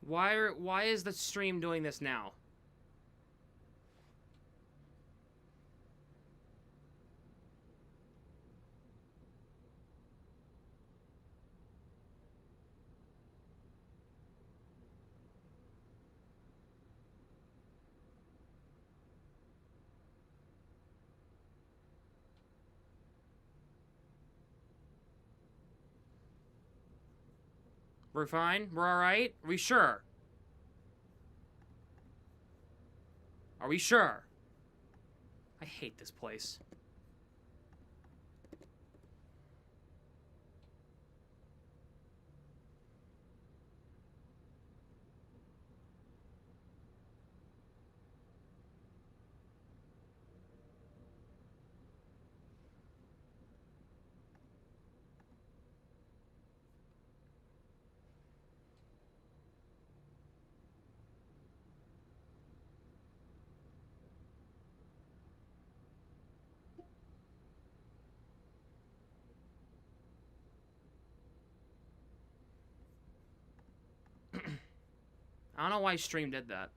Why is the stream doing this now? We're fine? We're alright? Are we sure? Are we sure? I hate this place. I don't know why stream did that.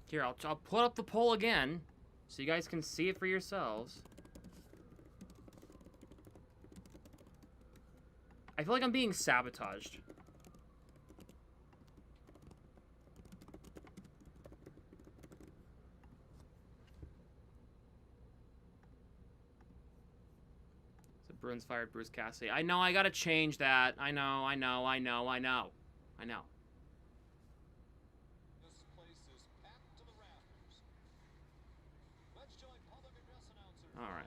Here, I'll put up the poll again so you guys can see it for yourselves. I feel like I'm being sabotaged. So Bruins fired Bruce Cassidy. I know, I gotta change that. I know. This place is packed to the rafters. Let's join public address announcer All right.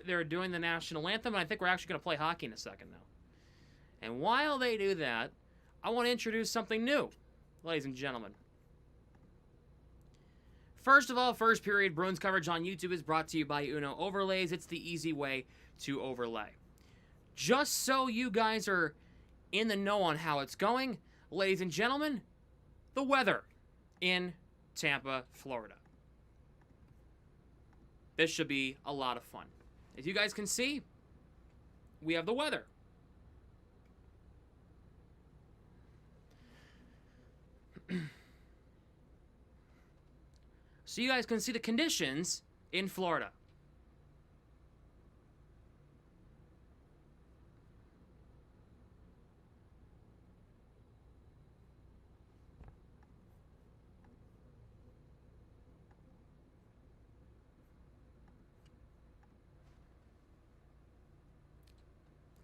They're doing the national anthem, and I think we're actually going to play hockey in a second now. And while they do that, I want to introduce something new, ladies and gentlemen. First of all, first period Bruins coverage on YouTube is brought to you by Uno Overlays. It's the easy way to overlay. Just so you guys are in the know on how it's going, ladies and gentlemen, the weather in Tampa, Florida. This should be a lot of fun. As you guys can see, we have the weather. So you guys can see the conditions in Florida.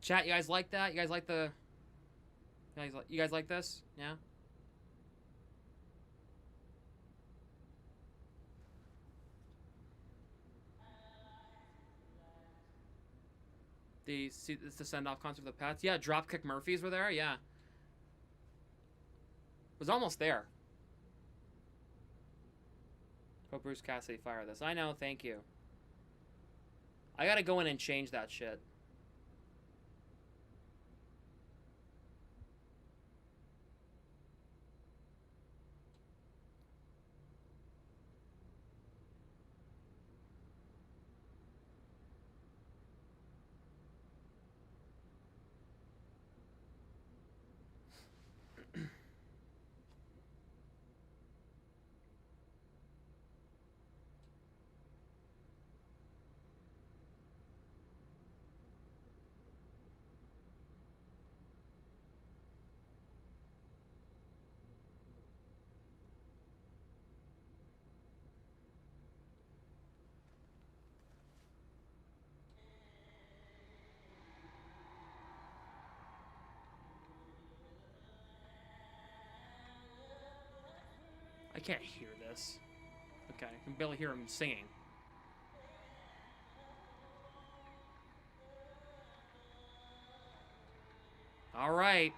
Chat, you guys like that? You guys like the... You guys like this? Yeah? It's the send-off concert for the Pats. Yeah, Dropkick Murphys were there. Yeah. Was almost there. Hope Bruce Cassidy fire this. I know, thank you. I gotta go in and change that shit. I can't hear this. Okay, I can barely hear him singing. All right.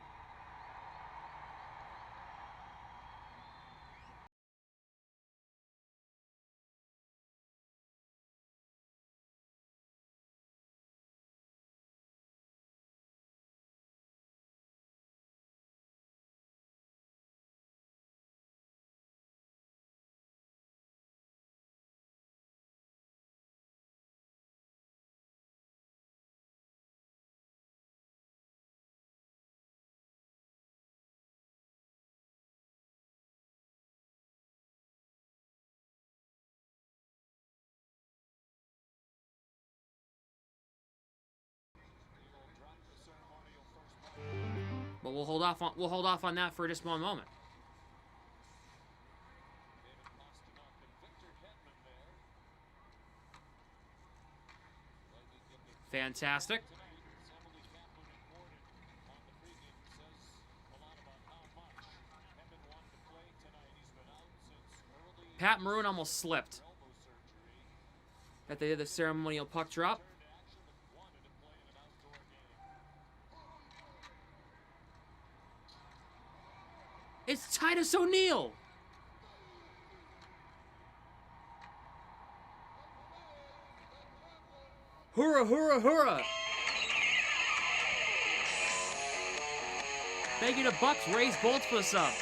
we'll hold off on that for just one moment. Fantastic. Pat Maroon almost slipped. That they did the ceremonial puck drop. It's Titus O'Neil. Hurrah, hurrah, hurrah. Thank you to Bucks Raise Bolts for the sub.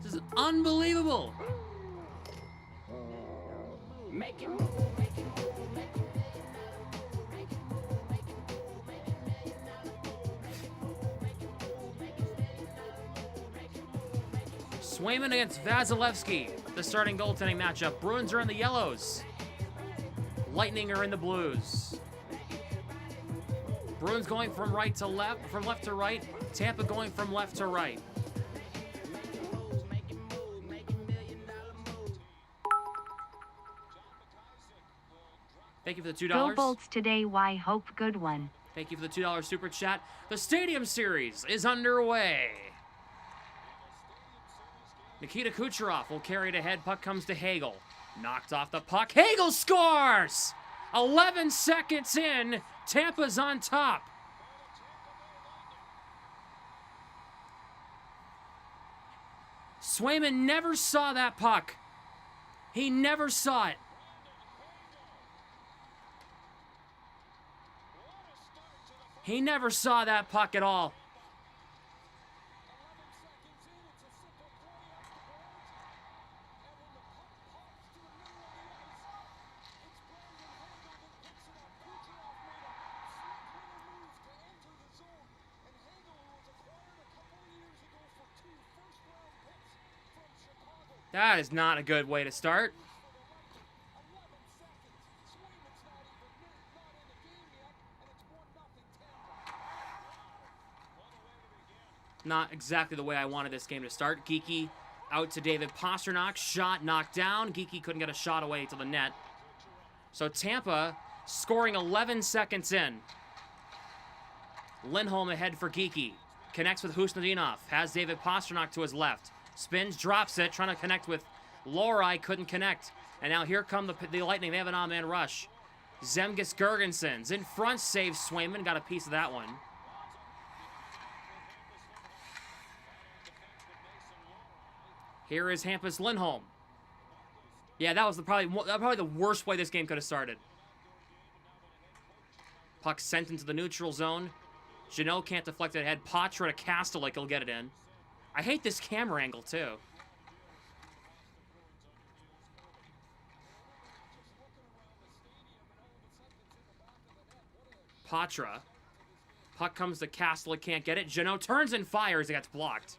This is unbelievable. Make it move, make it move, make it Swayman against Vasilevsky, the starting goaltending matchup. Bruins are in the yellows. Lightning are in the blues. Bruins going from right to left, from left to right. Tampa going from left to right. Thank you for the $2. Go Bolts today, why hope good one. Thank you for the $2 super chat. The Stadium Series is underway. Nikita Kucherov will carry it ahead. Puck comes to Hagel. Knocked off the puck. Hagel scores! 11 seconds in. Tampa's on top. Swayman never saw that puck. He never saw it. He never saw that puck at all. That is not a good way to start. Not exactly the way I wanted this game to start. Geeky out to David Pastrnak. Shot knocked down. Geeky couldn't get a shot away to the net. So Tampa scoring 11 seconds in. Lindholm ahead for Geeky. Connects with Husnudinov. Has David Pastrnak to his left. Spins, drops it, trying to connect with Lohrei, couldn't connect. And now here come the Lightning. They have an on-man rush. Zemgus Girgensons in front, saves Swayman. Got a piece of that one. Here is Hampus Lindholm. Yeah, that was probably the worst way this game could have started. Puck sent into the neutral zone. Jeannot can't deflect it ahead. Patra to Kastelik, he'll get it in. I hate this camera angle, too. Patra. Puck comes to Kastelik, can't get it. Jeannot turns and fires, it gets blocked.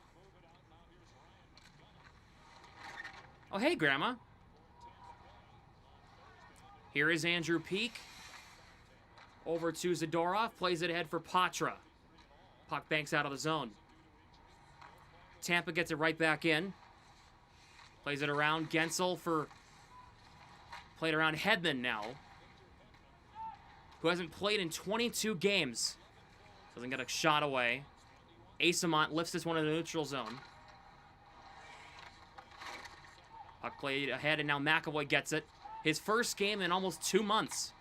Oh, hey, Grandma. Here is Andrew Peak. Over to Zadorov, plays it ahead for Patra. Puck banks out of the zone. Tampa gets it right back in. Plays it around Gensel for... Played around Hedman now. Who hasn't played in 22 games. Doesn't get a shot away. Asamont lifts this one in the neutral zone. Puck played ahead, and now McAvoy gets it. His first game in almost 2 months.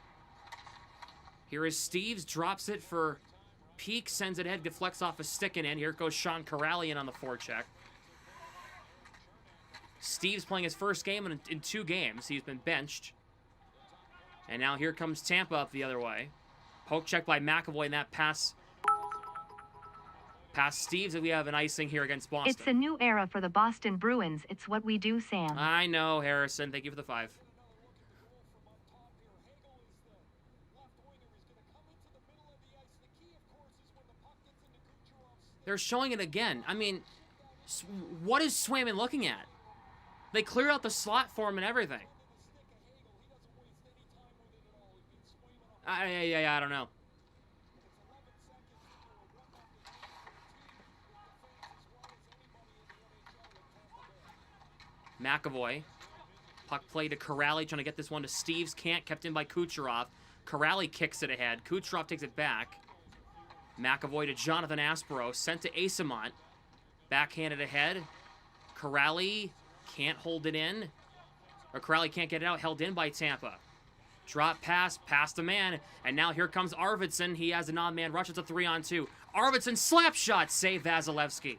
Here is Steves, drops it for Peak, sends it ahead, deflects off a stick and in. Here goes Sean Corralian on the forecheck. Steve's playing his first game in 2 games. He's been benched. And now here comes Tampa up the other way. Poke check by McAvoy, and that pass Steves, and we have an icing here against Boston. It's a new era for the Boston Bruins. It's what we do, Sam. I know, Harrison. Thank you for the 5. They're showing it again. I mean, what is Swayman looking at? They cleared out the slot for him and everything. I don't know. McAvoy. Puck play to Corrali, trying to get this one to Steves. Can't, kept in by Kucherov. Corrali kicks it ahead. Kucherov takes it back. McAvoy to Jonathan Aspero. Sent to Asamont. Backhanded ahead. Corrali can't hold it in. Or Corrali can't get it out. Held in by Tampa. Drop pass, past the man. And now here comes Arvidsson. He has an odd man rush. It's a 3-on-2. Arvidsson slap shot. Save Vasilevsky.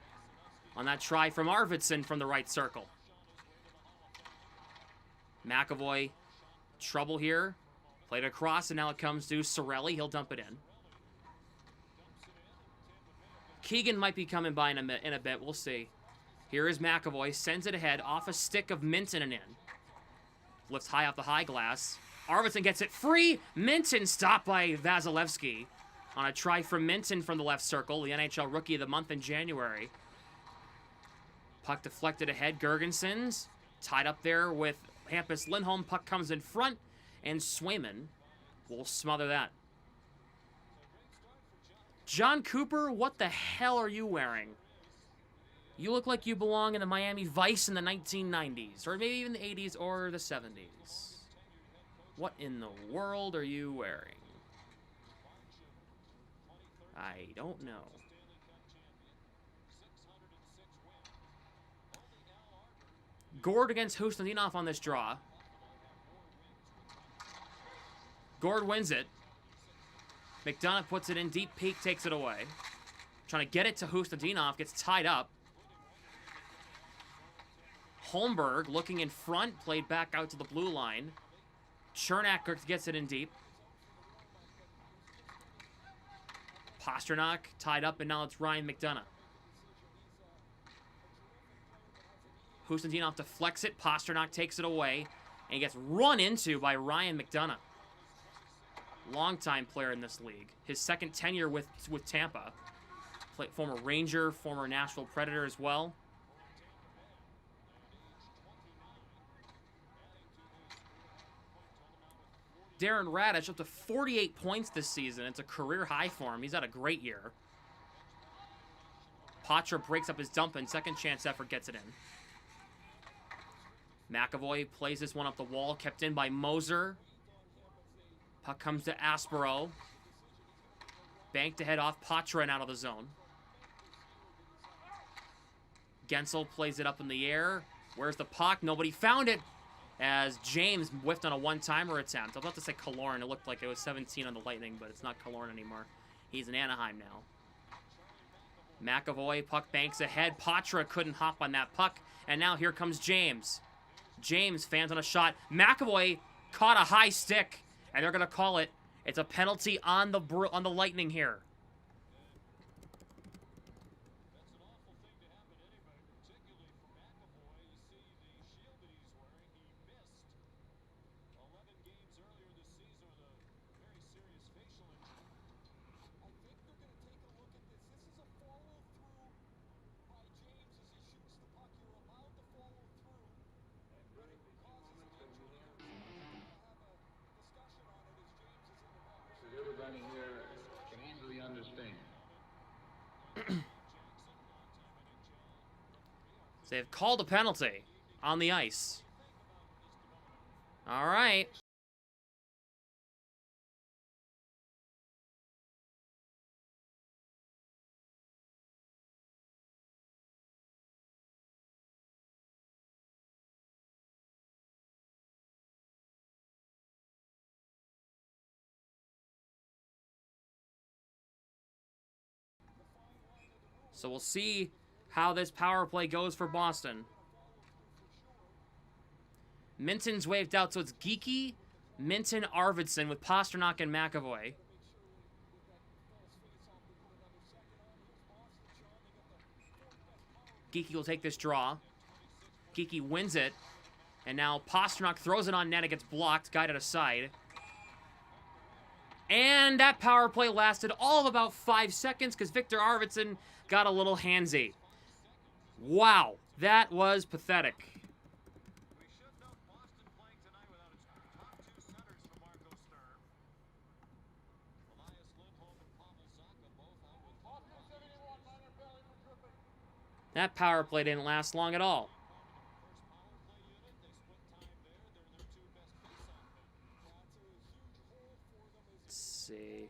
On that try from Arvidsson from the right circle. McAvoy, trouble here. Played across, and now it comes to Cirelli. He'll dump it in. Keegan might be coming by in a bit. We'll see. Here is McAvoy. Sends it ahead off a stick of Minton and in. Lifts high off the high glass. Arvidsson gets it free. Minton stopped by Vasilevsky on a try from Minton from the left circle. The NHL Rookie of the Month in January. Puck deflected ahead. Gergensons tied up there with Hampus Lindholm. Puck comes in front, and Swayman will smother that. John Cooper, what the hell are you wearing? You look like you belong in the Miami Vice in the 1990s, or maybe even the 80s or the 70s. What in the world are you wearing? I don't know. Gord against Husnudinov on this draw. Gord wins it. McDonough puts it in deep. Peak takes it away. Trying to get it to Husnudinov. Gets tied up. Holmberg looking in front. Played back out to the blue line. Chernak gets it in deep. Pasternak tied up, and now it's Ryan McDonough. Husnudinov deflects it. Pasternak takes it away, and he gets run into by Ryan McDonough. Longtime player in this league. His second tenure with Tampa. Former Ranger, former Nashville Predator as well. Darren Radich up to 48 points this season. It's a career high for him. He's had a great year. Patra breaks up his dump, and second chance effort gets it in. McAvoy plays this one up the wall, kept in by Moser. Puck comes to Aspero. Banked ahead off Patra and out of the zone. Gensel plays it up in the air. Where's the puck? Nobody found it, as James whiffed on a one-timer attempt. I was about to say Killorn. It looked like it was 17 on the Lightning, but it's not Killorn anymore. He's in Anaheim now. McAvoy, puck banks ahead. Patra couldn't hop on that puck, and now here comes James. James fans on a shot. McAvoy caught a high stick, and they're going to call it. It's a penalty on the Lightning here. So they've called a penalty on the ice. All right. So we'll see how this power play goes for Boston. Minton's waved out, so it's Geekie, Minton, Arvidsson with Pasternak and McAvoy. Geekie will take this draw. Geekie wins it. And now Pasternak throws it on net. It gets blocked, guided aside. And that power play lasted all of about 5 seconds because Victor Arvidsson got a little handsy. Wow, that was pathetic. We should note Boston playing tonight without its top two centers for Marco Sturm. Elias Lindholm and Pavel Zacha both out with Boston 71 minor belly for tripping. That power play didn't last long at all. Let's see.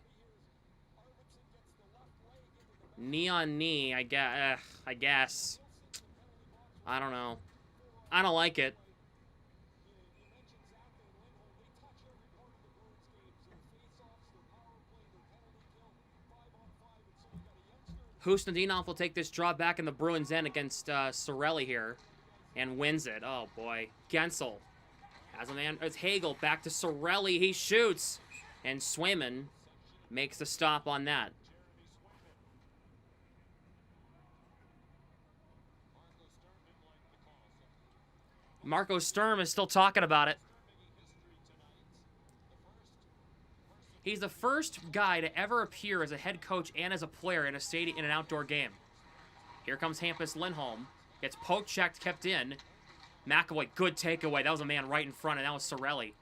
Knee on knee, I guess. I don't know. I don't like it. Husnudinov will take this draw back in the Bruins' end against Sorelli here and wins it. Oh, boy. Gensel has a man. It's Hagel back to Sorelli. He shoots. And Swayman makes the stop on that. Marco Sturm is still talking about it. He's the first guy to ever appear as a head coach and as a player in a stadium in an outdoor game. Here comes Hampus Lindholm. Gets poke-checked, kept in. McAvoy, good takeaway. That was a man right in front, and that was Sorelli.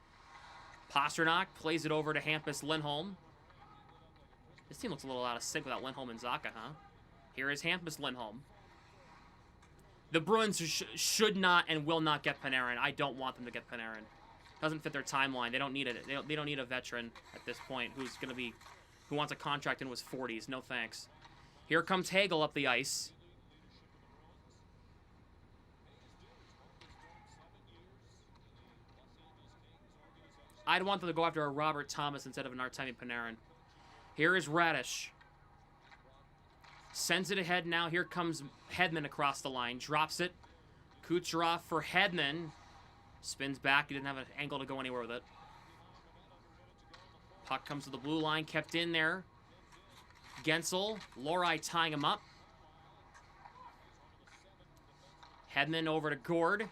Pasternak plays it over to Hampus Lindholm. This team looks a little out of sync without Lindholm and Zacha, huh? Here is Hampus Lindholm. The Bruins should not and will not get Panarin. I don't want them to get Panarin. Doesn't fit their timeline. They don't need it. They don't need a veteran at this point who wants a contract into his 40s. No thanks. Here comes Hagel up the ice. I'd want them to go after a Robert Thomas instead of an Artemi Panarin. Here is Radish. Sends it ahead now. Here comes Hedman across the line. Drops it. Kucherov for Hedman. Spins back. He didn't have an angle to go anywhere with it. Puck comes to the blue line. Kept in there. Gensel. Lohrei tying him up. Hedman over to Gord.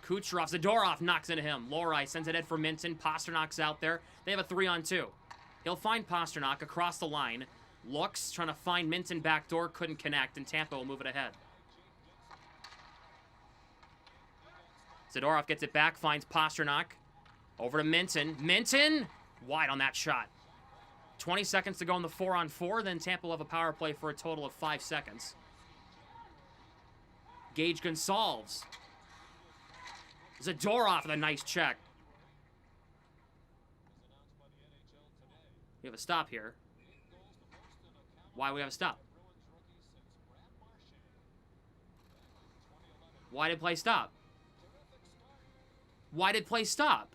Kucherov. Zadorov knocks into him. Lohrei sends it in for Minton. Pasternak's out there. They have a 3-on-2. He'll find Pasternak across the line. Looks, trying to find Minton backdoor. Couldn't connect, and Tampa will move it ahead. Zadorov gets it back, finds Pasternak. Over to Minton. Minton! Wide on that shot. 20 seconds to go in the 4-on-4, then Tampa will have a power play for a total of 5 seconds. Gage Gonsalves. Zadorov with a nice check. We have a stop here. Why we have a stop? Why did play stop? Why did play stop?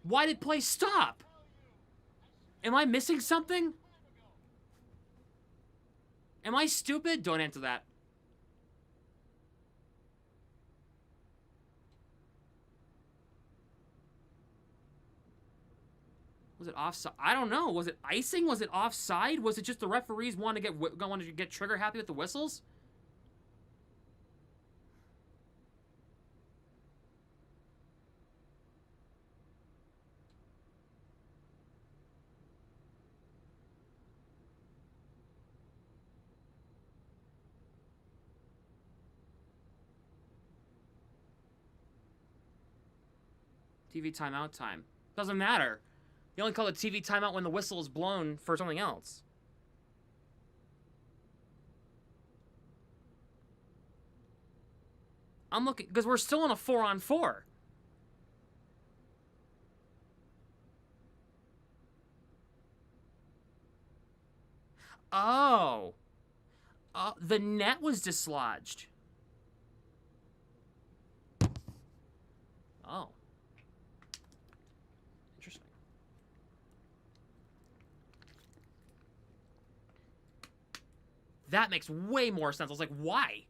Why did play stop? Am I missing something? Am I stupid? Don't answer that. Was it offside? I don't know. Was it icing? Was it offside? Was it just the referees wanted to get trigger happy with the whistles? TV timeout time. Doesn't matter. You only call a TV timeout when the whistle is blown for something else. I'm looking, because we're still in a 4-on-4. Oh. The net was dislodged. Oh. Interesting. That makes way more sense. I was like, why?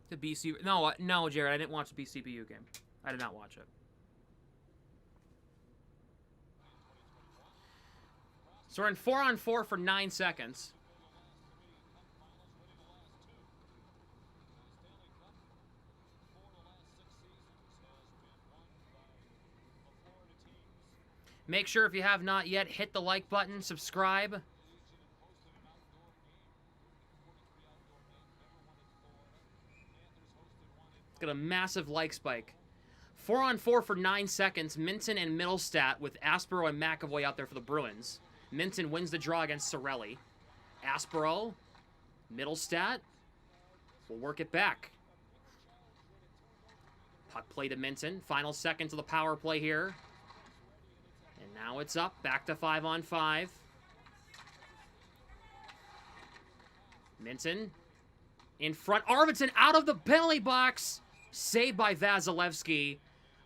The BC... No, Jared, I didn't watch the BCBU game. I did not watch it. So we're in 4-on-4 for 9 seconds. Make sure if you have not yet, hit the like button, subscribe. Got a massive like spike. 4-on-4 for 9 seconds. Minton and Middlestat with Aspero and McAvoy out there for the Bruins. Minton wins the draw against Sorelli. Aspero, Middlestat will work it back. Puck play to Minton. Final seconds of the power play here. And now it's up. Back to 5-on-5. Minton in front. Arvidsson out of the penalty box. Saved by Vasilevsky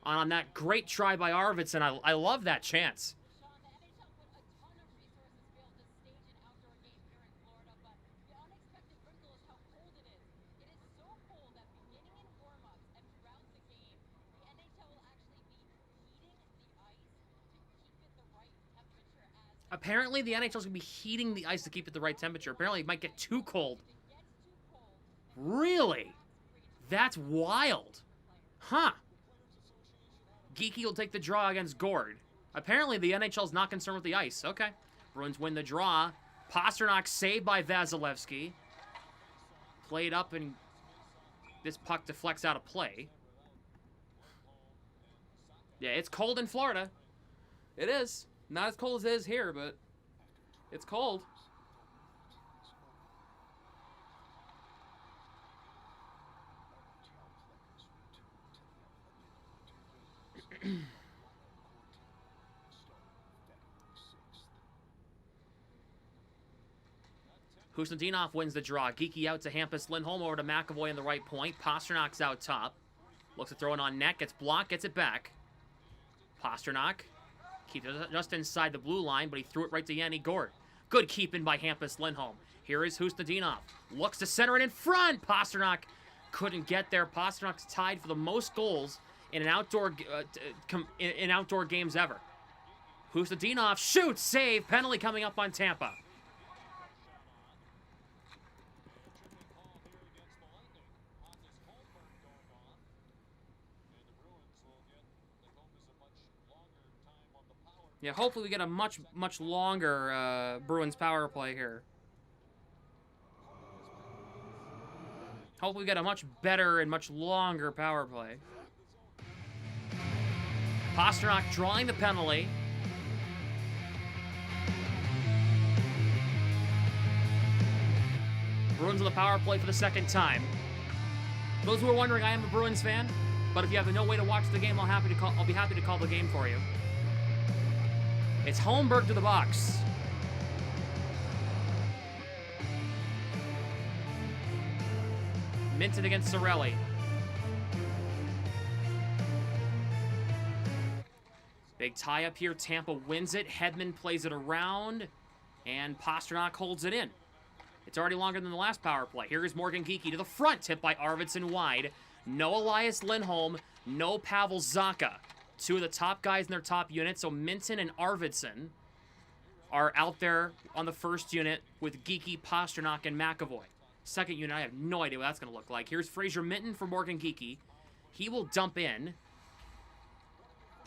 on that great try by Arvidsson. I love that chance. Sean, the NHL put a ton of resources to be able to stage an outdoor game here in Florida, but the unexpected wrinkle is how cold it is. It is so cold that beginning in warm-ups and throughout the game, the NHL will actually be heating the ice to keep it the right temperature as Apparently, the NHL is going to be heating the ice to keep it the right temperature. Apparently, it might get too cold. it gets too cold. Really? That's wild. Huh. Geeky will take the draw against Gord. Apparently, the NHL's not concerned with the ice. Okay. Bruins win the draw. Pasternak saved by Vasilevsky. Played up, and this puck deflects out of play. Yeah, it's cold in Florida. It is. Not as cold as it is here, but it's cold. Husnudinov wins the draw. Geeky out to Hampus Lindholm, over to McAvoy in the right point. Pasternak's out top. Looks to throw it on net. Gets blocked. Gets it back. Pasternak keeps it just inside the blue line, but he threw it right to Yanni Gord. Good keeping by Hampus Lindholm. Here is Husnudinov. Looks to center it in front. Pasternak couldn't get there. Pasternak's tied for the most goals in an outdoor games ever. Husnudinov shoots, save, penalty coming up on Tampa. Yeah, hopefully we get a much longer Bruins power play here. Hopefully we get a much better and much longer power play. Pasternak drawing the penalty. Bruins on the power play for the second time. Those who are wondering, I am a Bruins fan, but if you have no way to watch the game, I'll be happy to call the game for you. It's Holmberg to the box. Minton against Sorelli. Big tie up here. Tampa wins it. Hedman plays it around, and Pasternak holds it in. It's already longer than the last power play. Here is Morgan Geeky to the front, tipped by Arvidsson wide. No Elias Lindholm, no Pavel Zacha. Two of the top guys in their top unit, so Minton and Arvidsson are out there on the first unit with Geeky, Pasternak, and McAvoy. Second unit, I have no idea what that's going to look like. Here's Fraser Minton for Morgan Geeky. He will dump in.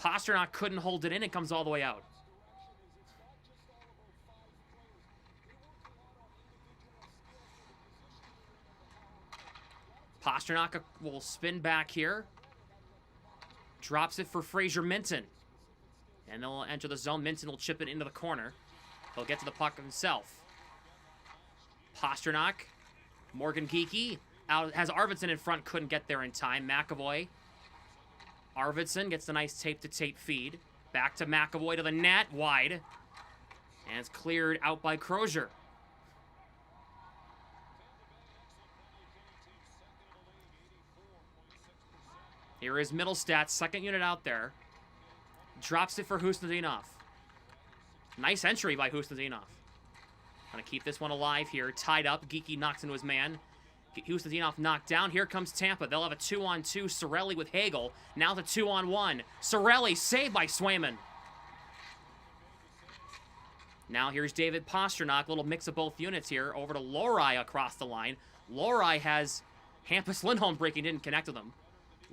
Pasternak couldn't hold it in. It comes all the way out. Pasternak will spin back here. Drops it for Fraser Minton. And they'll enter the zone. Minton will chip it into the corner. He'll get to the puck himself. Pasternak. Morgan Geeky out, has Arvidsson in front, couldn't get there in time. McAvoy. Arvidsson gets the nice tape-to-tape feed. Back to McAvoy to the net, wide. And it's cleared out by Crozier. Here is Middlestat, second unit out there. Drops it for Husnudinov. Nice entry by Husnudinov. Gonna keep this one alive here. Tied up. Geeky knocks into his man. Husnudinov knocked down. Here comes Tampa. They'll have a 2-on-2. Sorelli with Hagel. Now the 2-on-1. Sorelli saved by Swayman. Now here's David Pasternak, little mix of both units here, over to Lohrei across the line. Lohrei has Hampus Lindholm breaking, didn't connect with him.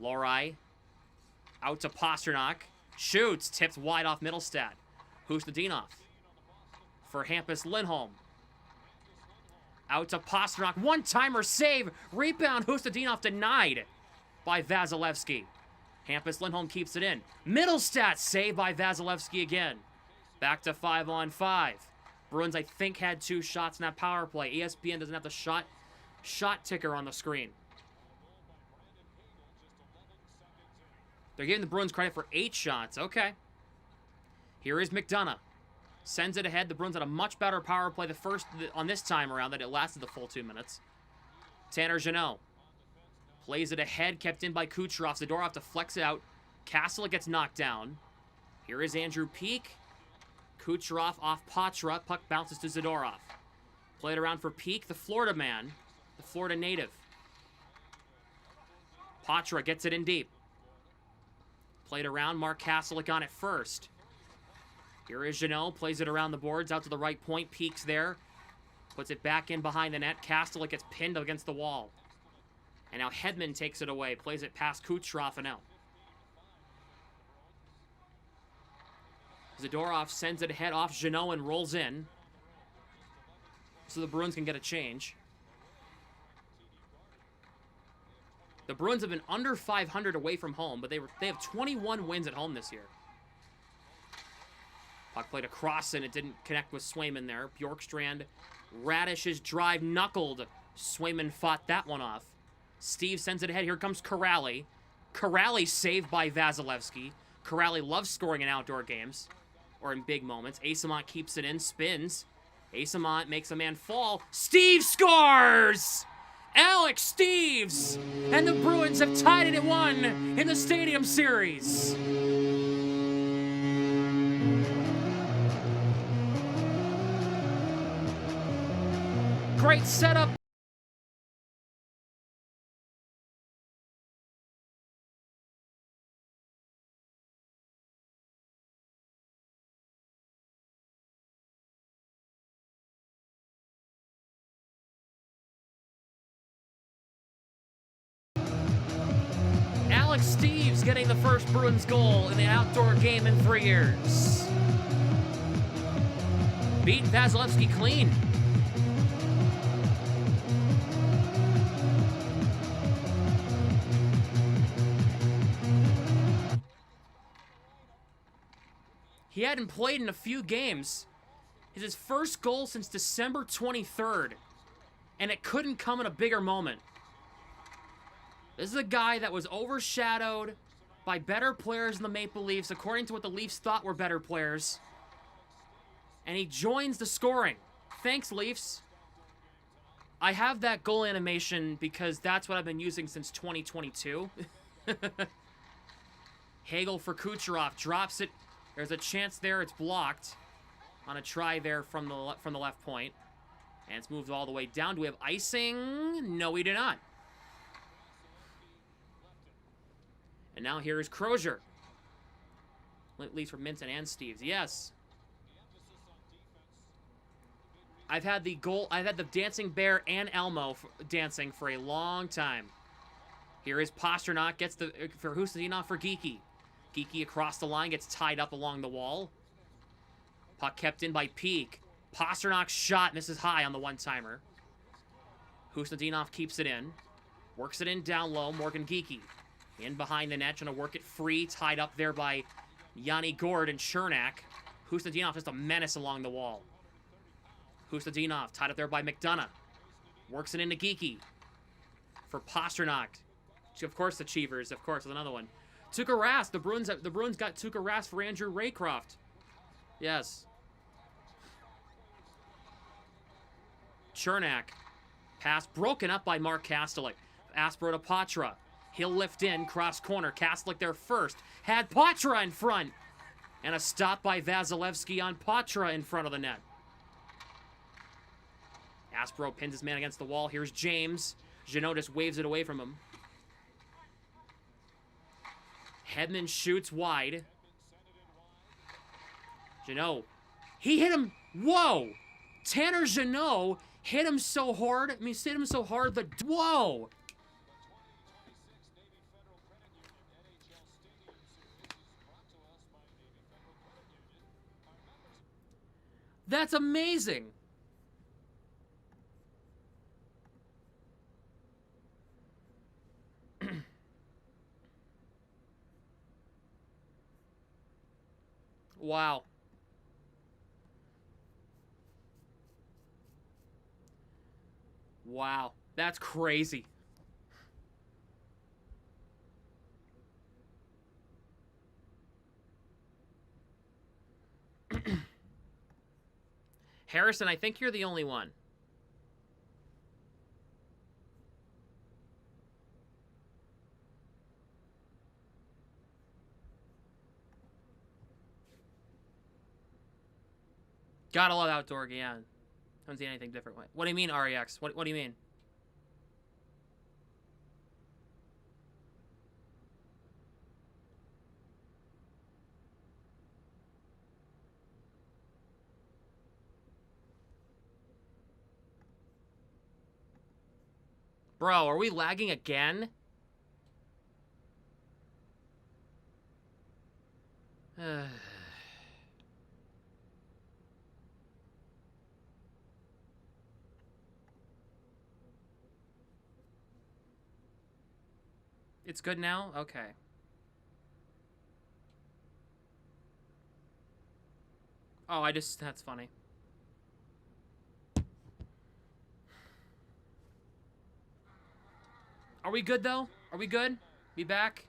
Lohrei out to Pasternak, shoots, tipped wide off Middlestat. Husnudinov for Hampus Lindholm. Out to Pasternak, one-timer save, rebound, Husnudinov denied by Vasilevsky. Hampus Lindholm keeps it in. Middlestat saved by Vasilevsky again. Back to 5-on-5. Bruins, I think, had 2 shots in that power play. ESPN doesn't have the shot ticker on the screen. They're giving the Bruins credit for 8 shots. Okay. Here is McDonough. Sends it ahead. The Bruins had a much better power play on this time around that it lasted the full 2 minutes. Tanner Jeannot plays it ahead, kept in by Kucherov. Zadorov deflects it out. Kastelik gets knocked down. Here is Andrew Peeke. Kucherov off Patra. Puck bounces to Zadorov. Played around for Peeke, the Florida man, the Florida native. Patra gets it in deep. Played around, Mark Kastelik on it first. Here is Jeannot, plays it around the boards, out to the right point, Peek's there. Puts it back in behind the net. Kastelik gets pinned against the wall. And now Hedman takes it away, plays it past Kucherov and out. Zadorov sends it ahead off Jeannot and rolls in. So the Bruins can get a change. The Bruins have been under 500 away from home, but they have 21 wins at home this year. Puck played across and it didn't connect with Swayman there. Bjorkstrand, Radish's drive knuckled. Swayman fought that one off. Steve sends it ahead. Here comes Corrali. Corrali saved by Vasilevsky. Corrali loves scoring in outdoor games or in big moments. Asamont keeps it in, spins. Asamont makes a man fall. Steve scores! Alex Steves! And the Bruins have tied it at 1 in the Stadium Series. Great setup. Alex Steves getting the first Bruins goal in the outdoor game in 3 years. Beat Vasilevsky clean. He hadn't played in a few games. It's his first goal since December 23rd. And it couldn't come in a bigger moment. This is a guy that was overshadowed by better players in the Maple Leafs, according to what the Leafs thought were better players. And he joins the scoring. Thanks, Leafs. I have that goal animation because that's what I've been using since 2022. Hagel for Kucherov, drops it. There's a chance there, it's blocked on a try there from the left point. And it's moved all the way down. Do we have icing? No, we do not. And now here is Crozier. At least for Minton and Steves. Yes. I've had the Dancing Bear and Elmo dancing for a long time. Here is Pasternak, gets for Husnudinov for Geekie. Geekie across the line, gets tied up along the wall. Puck kept in by Peeke. Pasternak's shot misses high on the one-timer. Husnudinov keeps it in. Works it in down low, Morgan Geekie. In behind the net, trying to work it free. Tied up there by Yanni Gourde and Chernak. Husnudinov just a menace along the wall. Husnudinov tied up there by McDonough. Works it into Geekie. For Pasternak. Of course the Cheevers, of course, with another one. Tuukka Rask. The Bruins got Tuukka Rask for Andrew Raycroft. Yes. Chernak. Pass broken up by Mark Kastelik. Aspro to Patra. He'll lift in, cross corner. Kastelik there first. Had Patra in front. And a stop by Vasilevsky on Patra in front of the net. Aspro pins his man against the wall. Here's James. Jeannot just waves it away from him. Hedman shoots wide. Jeannot. He hit him Whoa! Tanner Jeannot hit him so hard. I mean, hit him so hard that... Whoa! That's amazing! Wow. Wow. That's crazy. Harrison, I think you're the only one. Gotta love outdoor, yeah. Haven't seen anything different. What do you mean, REX? What do you mean? Bro, are we lagging again? It's good now? Okay. Oh, that's funny. Are we good, though? Are we good? Be back?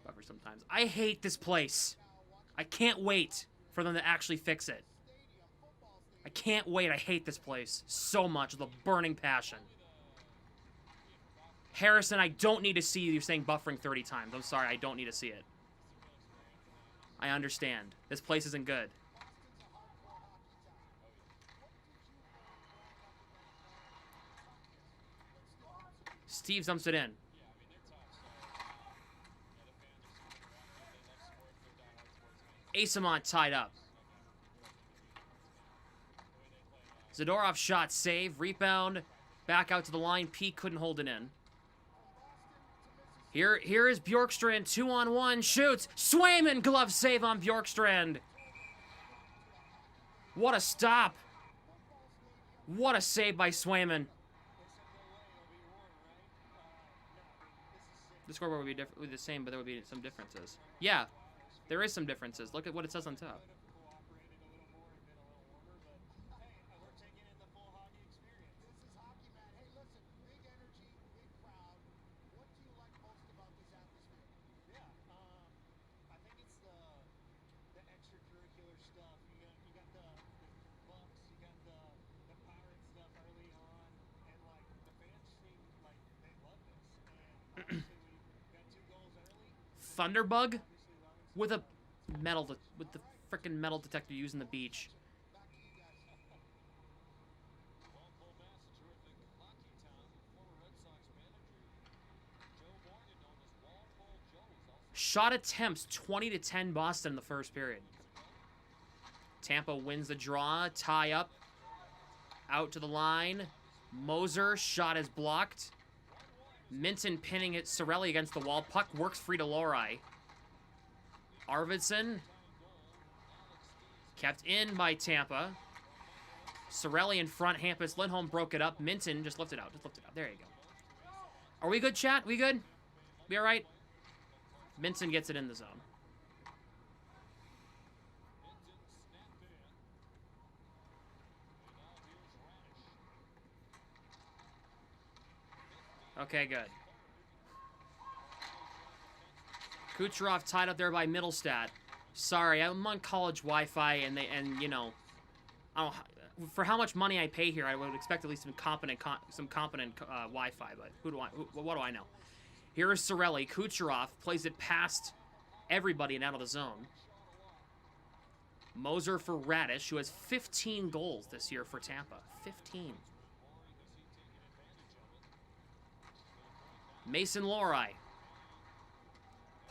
Buffer sometimes. I hate this place. I can't wait for them to actually fix it. I can't wait. I hate this place so much with a burning passion. Harrison, I don't need to see you saying buffering 30 times. I'm sorry. I don't need to see it. I understand. This place isn't good. Steve dumps it in. Asamont tied up. Zadorov shot, save, rebound, back out to the line. Pete couldn't hold it in. Here is Bjorkstrand, 2-on-1, shoots. Swayman, glove save on Bjorkstrand. What a stop. What a save by Swayman. The scoreboard would be the same, but there would be some differences. Yeah, there is some differences. Look at what it says on top. Thunderbug with a with the freaking metal detector using the beach. Shot attempts 20-10 Boston in the first period. Tampa wins the draw, tie up, out to the line. Moser shot is blocked. Minton pinning it. Cirelli against the wall. Puck works free to Lorai. Arvidsson. Kept in by Tampa. Cirelli in front. Hampus Lindholm broke it up. Minton just lifted out. Just lifted out. There you go. Are we good, chat? We good? We all right? Minton gets it in the zone. Okay, good. Kucherov tied up there by Middlestat. Sorry, I'm on college Wi-Fi, and you know, I don't, for how much money I pay here, I would expect at least some competent Wi-Fi. But what do I know? Here is Cirelli. Kucherov plays it past everybody and out of the zone. Moser for Radish, who has 15 goals this year for Tampa. 15. Mason Lorai.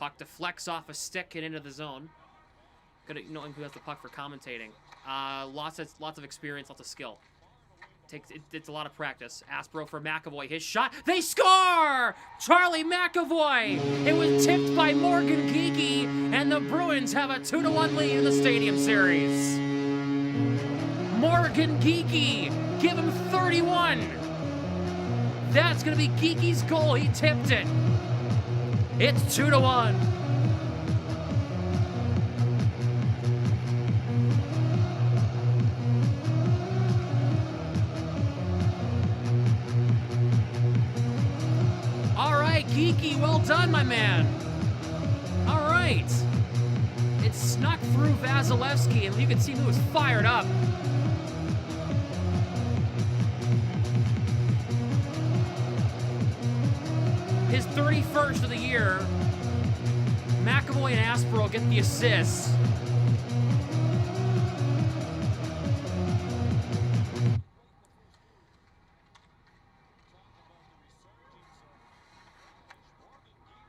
Puck deflects off a stick and into the zone. Good knowing who has the puck for commentating. Lots of experience, lots of skill. It's a lot of practice. Aspro for McAvoy. His shot. They score! Charlie McAvoy! It was tipped by Morgan Geekie, and the Bruins have a 2-1 lead in the Stadium Series. Morgan Geekie, give him 31. That's going to be Geekie's goal. He tipped it. It's 2-1. Geeky, well done, my man. All right. It snuck through Vasilevsky, and you can see he was fired up. His 31st of the year. McAvoy and Aspero get the assists.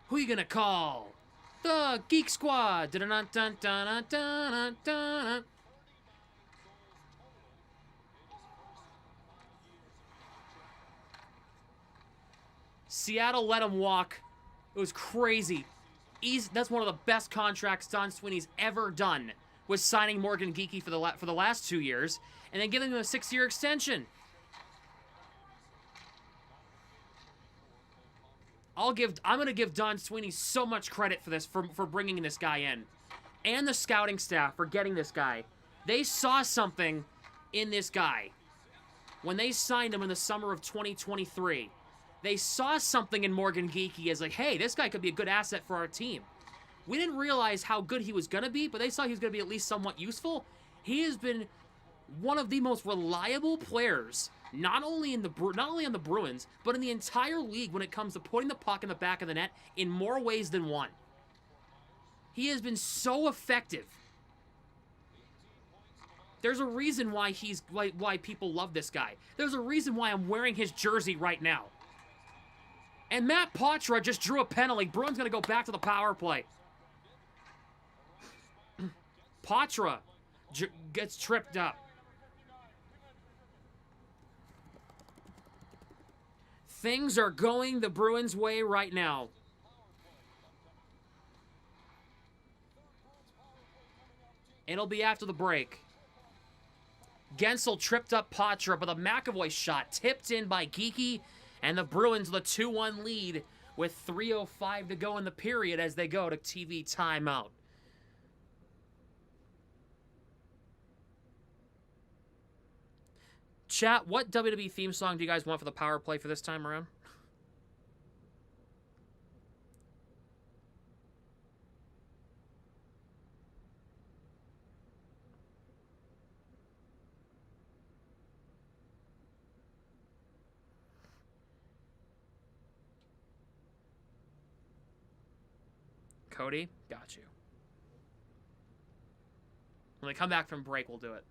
Who you gonna call? The Geek Squad. Dun-dun-dun-dun-dun-dun-dun-dun. Seattle let him walk. It was crazy. That's one of the best contracts Don Sweeney's ever done, was signing Morgan Geekie for the last 2 years and then giving him a 6-year extension. I'm gonna give Don Sweeney so much credit for this, for bringing this guy in, and the scouting staff for getting this guy. They saw something in this guy when they signed him in the summer of 2023. They saw something in Morgan Geekie as like, hey, this guy could be a good asset for our team. We didn't realize how good he was gonna be, but they saw he was gonna be at least somewhat useful. He has been one of the most reliable players, not only on the Bruins, but in the entire league when it comes to putting the puck in the back of the net in more ways than one. He has been so effective. There's a reason why why people love this guy. There's a reason why I'm wearing his jersey right now. And Matt Poitras just drew a penalty. Bruins gonna go back to the power play. Poitras gets tripped up. Things are going the Bruins' way right now. It'll be after the break. Gensel tripped up Poitras, but the McAvoy shot tipped in by Geekie, and the Bruins with a 2-1 lead with 3:05 to go in the period as they go to TV timeout. Chat, what WWE theme song do you guys want for the power play for this time around? Cody, got you. When we come back from break, we'll do it.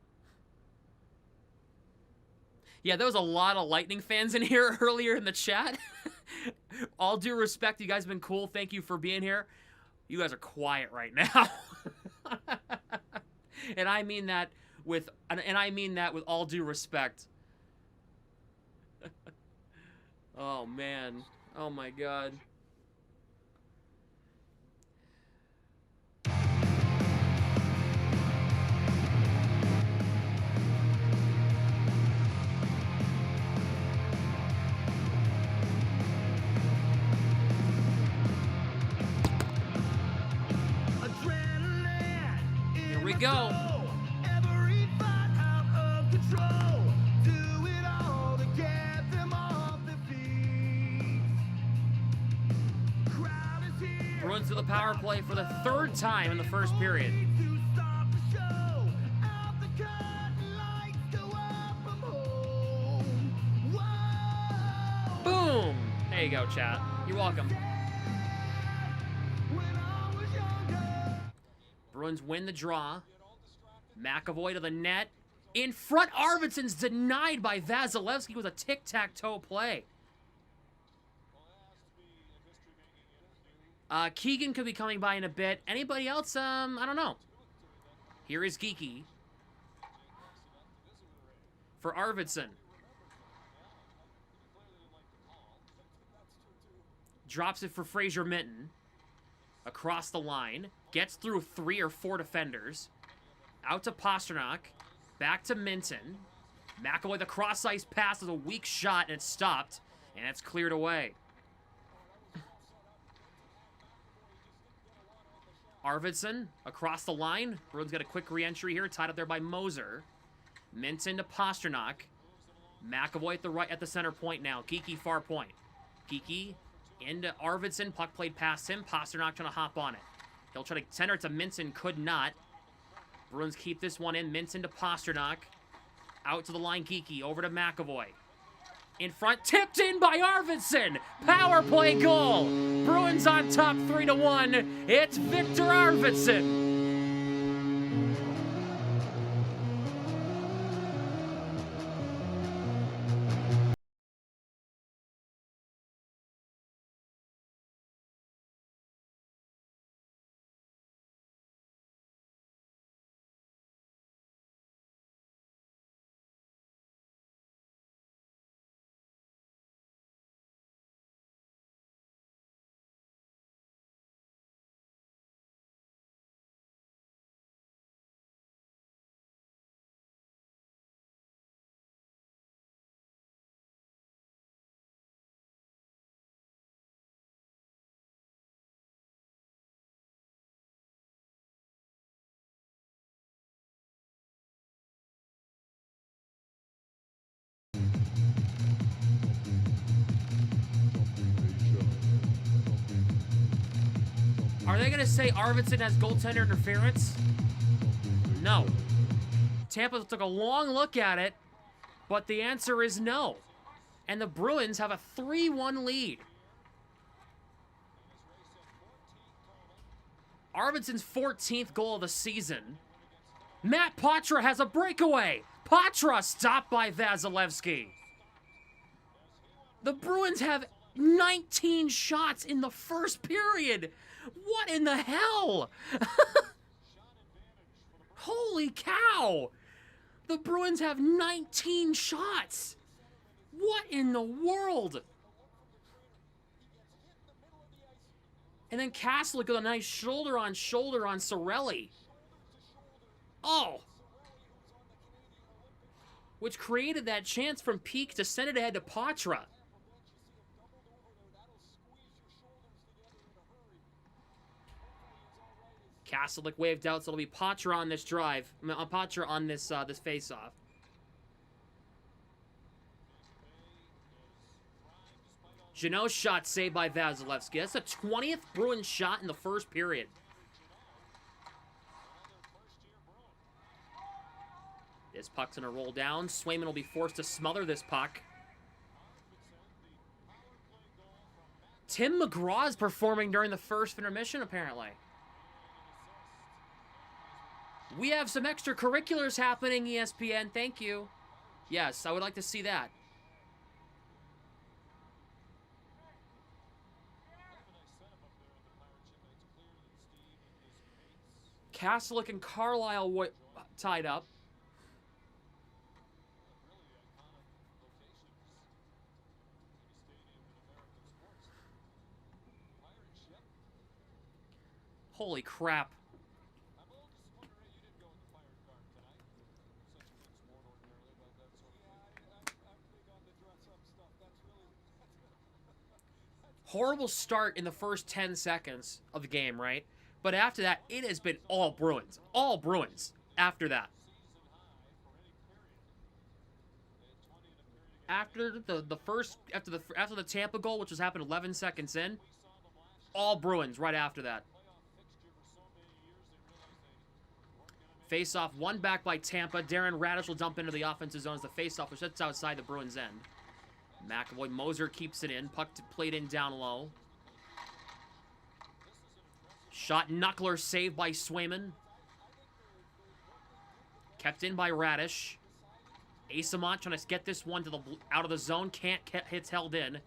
Yeah, there was a lot of Lightning fans in here earlier in the chat. All due respect, you guys have been cool. Thank you for being here. You guys are quiet right now. and I mean that with all due respect. Oh man. Oh my god. Here we go. Bruins to the power play for the third time in the first period. Boom! There you go, chat. You're welcome. Bruins win the draw. McAvoy to the net. In front, Arvidsson's denied by Vasilevsky with a tic-tac-toe play. Keegan could be coming by in a bit. Anybody else? I don't know. Here is Geeky. For Arvidsson. Drops it for Fraser Minton. Across the line. Gets through 3 or 4 defenders. Out to Pasternak. Back to Minton. McAvoy, the cross-ice pass is a weak shot, and it's stopped. And it's cleared away. Arvidsson across the line. Bruins got a quick re-entry here, tied up there by Moser. Minton to Pasternak. McAvoy at the center point now. Geeky far point. Geeky into Arvidsson. Puck played past him. Pasternak trying to hop on it. He'll try to center it to Minton. Could not. Bruins keep this one in. Minton to Pasternak. Out to the line. Geeky over to McAvoy. In front, tipped in by Arvidsson. Power play goal. Bruins on top 3-1. It's Victor Arvidsson. Are they going to say Arvidsson has goaltender interference? No. Tampa took a long look at it, but the answer is no. And the Bruins have a 3-1 lead. Arvidsson's 14th goal of the season. Matt Patra has a breakaway. Patra stopped by Vasilevsky. The Bruins have 19 shots in the first period. What in the hell? Holy cow. The Bruins have 19 shots. What in the world? And then Castleck with a nice shoulder on Sorelli. Oh. Which created that chance from Peak to send it ahead to Patra. Castleck waved out, so it'll be Patra on this drive. Patra on this this face-off. Jeannot's shot saved by Vasilevsky. That's the 20th Bruins shot in the first period. This puck's going to roll down. Swayman will be forced to smother this puck. Tim McGraw's performing during the first intermission, apparently. We have some extracurriculars happening, ESPN. Thank you. Yes, I would like to see that. Castleck and Carlisle tied up. Holy crap. Horrible start in the first 10 seconds of the game, right? But after that, it has been all Bruins. All Bruins after that. After the Tampa goal, which was happened 11 seconds in, all Bruins right after that. Face-off, one back by Tampa. Darren Radish will dump into the offensive zone as the face-off, which sits outside the Bruins' end. McAvoy, Moser keeps it in. Puck played in down low. Shot knuckler saved by Swayman. Kept in by Radish. Asamont trying to get this one to the out of the zone. Can't. Hits held in.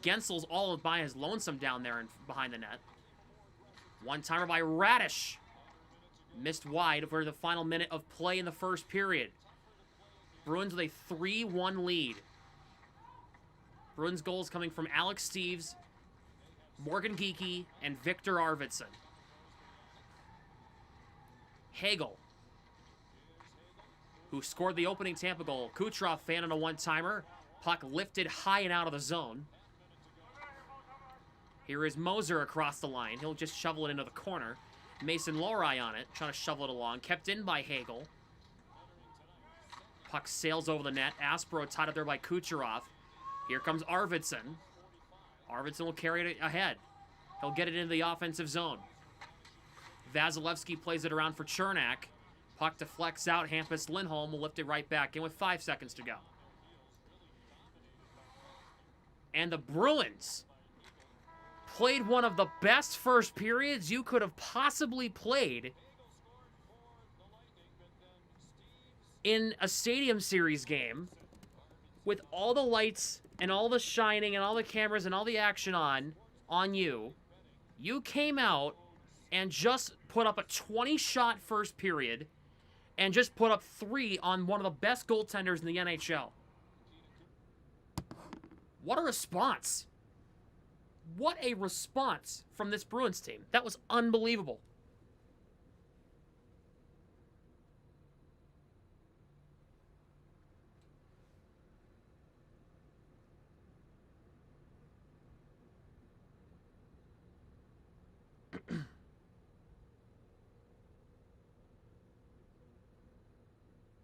Gensel's all by his lonesome down there and behind the net. One-timer by Radish. Missed wide for the final minute of play in the first period. Bruins with a 3-1 lead. Bruins goals coming from Alex Steeves, Morgan Geekie, and Victor Arvidsson. Hagel, who scored the opening Tampa goal. Kucherov fan on a one-timer. Puck lifted high and out of the zone. Here is Moser across the line. He'll just shovel it into the corner. Mason Lohrei on it, trying to shovel it along. Kept in by Hagel. Puck sails over the net. Aspro tied up there by Kucherov. Here comes Arvidsson. Arvidsson will carry it ahead. He'll get it into the offensive zone. Vasilevsky plays it around for Chernak. Puck deflects out. Hampus Lindholm will lift it right back in with 5 seconds to go. And the Bruins played one of the best first periods you could have possibly played in a Stadium Series game, with all the lights and all the shining and all the cameras and all the action on you. You came out and just put up a 20-shot first period and just put up 3 on one of the best goaltenders in the NHL. What a response. What a response from this Bruins team. That was unbelievable.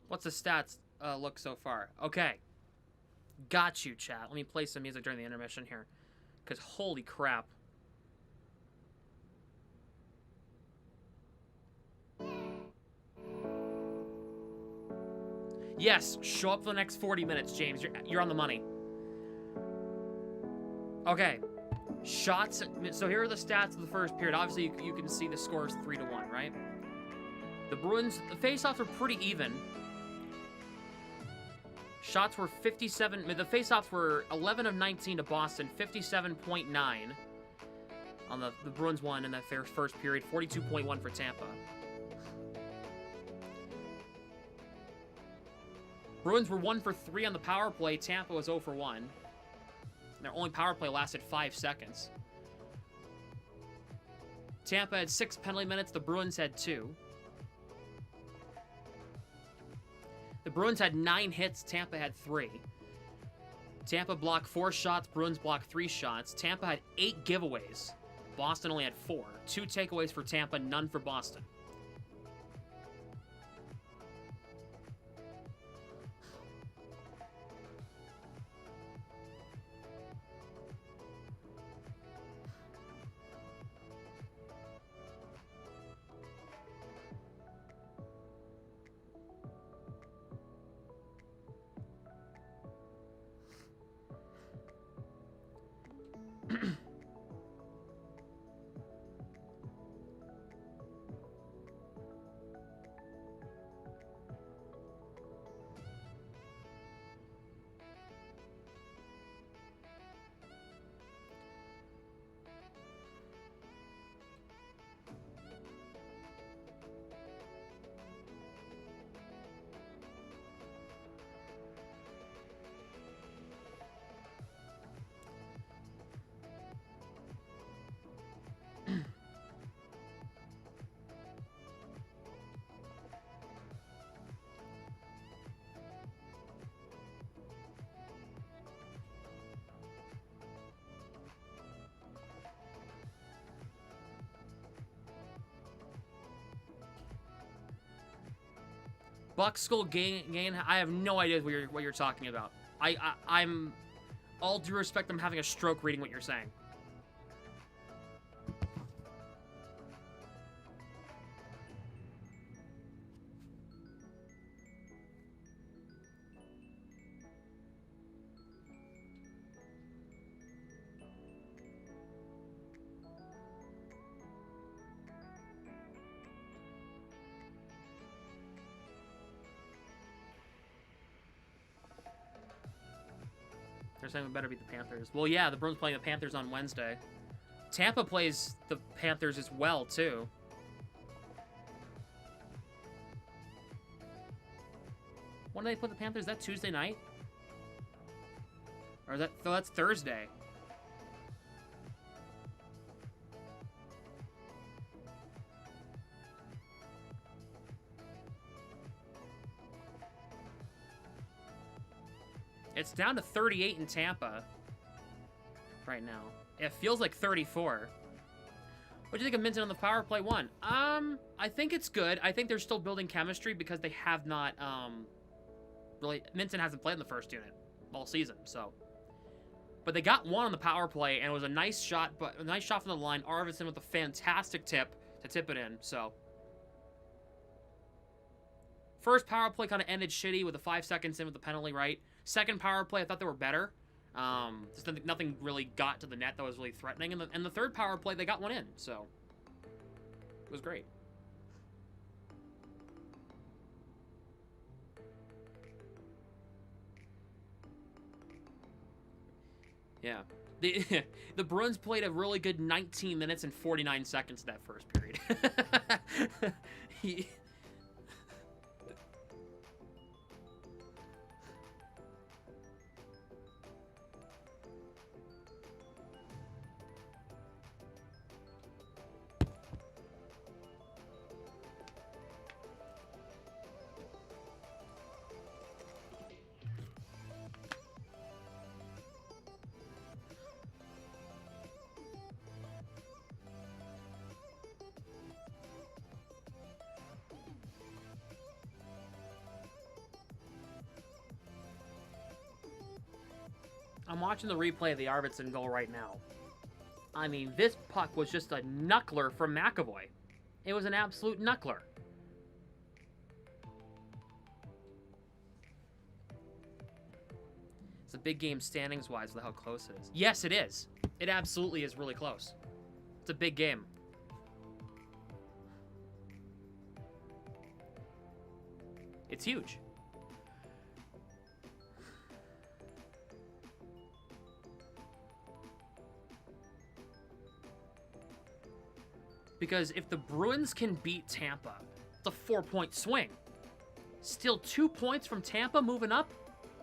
What's the stats look so far? Okay. Got you, chat. Let me play some music during the intermission here. Because holy crap. Yes, show up for the next 40 minutes, James. You're on the money. Okay. Shots. So here are the stats of the first period. Obviously, you can see the score is 3-1, right? The Bruins, the faceoffs were pretty even. Shots were 57. The faceoffs were 11 of 19 to Boston, 57.9 on the Bruins won in that first period, 42.1 for Tampa. Bruins were 1 for 3 on the power play. Tampa was 0 for 1. Their only power play lasted 5 seconds. Tampa had 6 penalty minutes. The Bruins had 2. The Bruins had 9 hits. Tampa had 3. Tampa blocked 4 shots. Bruins blocked 3 shots. Tampa had 8 giveaways. Boston only had 4. 2 takeaways for Tampa, none for Boston. Buck skull gain. I have no idea what you're talking about. I'm all due respect. I'm having a stroke reading what you're saying. They're saying it better beat the Panthers. Well, yeah, the Bruins playing the Panthers on Wednesday. Tampa plays the Panthers as well, too. When do they play the Panthers? Is that Tuesday night? Or is that... No, that's Thursday. It's down to 38 in Tampa right now. It feels like 34. What do you think of Minton on the power play 1? I think it's good. I think they're still building chemistry because they have not, really... Minton hasn't played in the first unit all season, so... But they got 1 on the power play, and it was a nice shot, but a nice shot from the line. Arvidsson with a fantastic tip to tip it in, so... First power play kind of ended shitty with the 5 seconds in with the penalty, right? Second power play, I thought they were better. Just nothing really got to the net that was really threatening. And the third power play, they got 1 in, so... It was great. Yeah. The Bruins played a really good 19 minutes and 49 seconds that first period. I'm watching the replay of the Arvidsson goal right now. I mean, this puck was just a knuckler from McAvoy. It was an absolute knuckler. It's a big game standings-wise with how close it is. Yes, it is. It absolutely is really close. It's a big game. It's huge. Because if the Bruins can beat Tampa, it's a 4-point swing. Still 2 points from Tampa moving up,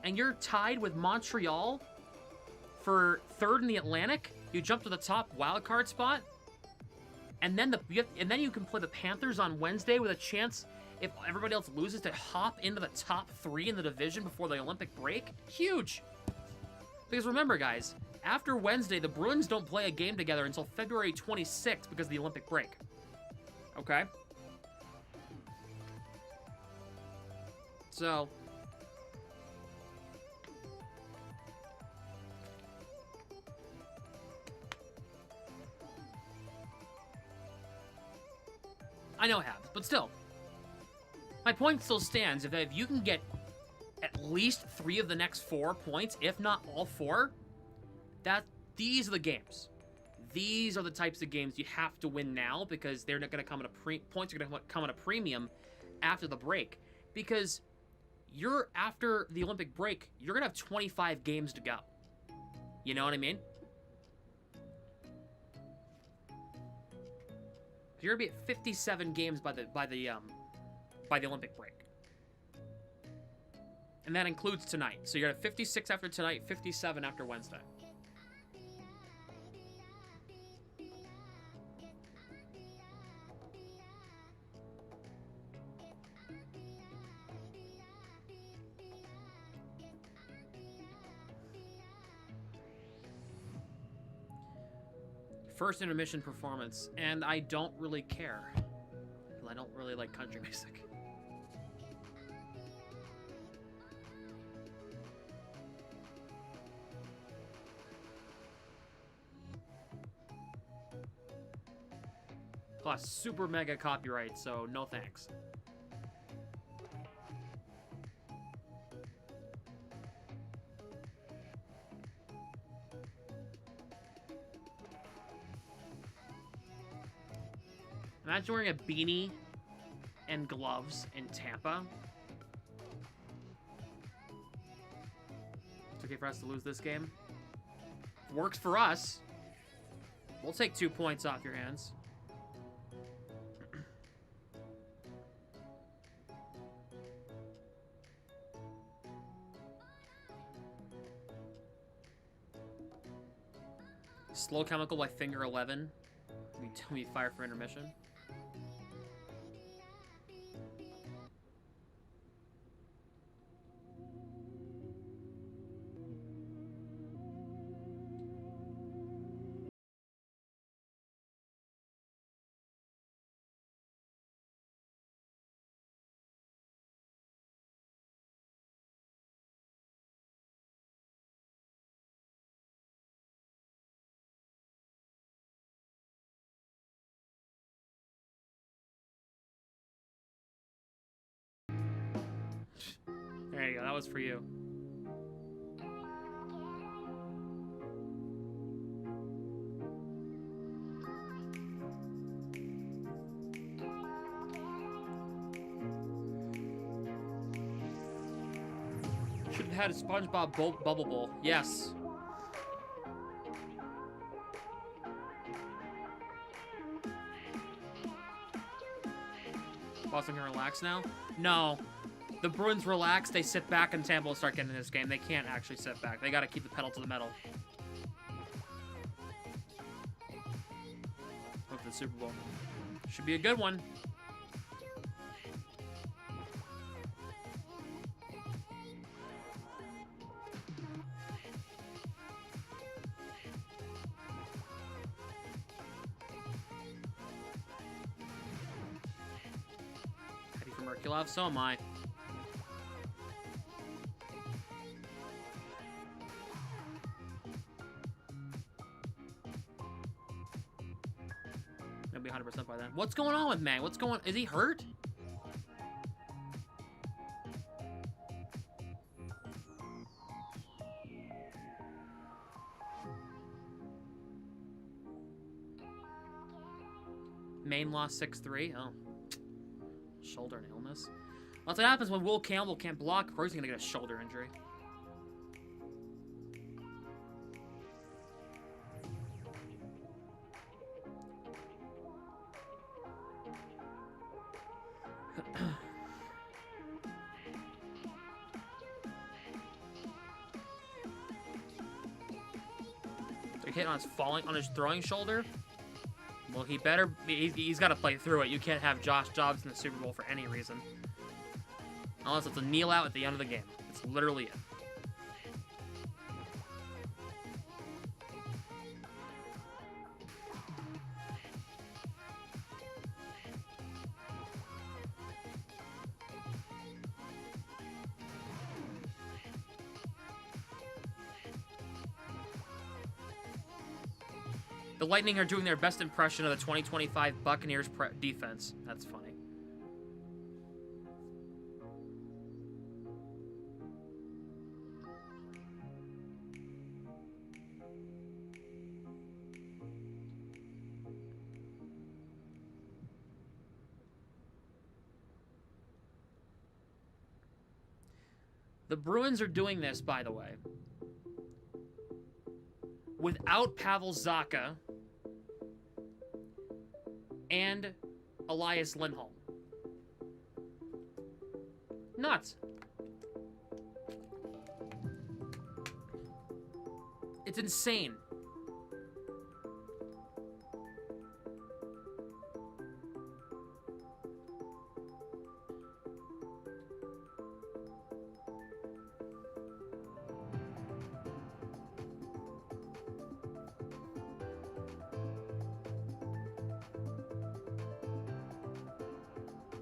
and you're tied with Montreal for 3rd in the Atlantic. You jump to the top wildcard spot, and then you can play the Panthers on Wednesday with a chance, if everybody else loses, to hop into the top 3 in the division before the Olympic break. Huge. Because remember, guys, after Wednesday, the Bruins don't play a game together until February 26th because of the Olympic break. Okay? So... I know it happens, but still. My point still stands. If you can get at least 3 of the next 4 points, if not all 4... These are the games. These are the types of games you have to win now because they're not going to come at a points are going to come at a premium after the break. Because after the Olympic break, you're going to have 25 games to go. You know what I mean? You're going to be at 57 games by the Olympic break. And that includes tonight. So you're at 56 after tonight, 57 after Wednesday. First intermission performance, and I don't really care. I don't really like country music. Plus, super mega copyright, so no thanks. Imagine wearing a beanie and gloves in Tampa. It's okay for us to lose this game. Works for us. We'll take 2 points off your hands. Slow Chemical by Finger 11. We fire for intermission. There you go. That was for you. Should have had a SpongeBob Bubble Bowl. Yes. Boston can relax now? No. The Bruins relax, they sit back, and Tampa will start getting in this game. They can't actually sit back. They got to keep the pedal to the metal. Hope for the Super Bowl. Should be a good one. Ready for Merkulov? So am I. Gonna be 100% by then. What's going on with Mang? What's going on? Is he hurt? Maine lost 6-3. Oh. Shoulder and illness. That's what happens when Will Campbell can't block. Of course he's gonna get a shoulder injury. They're hitting on his throwing shoulder. Well, he's got to play through it. You can't have Josh Dobbs in the Super Bowl for any reason. Unless it's a kneel out at the end of the game. It's literally it. The Lightning are doing their best impression of the 2025 Buccaneers defense. That's funny. The Bruins are doing this, by the way, without Pavel Zacha and Elias Lindholm. Nuts. It's insane.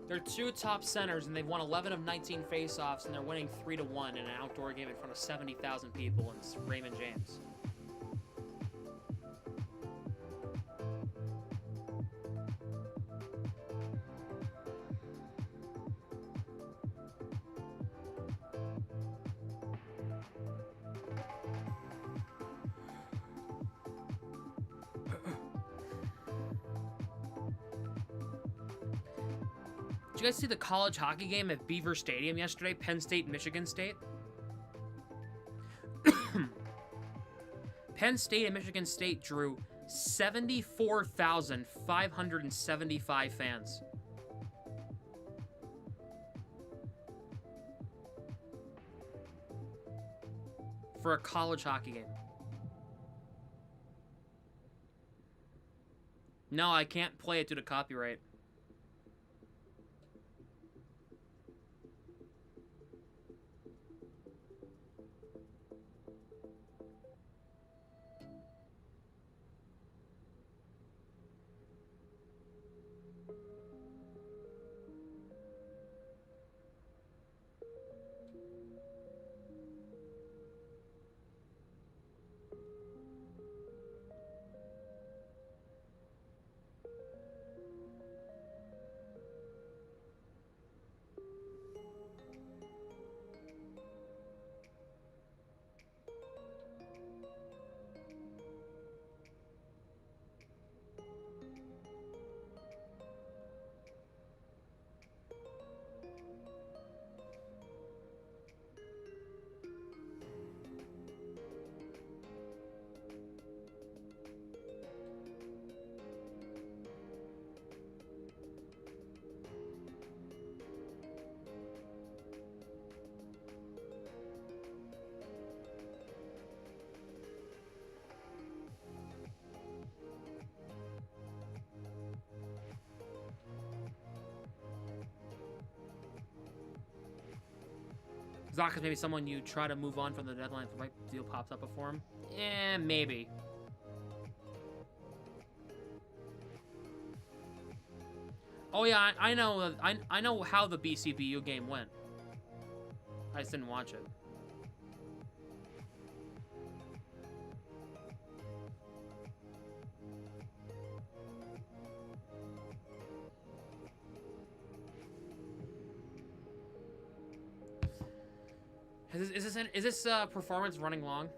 They're two top centers, and they've won 11 of 19 faceoffs, and they're winning 3-1 in an outdoor game in front of 70,000 people in Raymond James. Did you guys see the college hockey game at Beaver Stadium yesterday? Penn State, Michigan State? Penn State and Michigan State drew 74,575 fans. For a college hockey game. No, I can't play it due to copyright. Not because maybe someone you try to move on from the deadline if the right deal pops up before him. Maybe. Oh yeah, I know. I know how the BCBU game went. I just didn't watch it. Is this performance running long?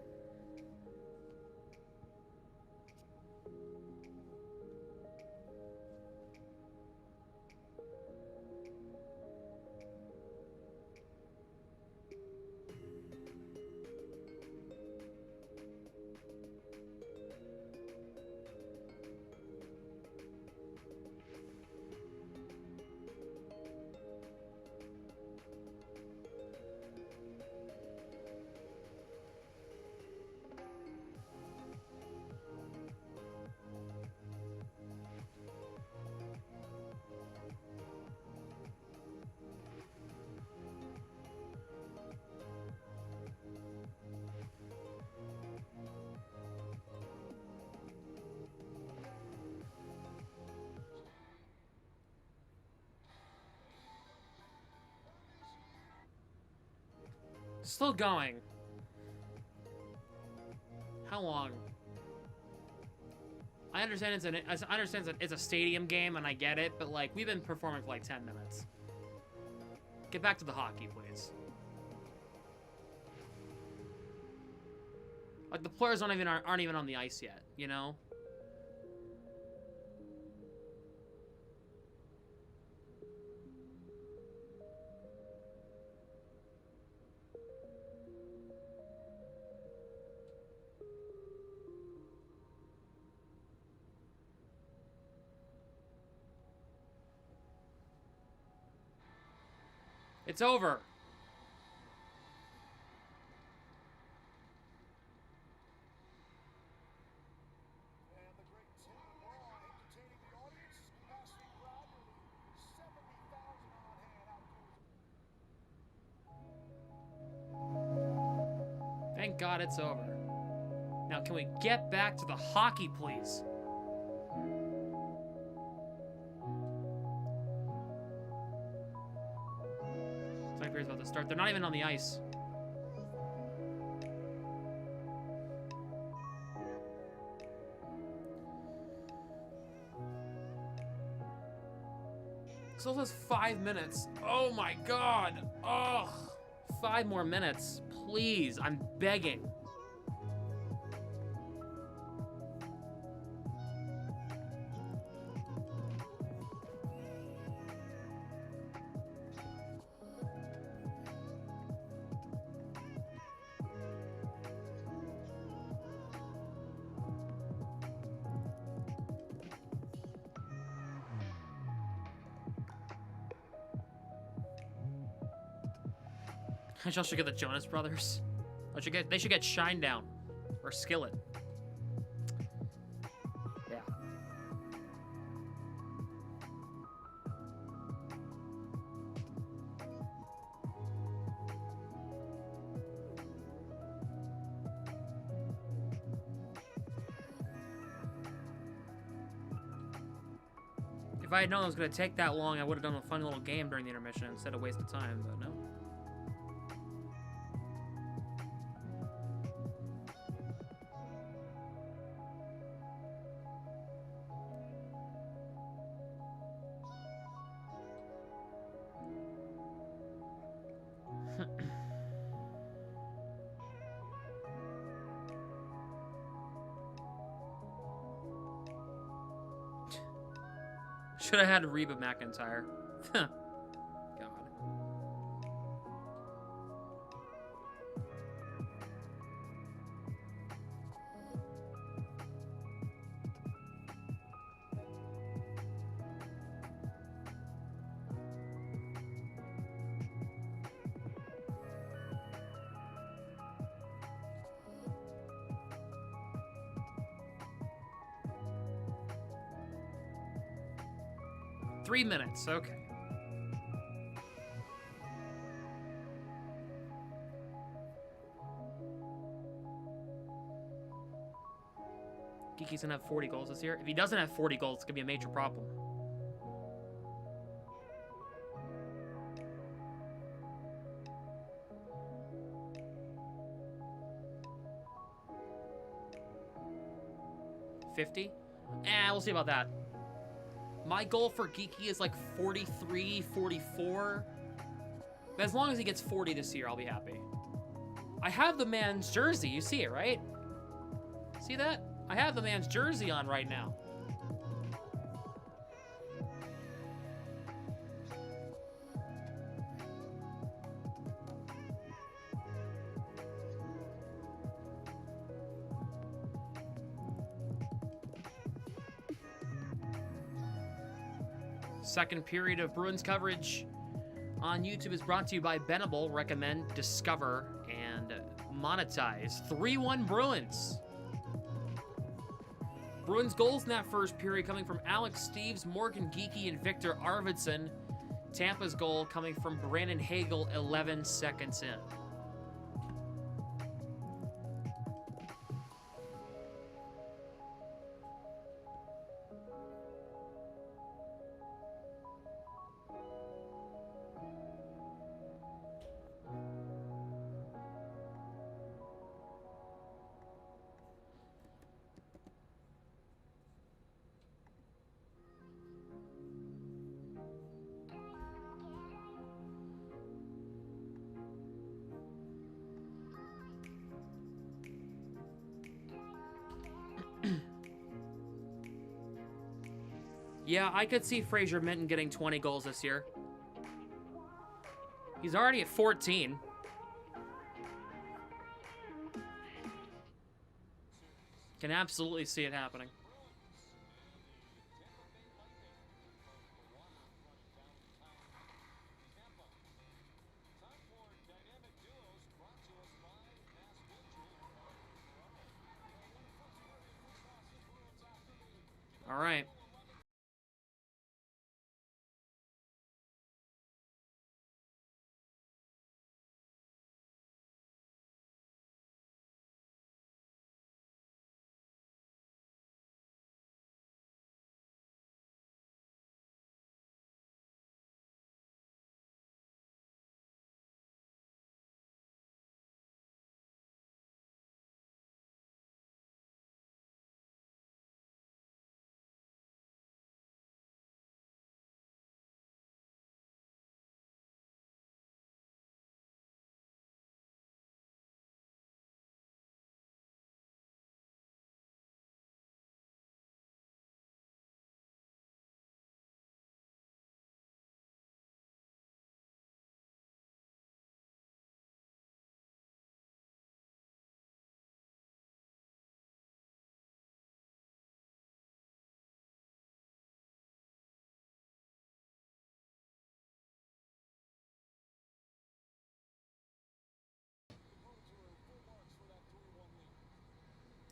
Still going. How long? I understand it's a stadium game and I get it, but like we've been performing for like 10 minutes. Get back to the hockey, please. Like the players aren't even on the ice yet, you know? It's over. And the great Tim LeBron entertaining the audience, capacity crowd, nearly 70,000 on hand outdoors. Thank God it's over. Now can we get back to the hockey, please? Second period's about to start. They're not even on the ice. So this is 5 minutes. Oh my God. Ugh. 5 more minutes. Please. I'm begging. Y'all should get the Jonas Brothers. They should get Shinedown or Skillet. Yeah. If I had known it was going to take that long, I would have done a fun little game during the intermission instead of waste of time, but no. Should have had Reba McEntire. God. 3 minutes, okay. Geeky's gonna have 40 goals this year. If he doesn't have 40 goals, it's gonna be a major problem. $50? We'll see about that. My goal for Geeky is like 43, 44. But as long as he gets 40 this year, I'll be happy. I have the man's jersey. You see it, right? See that? I have the man's jersey on right now. Second period of Bruins coverage on YouTube is brought to you by Benable. Recommend, discover, and monetize. 3-1 Bruins. Bruins goals in that first period coming from Alex Steves, Morgan Geeky, and Victor Arvidsson. Tampa's goal coming from Brandon Hagel 11 seconds in. Yeah, I could see Fraser Minton getting 20 goals this year. He's already at 14. Can absolutely see it happening. All right.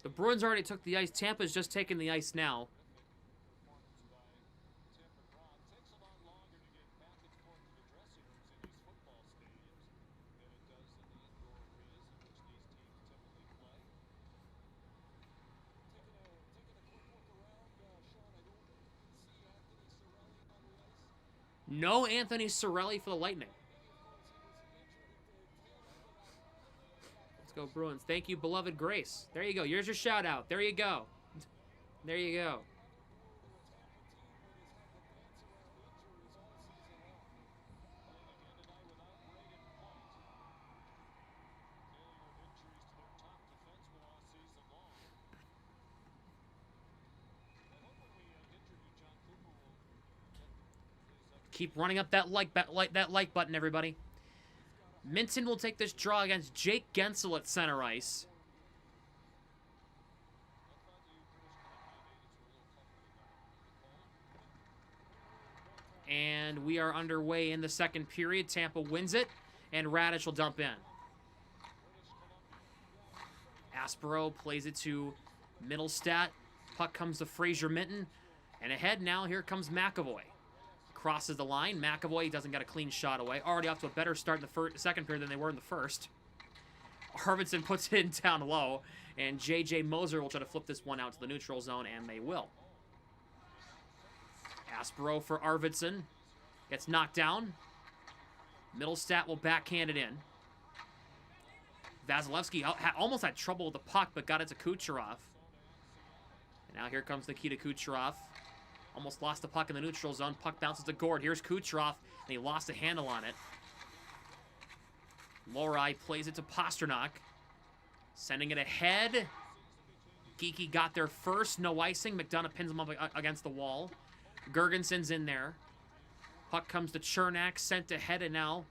The Bruins already took the ice. Tampa's just taking the ice now. No Anthony Cirelli for the Lightning. Let's go, Bruins. Thank you, beloved Grace. There you go. Here's your shout out. There you go. There you go. Keep running up that like button, everybody. Minton will take this draw against Jake Gensel at center ice. And we are underway in the second period. Tampa wins it, and Radish will dump in. Aspero plays it to Middlestat. Puck comes to Fraser Minton. And ahead now, here comes McAvoy. Crosses the line. McAvoy doesn't get a clean shot away. Already off to a better start in the second period than they were in the first. Arvidsson puts it in down low, and J.J. Moser will try to flip this one out to the neutral zone, and they will. Aspero for Arvidsson. Gets knocked down. Middlestat will backhand it in. Vasilevsky almost had trouble with the puck, but got it to Kucherov. And now here comes Nikita Kucherov. Almost lost the puck in the neutral zone. Puck bounces to Gord. Here's Kucherov, and he lost a handle on it. Lohrei plays it to Pasternak. Sending it ahead. Geeky got there first. No icing. McDonough pins him up against the wall. Gergensen's in there. Puck comes to Chernak. Sent ahead, and now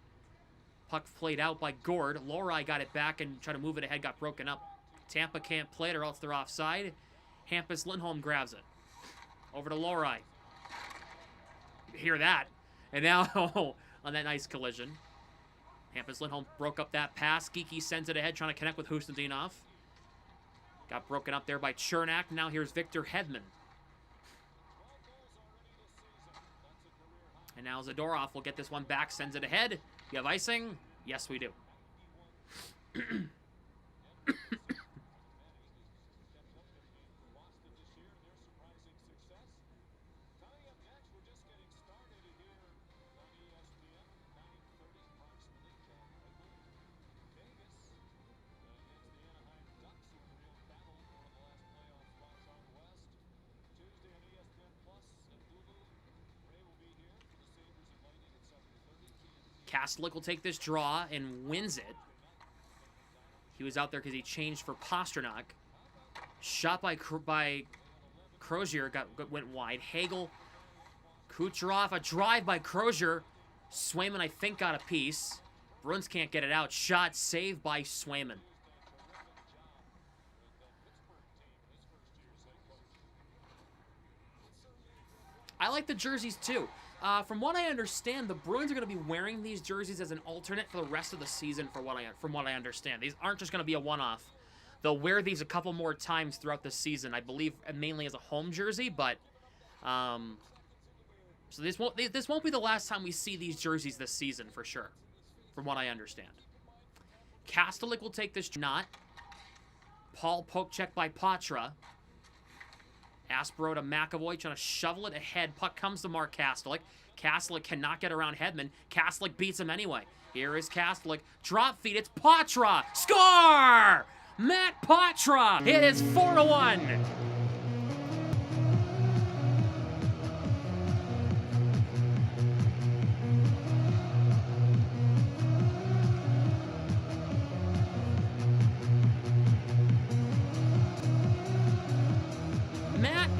puck played out by Gord. Lohrei got it back and tried to move it ahead. Got broken up. Tampa can't play it or else they're offside. Hampus Lindholm grabs it. Over to Lohrei. You hear that. And now, on that nice collision, Hampus Lindholm broke up that pass. Geeky sends it ahead, trying to connect with Hustadinov. Got broken up there by Chernak. Now here's Victor Hedman. And now Zadorov will get this one back, sends it ahead. You have icing? Yes, we do. Kastelic will take this draw and wins it. He was out there because he changed for Pasternak. Shot by Crozier went wide. Hagel, Kucherov, a drive by Crozier. Swayman, I think, got a piece. Bruins can't get it out. Shot saved by Swayman. I like the jerseys too. From what I understand, the Bruins are going to be wearing these jerseys as an alternate for the rest of the season. From what I understand, these aren't just going to be a one-off. They'll wear these a couple more times throughout the season. I believe mainly as a home jersey, but so this won't be the last time we see these jerseys this season for sure. From what I understand, Kastelic will take this. Not Paul poke check by Patra. Aspero to McAvoy, trying to shovel it ahead. Puck comes to Mark Kastelic. Kastelic cannot get around Hedman. Kastelic beats him anyway. Here is Kastelic. Drop feed. It's Patra. Score! Matt Patra. It is 4-1.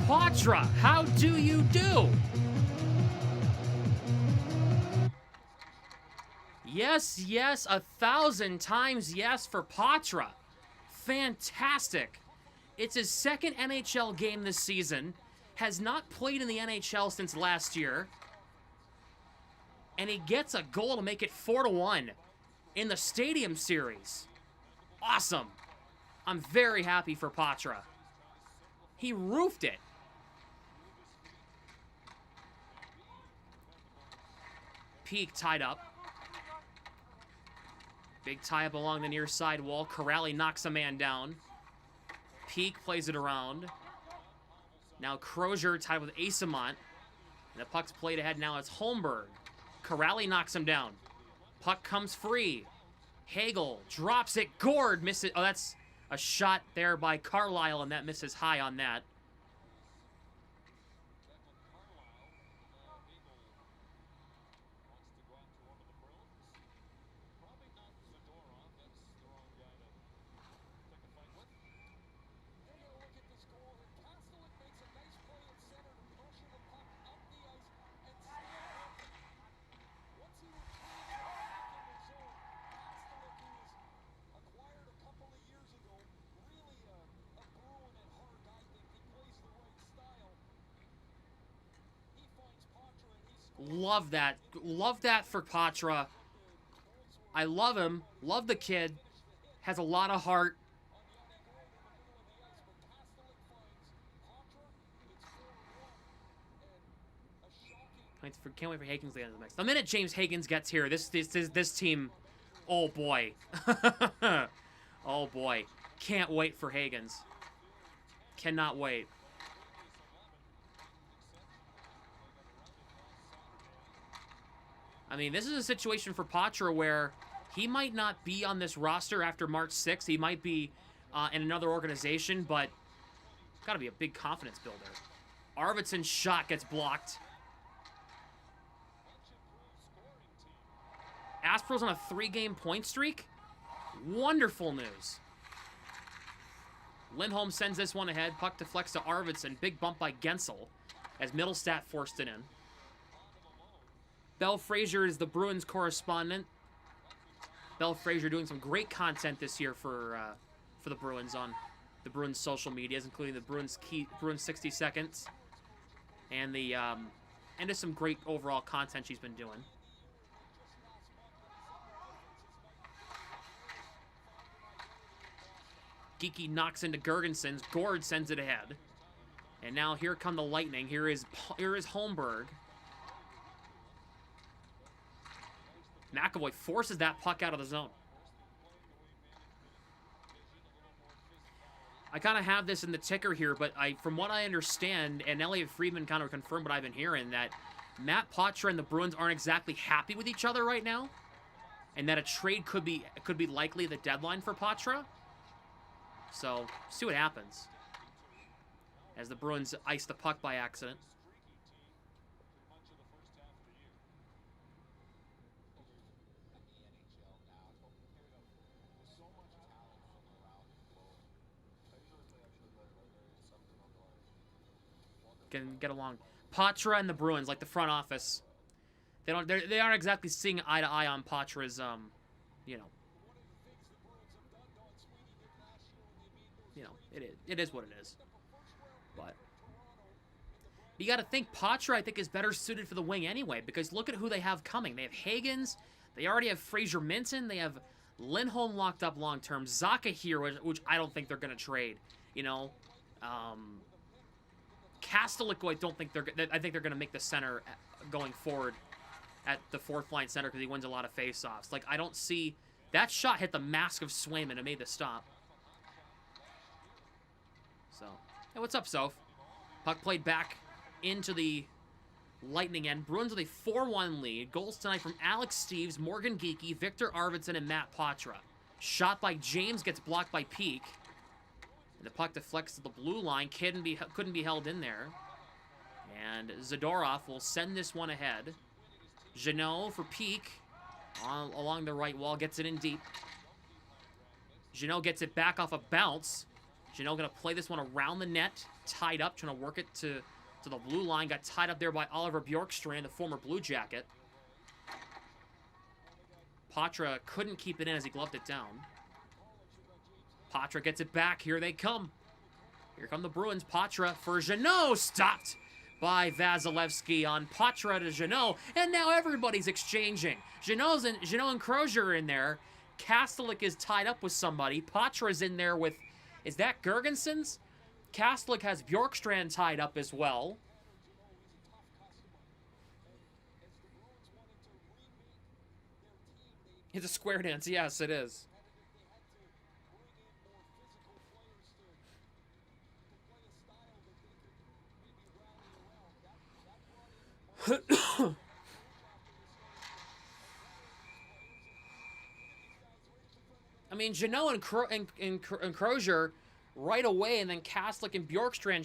Patra, how do you do? Yes, yes, 1,000 times yes for Patra. Fantastic. It's his second NHL game this season. Has not played in the NHL since last year. And he gets a goal to make it 4-1 in the Stadium Series. Awesome. I'm very happy for Patra. He roofed it. Peak tied up. Big tie-up along the near side wall. Corrali knocks a man down. Peak plays it around. Now Crozier tied with Asamont. And the puck's played ahead. Now it's Holmberg. Corrali knocks him down. Puck comes free. Hagel drops it. Gord misses. Oh, that's a shot there by Carlisle, and that misses high on that. Love that. Love that for Patra. I love him. Love the kid. Has a lot of heart. Can't wait for Higgins to get into the mix. The minute James Higgins gets here, this team, oh boy. Oh boy. Can't wait for Higgins. Cannot wait. I mean, this is a situation for Patra where he might not be on this roster after March 6th. He might be in another organization, but got to be a big confidence builder. Arvidsson's shot gets blocked. Aspro's on a 3-game point streak. Wonderful news. Lindholm sends this one ahead. Puck deflects to Arvidsson. Big bump by Gensel as Middlestat forced it in. Bell Frazier is the Bruins correspondent. Bell Frazier doing some great content this year for the Bruins on the Bruins social medias, including the Bruins 60 seconds, and just some great overall content she's been doing. Geeky knocks into Gergensons. Gord sends it ahead, and now here come the Lightning. Here is Holmberg. McAvoy forces that puck out of the zone. I kind of have this in the ticker here, but from what I understand, and Elliot Friedman kind of confirmed what I've been hearing, that Matt Patra and the Bruins aren't exactly happy with each other right now, and that a trade could be likely the deadline for Patra. So, see what happens as the Bruins ice the puck by accident. Can get along. Patra and the Bruins, like the front office, they aren't exactly seeing eye to eye on Patra's it is what it is. But you got to think Patra, I think, is better suited for the wing anyway, because look at who they have coming. They have Higgins. They already have Fraser Minton. They have Lindholm locked up long term. Zaka here, which I don't think they're going to trade. Castellic, I think they're going to make the center going forward at the fourth line center because he wins a lot of faceoffs. Like, I don't see that shot hit the mask of Swayman and made the stop. So, hey, what's up, Soph? Puck played back into the Lightning end. Bruins with a 4-1 lead. Goals tonight from Alex Steeves, Morgan Geeky, Victor Arvidsson, and Matt Patra. Shot by James gets blocked by Peak. And the puck deflects to the blue line. Couldn't be held in there. And Zadorov will send this one ahead. Jeannot for Peak. Along the right wall. Gets it in deep. Jeannot gets it back off a bounce. Jeannot going to play this one around the net. Tied up. Trying to work it to the blue line. Got tied up there by Oliver Bjorkstrand, the former Blue Jacket. Patra couldn't keep it in as he gloved it down. Patra gets it back. Here they come. Here come the Bruins. Patra for Jeannot. Stopped by Vasilevsky on Patra to Jeannot. And now everybody's exchanging. Jeannot and Crozier are in there. Castellic is tied up with somebody. Patra's in there with Is that Gergenson's? Kastlik has Bjorkstrand tied up as well. It's a square dance. Yes, it is. I mean, Jeannot and Crozier right away, and then Kastlik and Bjorkstrand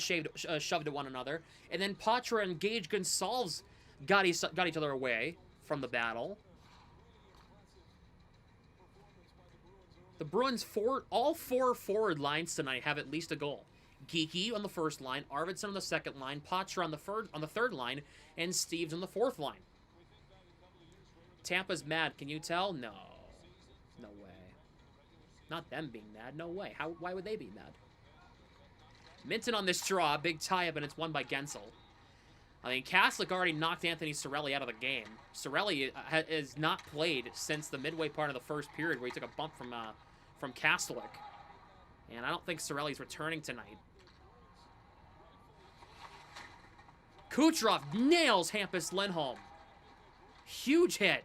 shoved at one another, and then Patra and Gage Gonsalves got each other away from the battle. The Bruins all four forward lines tonight have at least a goal. Geeky on the first line, Arvidsson on the second line, Patra on the third line, and Steves on the fourth line. Tampa's mad. Can you tell? No. No way. Not them being mad. No way. Why would they be mad? Minton on this draw. Big tie-up, and it's won by Gensel. I mean, Kastlik already knocked Anthony Cirelli out of the game. Cirelli has not played since the midway part of the first period where he took a bump from Kastlik. And I don't think Cirelli's returning tonight. Kucherov nails Hampus Lindholm. Huge hit.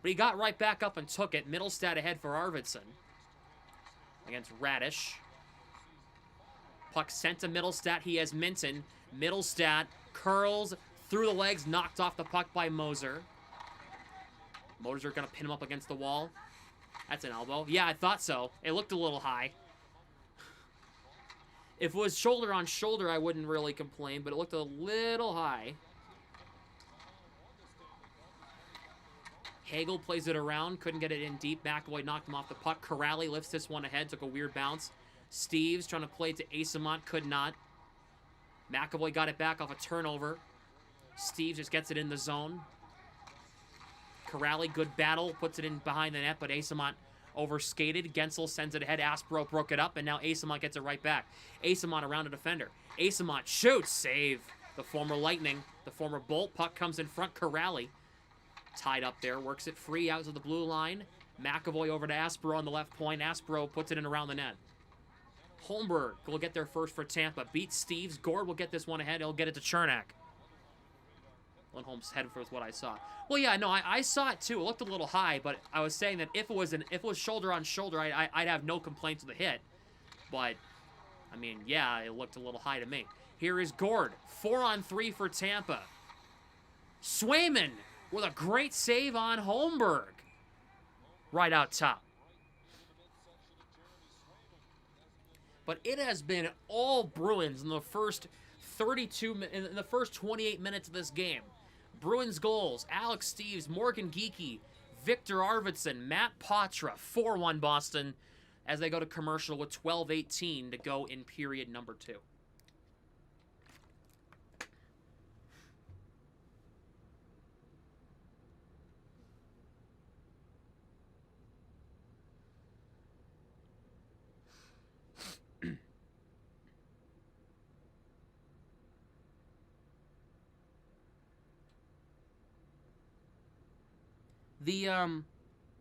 But he got right back up and took it. Middlestad ahead for Arvidsson against Radish. Puck sent to Middlestat. He has Minton. Middlestat curls through the legs, knocked off the puck by Moser. Moser going to pin him up against the wall. That's an elbow. Yeah, I thought so. It looked a little high. If it was shoulder on shoulder, I wouldn't really complain, but it looked a little high. Hagel plays it around, couldn't get it in deep. McAvoy knocked him off the puck. Corrali lifts this one ahead, took a weird bounce. Steves trying to play it to Asamont, could not. McAvoy got it back off a turnover. Steves just gets it in the zone. Corrali, good battle, puts it in behind the net, but Asamont overskated. Gensel sends it ahead. Aspro broke it up, and now Asamont gets it right back. Asamont around a defender. Asamont shoots, save. The former Lightning, the former Bolt. Puck comes in front. Corrali tied up there, works it free out to the blue line. McAvoy over to Aspro on the left point. Aspro puts it in around the net. Holmberg will get there first for Tampa. Beats Steves. Gord will get this one ahead. He'll get it to Chernak. Lindholm's head first, what I saw. Well, yeah, no, I saw it too. It looked a little high, but I was saying that if it was shoulder on shoulder, I'd have no complaints with the hit. But I mean, yeah, it looked a little high to me. Here is Gord, 4-on-3 for Tampa. Swayman with a great save on Holmberg, right out top. But it has been all Bruins in the first 28 minutes of this game. Bruins goals, Alex Steves, Morgan Geeky, Victor Arvidsson, Matt Patra, 4-1 Boston as they go to commercial with 12:18 to go in period number 2.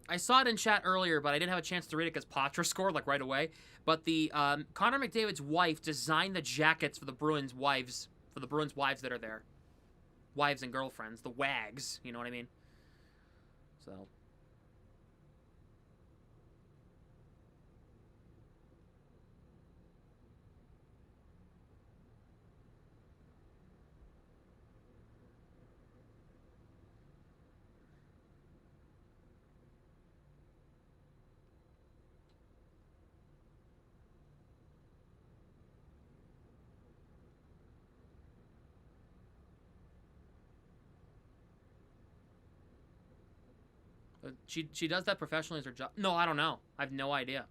I saw it in chat earlier, but I didn't have a chance to read it because Patra scored like right away. But the Connor McDavid's wife designed the jackets for the Bruins wives that are there, wives and girlfriends, the wags. You know what I mean? So. She does that professionally as her job. No, I don't know. I have no idea.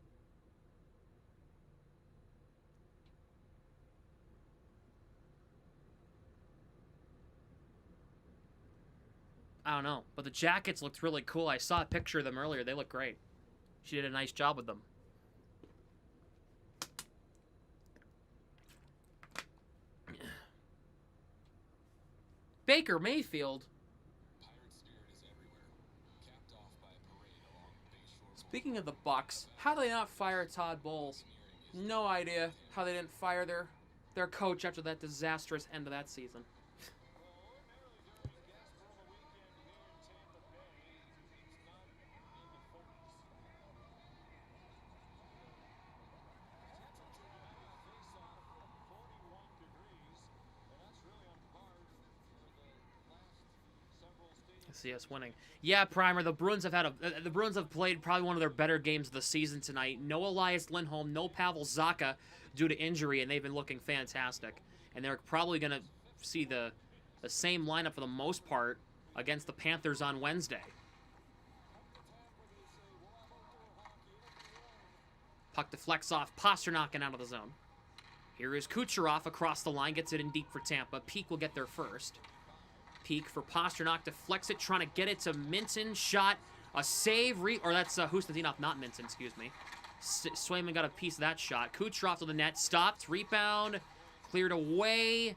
I don't know. But the jackets looked really cool. I saw a picture of them earlier. They look great. She did a nice job with them. Baker Mayfield. Speaking of the Bucks, how do they not fire Todd Bowles? No idea how they didn't fire their coach after that disastrous end of that season. See us winning. Yeah, Primer. The Bruins have played probably one of their better games of the season tonight. No Elias Lindholm, no Pavel Zacha due to injury, and they've been looking fantastic. And they're probably going to see the same lineup for the most part against the Panthers on Wednesday. Puck deflects off Pastrnak and out of the zone. Here is Kucherov across the line, gets it in deep for Tampa. Peak will get there first. Peak for Pastrnak, deflects it, trying to get it to Minton. Shot, a save, or that's Husnudinov, not Minton, excuse me. Swayman got a piece of that shot. Kucherov to the net, stopped, rebound, cleared away.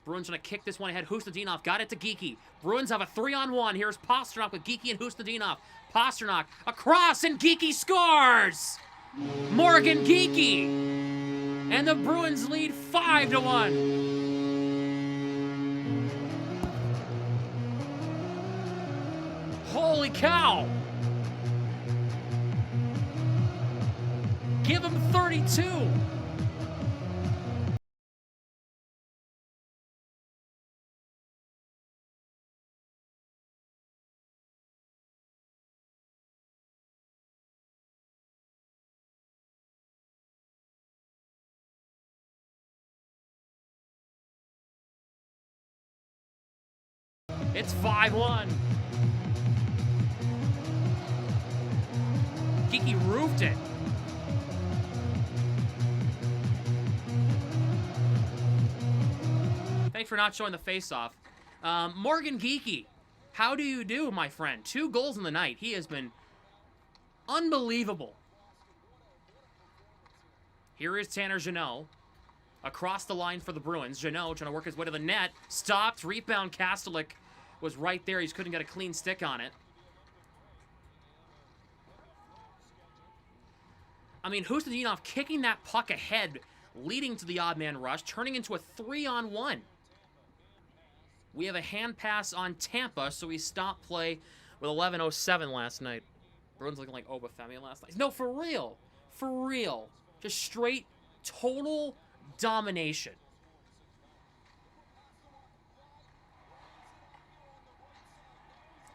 Bruins trying to kick this one ahead. Husnudinov got it to Geekie. Bruins have a 3-on-1. Here's Pastrnak with Geekie and Husnudinov. Pastrnak across, and Geekie scores! Morgan Geekie! And the Bruins lead 5-1. Holy cow! Give him 32! It's 5-1. Geekie roofed it. Thanks for not showing the face-off. Morgan Geekie, how do you do, my friend? 2 goals in the night. He has been unbelievable. Here is Tanner Jeannot. Across the line for the Bruins. Jeannot trying to work his way to the net. Stopped. Rebound. Kastelik was right there. He just couldn't get a clean stick on it. I mean, Husnudinov kicking that puck ahead, leading to the odd man rush, turning into a 3-on-1. We have a hand pass on Tampa, so we stopped play with 11:07 last night. Bruins looking like Obafemi last night. No, for real. For real. Just straight, total domination.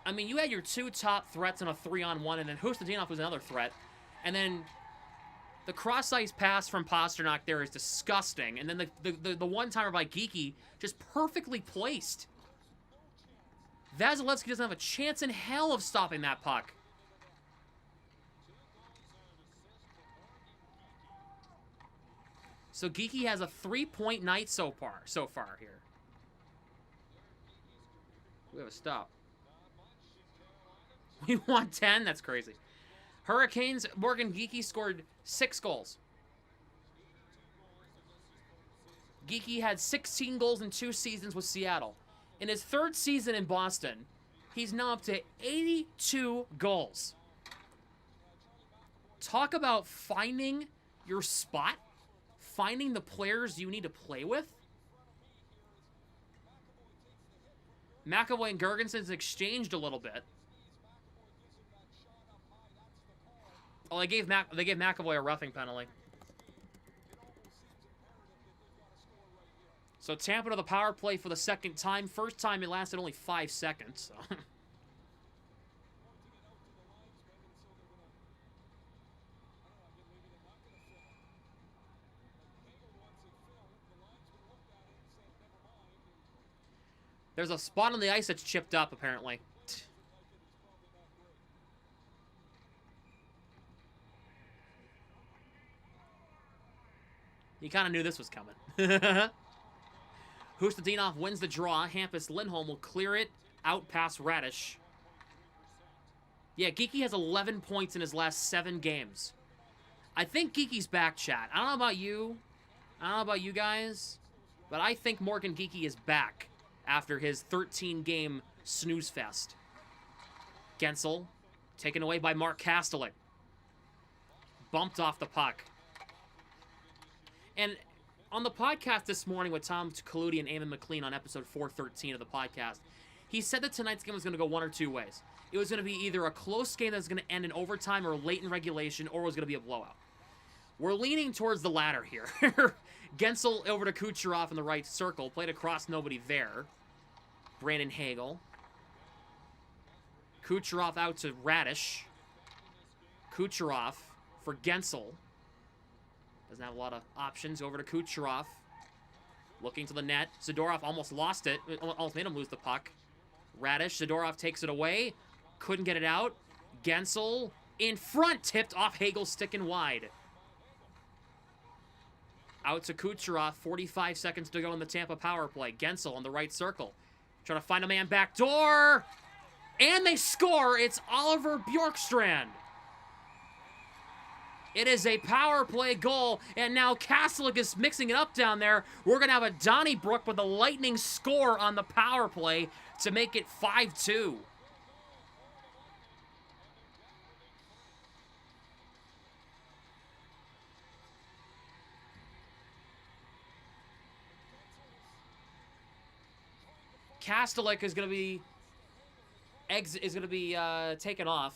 I mean, you had your 2 top threats on a 3-on-1, and then Husnudinov was another threat. And then the cross-ice pass from Pastrnak there is disgusting. And then the one-timer by Geekie, just perfectly placed. Vasilevsky doesn't have a chance in hell of stopping that puck. So Geekie has a 3-point night so far here. We have a stop. We want 10? That's crazy. Hurricanes, Morgan Geekie scored 6 goals. Geekie had 16 goals in 2 seasons with Seattle. In his 3rd season in Boston, he's now up to 82 goals. Talk about finding your spot, finding the players you need to play with. McAvoy and Gergenson's exchanged a little bit. Oh, they gave McAvoy a roughing penalty. So Tampa to the power play for the 2nd time. First time it lasted only 5 seconds. So. There's a spot on the ice that's chipped up, apparently. You kind of knew this was coming. Husnudinov wins the draw. Hampus Lindholm will clear it out past Radish. Yeah, Geekie has 11 points in his last 7 games. I think Geekie's back, chat. I don't know about you. I don't know about you guys. But I think Morgan Geekie is back after his 13-game snooze fest. Gensel, taken away by Mark Kastelik. Bumped off the puck. And on the podcast this morning with Tom Kaludi and Eamon McLean on episode 413 of the podcast, he said that tonight's game was going to go one or two ways. It was going to be either a close game that's going to end in overtime or late in regulation, or it was going to be a blowout. We're leaning towards the latter here. Gensel over to Kucherov in the right circle. Played across, nobody there. Brandon Hagel. Kucherov out to Radish. Kucherov for Gensel. Doesn't have a lot of options. Over to Kucherov. Looking to the net. Zadorov almost lost it. Almost made him lose the puck. Radish. Zadorov takes it away. Couldn't get it out. Gensel in front. Tipped off Hagel, sticking wide. Out to Kucherov. 45 seconds to go in the Tampa power play. Gensel on the right circle. Trying to find a man back door. And they score. It's Oliver Bjorkstrand. It is a power play goal, and now Kastelik is mixing it up down there. We're going to have a Donnybrook with a lightning score on the power play to make it 5-2. Kastelik is going to be taken off.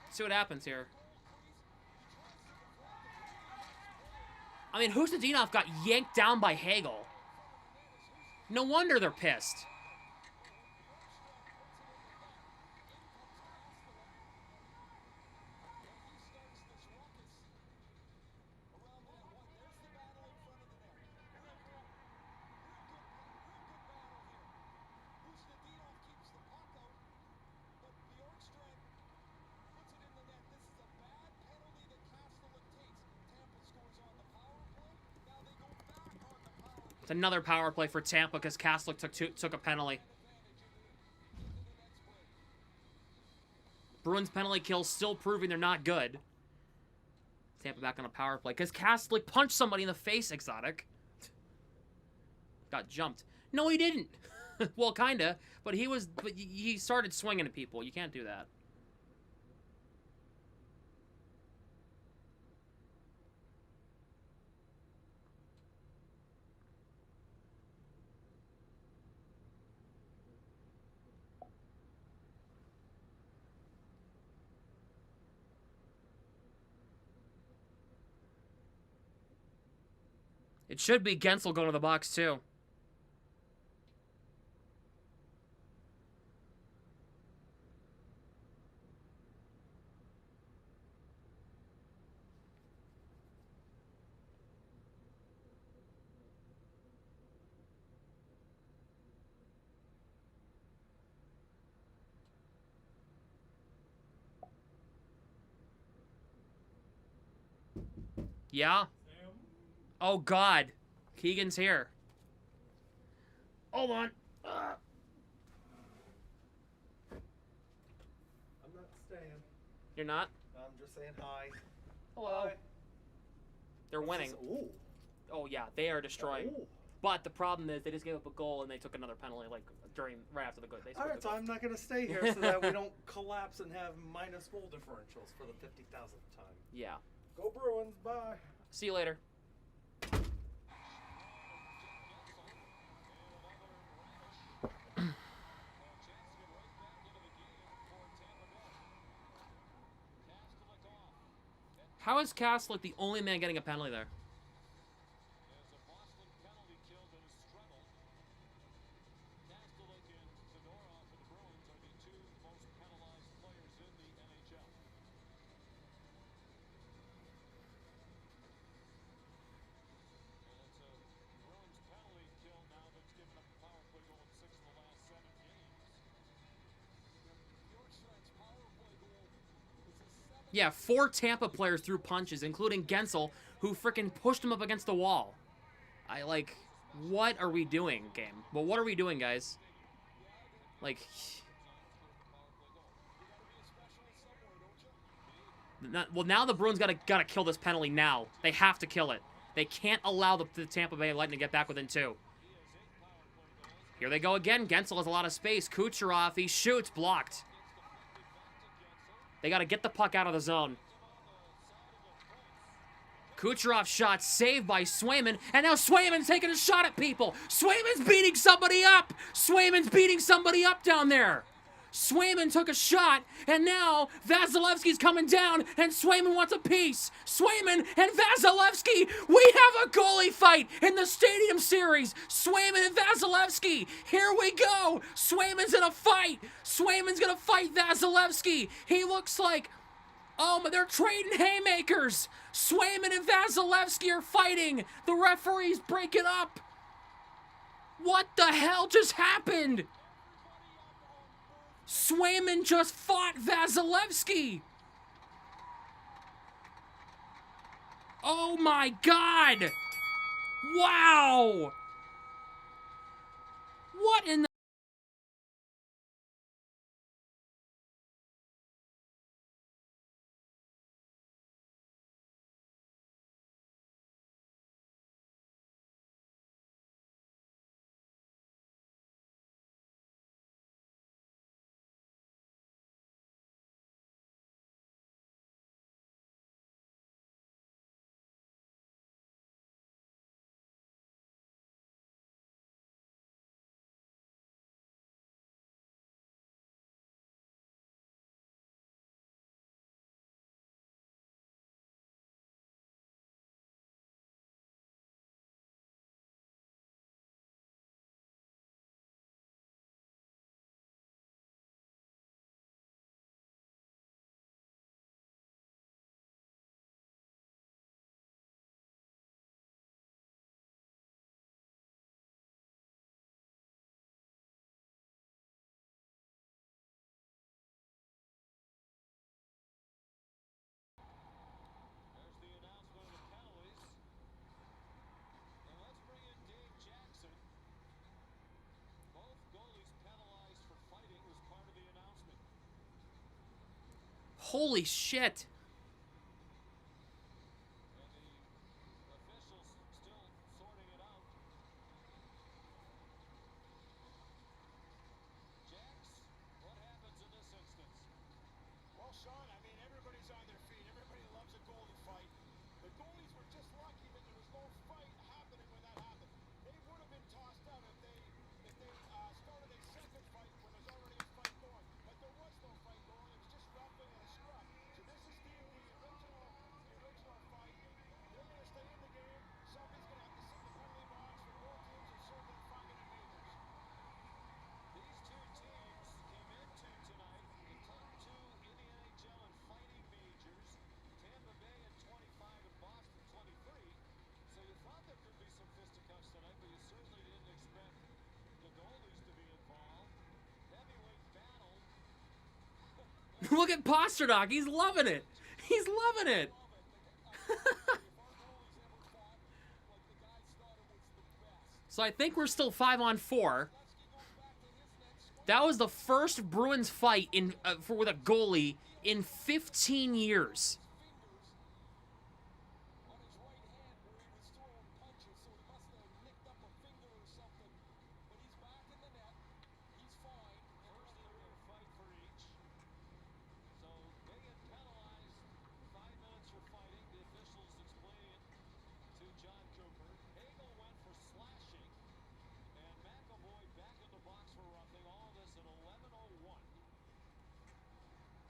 See what happens here. I mean, Hustadinov got yanked down by Hagel. No wonder they're pissed. It's another power play for Tampa because Kastelik took a penalty. Bruins penalty kills still proving they're not good. Tampa back on a power play because Kastelik punched somebody in the face, Exotic. Got jumped. No, he didn't. Well, kinda, but he started swinging at people. You can't do that. It should be Gensel going to the box, too. Yeah? Oh, God. Keegan's here. Hold on. I'm not staying. You're not? I'm just saying hi. Hello. Hi. They're winning. Ooh. Oh, yeah. They are destroying. Ooh. But the problem is they just gave up a goal and they took another penalty right after the goal. They All scored right, the so goal. I'm not going to stay here so that we don't collapse and have minus goal differentials for the 50,000th time. Yeah. Go Bruins. Bye. See you later. How is Kastelik the only man getting a penalty there? Yeah, 4 Tampa players threw punches, including Gensel, who frickin' pushed him up against the wall. What are we doing, game? Well, what are we doing, guys? Well, now the Bruins gotta kill this penalty now. They have to kill it. They can't allow the Tampa Bay Lightning to get back within 2. Here they go again. Gensel has a lot of space. Kucherov, he shoots, blocked. They got to get the puck out of the zone. Kucherov shot saved by Swayman, and now Swayman's taking a shot at people. Swayman's beating somebody up. Swayman's beating somebody up down there. Swayman took a shot, and now Vasilevsky's coming down, and Swayman wants a piece. Swayman and Vasilevsky, we have a goalie fight in the Stadium Series. Swayman and Vasilevsky, here we go. Swayman's in a fight. Swayman's gonna fight Vasilevsky. He looks like, oh, but they're trading haymakers. Swayman and Vasilevsky are fighting. The referees break it up. What the hell just happened? Swayman just fought Vasilevsky. Oh my God. Wow. What in the... Holy shit. Well, Sean, I mean, everybody's on their feet. Everybody loves a goalie fight. The goalies were just lucky that there was no fight happening when that happened. They would have been tossed out if they started a second fight when there's already a fight going. But there was no fight going. It was just roughing and a scrap. So this is the original fight. They're going to stay in the game. Somebody's going to have to sit in the penalty box for both teams and serve them 5 minute majors. These two teams came into tonight the top 2 in the NHL in fighting majors. Tampa Bay at 25 and Boston 23. So you thought there could be some fisticuffs tonight, but you certainly didn't expect the goalies to be involved. Heavyweight battle. Look at Pasternak. He's loving it. He's loving it. So I think we're still 5-on-4. That was the first Bruins fight with a goalie in 15 years. On his right hand where he was throwing punches, so he must have nicked up a finger or something. But he's back in the net. He's fine. First injury fight for each. So they get penalized 5 minutes for fighting. The officials explain it to John Cooper. Hagel went for slashing. And McAvoy back in the box for roughing. All this at 11:01.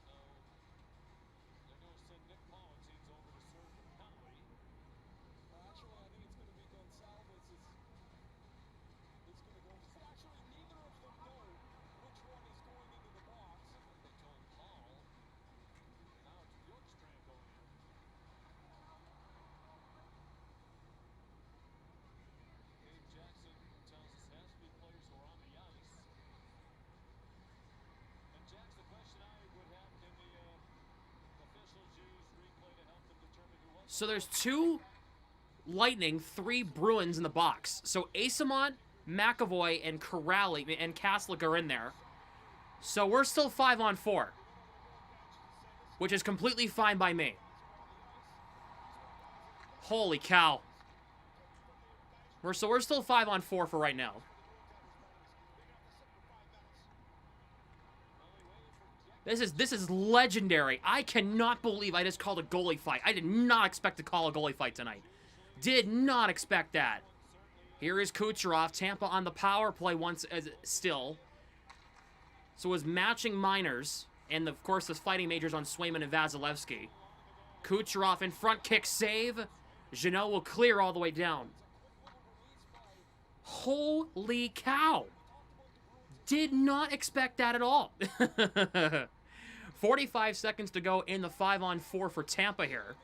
So they're going to send Nick Palatines over to serve the penalty. Actually, I think it's going to be Gonsalves. It's going to go. Actually, neither of them know which one is going into the box. They told Paul. Now it's Bjorkstrand going in. Dave Jackson tells us has to be players who are on the ice. And Jack's the question I would have, can the officials use replay to help them determine who was? So there's 2 Lightning, 3 Bruins in the box. So Asamont, McAvoy, and Corrali and Kaslik are in there. So we're still 5-on-4, which is completely fine by me. Holy cow. We're still 5-on-4 for right now. This is legendary. I cannot believe I just called a goalie fight. I did not expect to call a goalie fight tonight. Did not expect that. Here is Kucherov. Tampa on the power play once still. So it was matching minors. And, of course, the fighting majors on Swayman and Vasilevsky. Kucherov in front, kick save. Jeannot will clear all the way down. Holy cow. Did not expect that at all. 45 seconds to go in the 5-on-4 for Tampa here.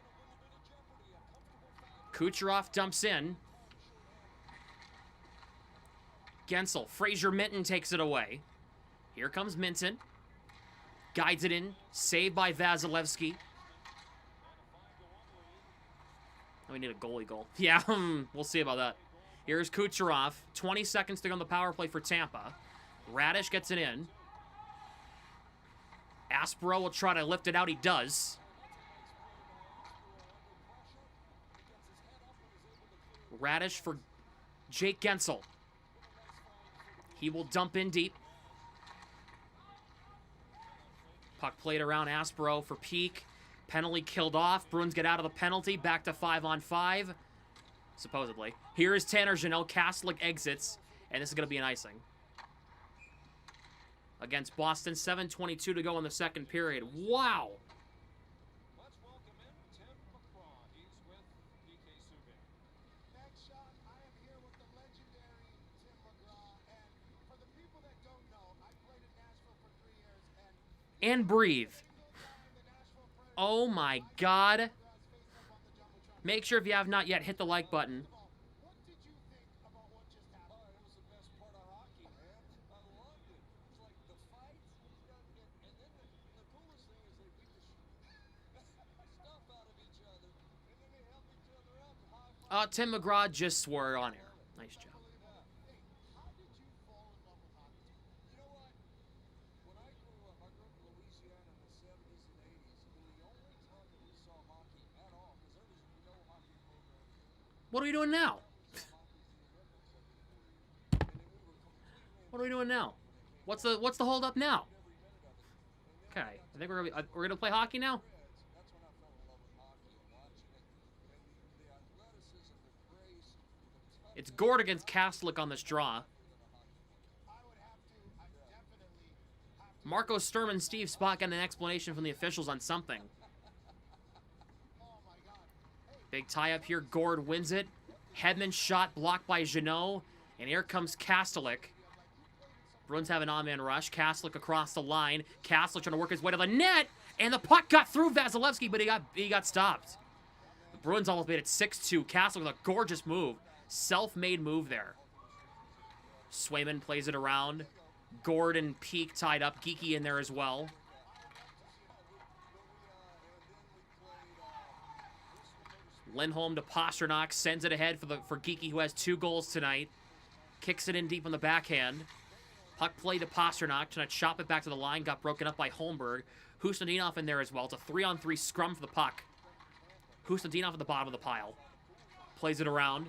Kucherov dumps in. Gensel. Fraser Minton takes it away. Here comes Minton. Guides it in. Saved by Vasilevsky. We need a goalie goal. Yeah, we'll see about that. Here's Kucherov. 20 seconds to go on the power play for Tampa. Radish gets it in. Aspero will try to lift it out. He does. Radish for Jake Gensel. He will dump in deep. Puck played around Aspero for Peak. Penalty killed off. Bruins get out of the penalty. Back to 5-on-5. Supposedly. Here is Tanner Jeannot. Kastelic exits. And this is going to be an icing. Against Boston. 7:22 to go in the second period. Wow. Let's welcome in Tim McGraw. He's with PK Subban. Next shot, I am here with the legendary Tim McGraw. And for the people that don't know, I played in Nashville for 3 years. And breathe. Oh my God. Make sure if you have not yet, hit the like button. What did you think about what just happened? It was the best part of hockey, man. I loved it. It's like the fights, and then the coolest thing is they beat the stuff out of each other, and then they help each other up. High five. Tim McGraw just swore on air. Nice job. How did you fall in love with hockey? You know what? When I grew up in Louisiana in the 70s and 80s, it was the only time that we saw hockey at all, because there was no hockey program. What are we doing now? What are we doing now? What's the hold up now? Okay, I think we're gonna play hockey now. That's when I fell in love with hockey and watching it, and the athleticism, the grace, the toughness. It's Gord against Kastelic on this draw. I would have to, I definitely have to. Marco Sturm and Steve Spott got an explanation from the officials on something. Oh my God. Big tie up here. Gord wins it. Hedman's shot blocked by Jeannot. And here comes Kastelic. Bruins have an on-man rush. Kastelic across the line. Kastelic trying to work his way to the net. And the puck got through Vasilevsky, but he got stopped. The Bruins almost made it 6-2. Kastelic with a gorgeous move. Self-made move there. Swayman plays it around. Gord and Peak tied up. Geeky in there as well. Lindholm to Pasternak. Sends it ahead for Geeky, who has 2 goals tonight. Kicks it in deep on the backhand. Puck play to Pasternak. Trying to chop it back to the line. Got broken up by Holmberg. Husnudinov in there as well. It's a 3-on-3 scrum for the puck. Husnudinov at the bottom of the pile. Plays it around.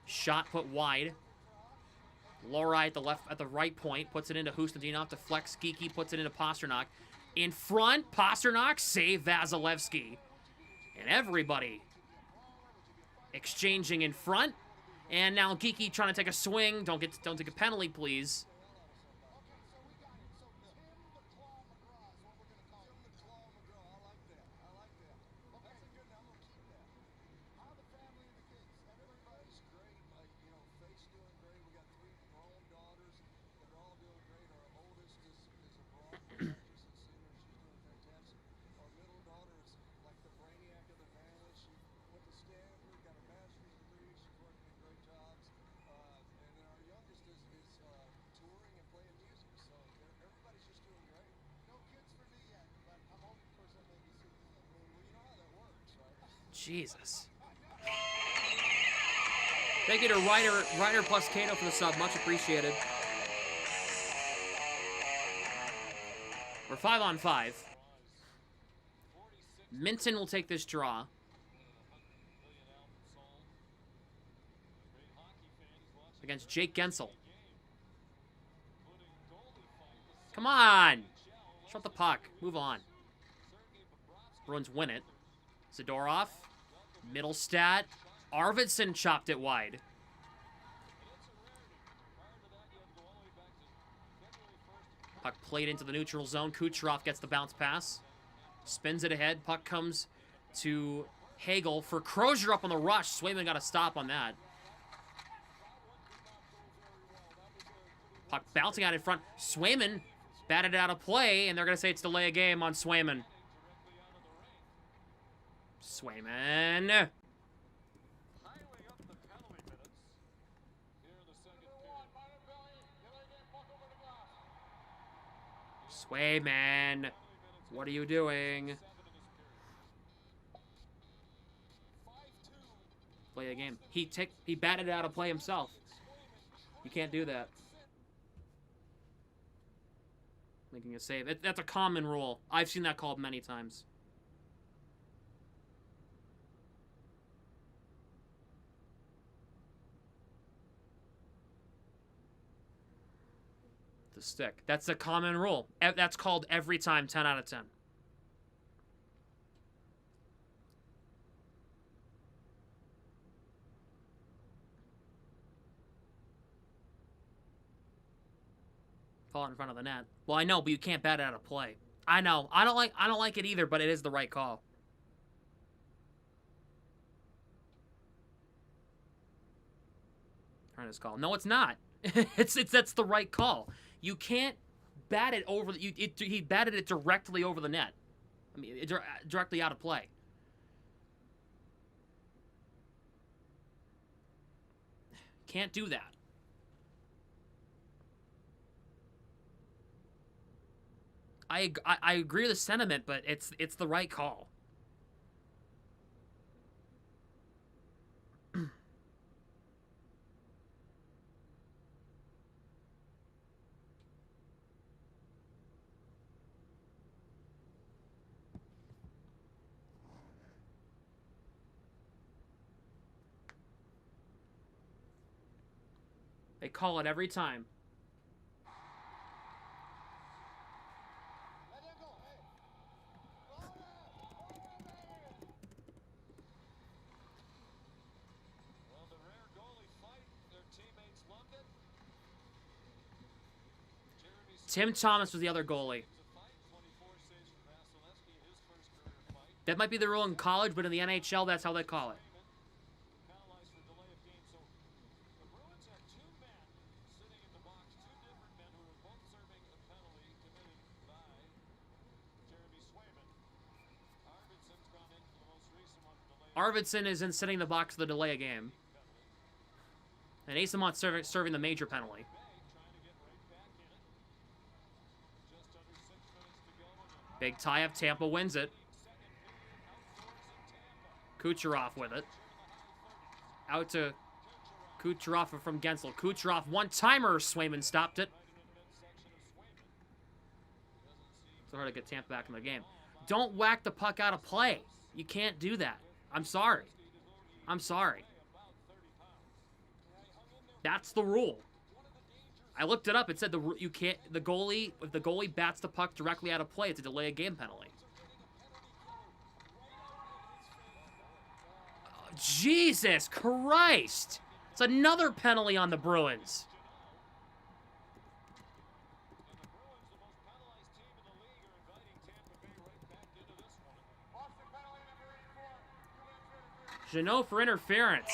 Shot put wide. Lorai at the right point. Puts it into Husnudinov to flex. Geeky puts it into Pasternak. In front. Pasternak. Save Vasilevsky. And everybody exchanging in front. And now Geeky trying to take a swing. Don't take a penalty, please. Jesus. Thank you to Ryder plus Kato for the sub. Much appreciated. We're 5-on-5. Minton will take this draw. against Jake Gensel. Come on! Shut the puck. Move on. Bruins win it. Zadorov. Middle stat. Arvidsson chopped it wide. Puck played into the neutral zone. Kucherov gets the bounce pass. Spins it ahead. Puck comes to Hagel for Crozier up on the rush. Swayman got a stop on that. Puck bouncing out in front. Swayman batted it out of play, and they're going to say it's delay a game on Swayman. Swayman. Highway up the penalty minutes here in the second period. Swayman. What are you doing? Play the game. He batted it out of play himself. You can't do that. Making a save. That's a common rule. I've seen that called many times. The stick. That's a common rule. That's called every time, 10 out of 10. Fall in front of the net. Well, I know, but you can't bat it out of play. I know. I don't like it either, but it is the right call. Trying to call. No, it's not. That's the right call. You can't bat it over. He batted it directly over the net. I mean, directly out of play. Can't do that. I agree with the sentiment, but it's the right call. They call it every time. Well, the rare goalie fight, their teammates loved it. Jeremy Tim Thomas was the other goalie. Smith's a fight, 24 saves for Vasilevsky, his first career fight. That might be the rule in college, but in the NHL, that's how they call it. Penalized for delay of game. So the Bruins had two men sitting in the box, two different men who were both serving a penalty committed by Jeremy Swayman. Arvidsson's gone in for the most recent one for delay of Arvidsson is in sitting in the box for the delay of game. And Asamont's serving the major penalty. Bay, trying to get right back in it. Just under 6 minutes to go in the Big tie-up. Tampa wins it. Kucherov with it. Out to Kucherov from Gensel. Kucherov, one-timer. Swayman stopped it. So hard to get Tampa back in the game. Don't whack the puck out of play. You can't do that. I'm sorry. I'm sorry. That's the rule. I looked it up. It said the goalie, if the goalie bats the puck directly out of play, it's a delay of game penalty. Oh, Jesus Christ! It's another penalty on the Bruins. Jeannot for interference.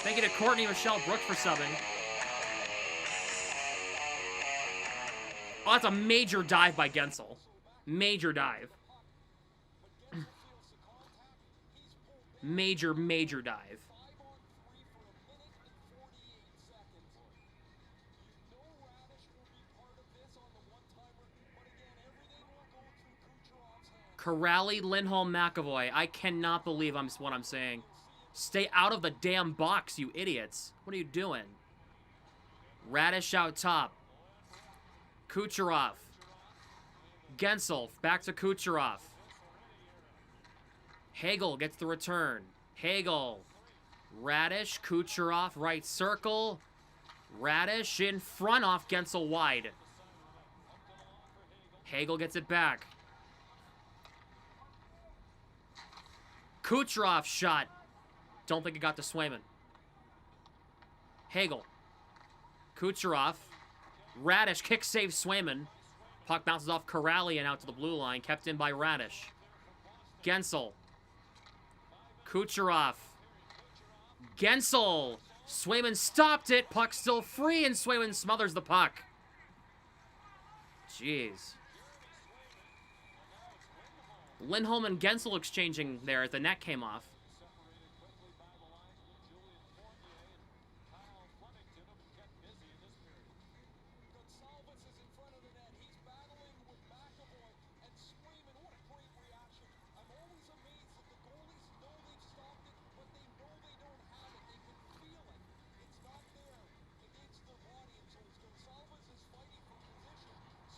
Thank you to Courtney Michelle Brooks for subbing. Oh, that's a major dive by Gensel. Major dive. Major dive. Corrali, Lindholm, McAvoy. I cannot believe what I'm saying. Stay out of the damn box, you idiots. What are you doing? Radish out top. Kucherov. Gensel, back to Kucherov. Hagel gets the return. Hagel. Radish, Kucherov, right circle. Radish in front off Gensel wide. Hagel gets it back. Kucherov shot. Don't think it got to Swayman. Hagel. Kucherov. Radish kick saves Swayman. Puck bounces off Corrali and out to the blue line. Kept in by Radish. Gensel. Kucherov. Gensel. Swayman stopped it. Puck still free, and Swayman smothers the puck. Jeez. Lindholm and Gensel exchanging there as the net came off. Gonsalves is in front of the net. He's battling with McAvoy and Swayman. What a great reaction. I'm always amazed that the goalies know they've stopped it, but they know they don't have it. They can feel it. It's not there against their body. And so as Gonsalves is fighting for position,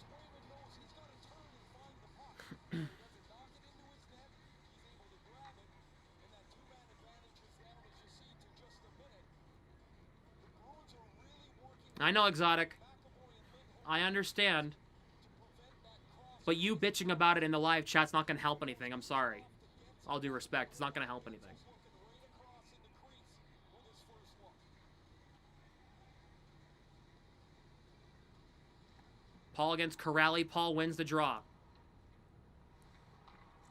Swayman knows he's got to turn and find the puck. He doesn't knock it into his net. He's able to grab it. And that two-man advantage is down, as you see, to just a minute. The Bruins are really working. I know, Exotic. I understand. But you bitching about it in the live chat's not going to help anything. I'm sorry. All due respect. It's not going to help anything. Paul against Corrali. Paul wins the draw.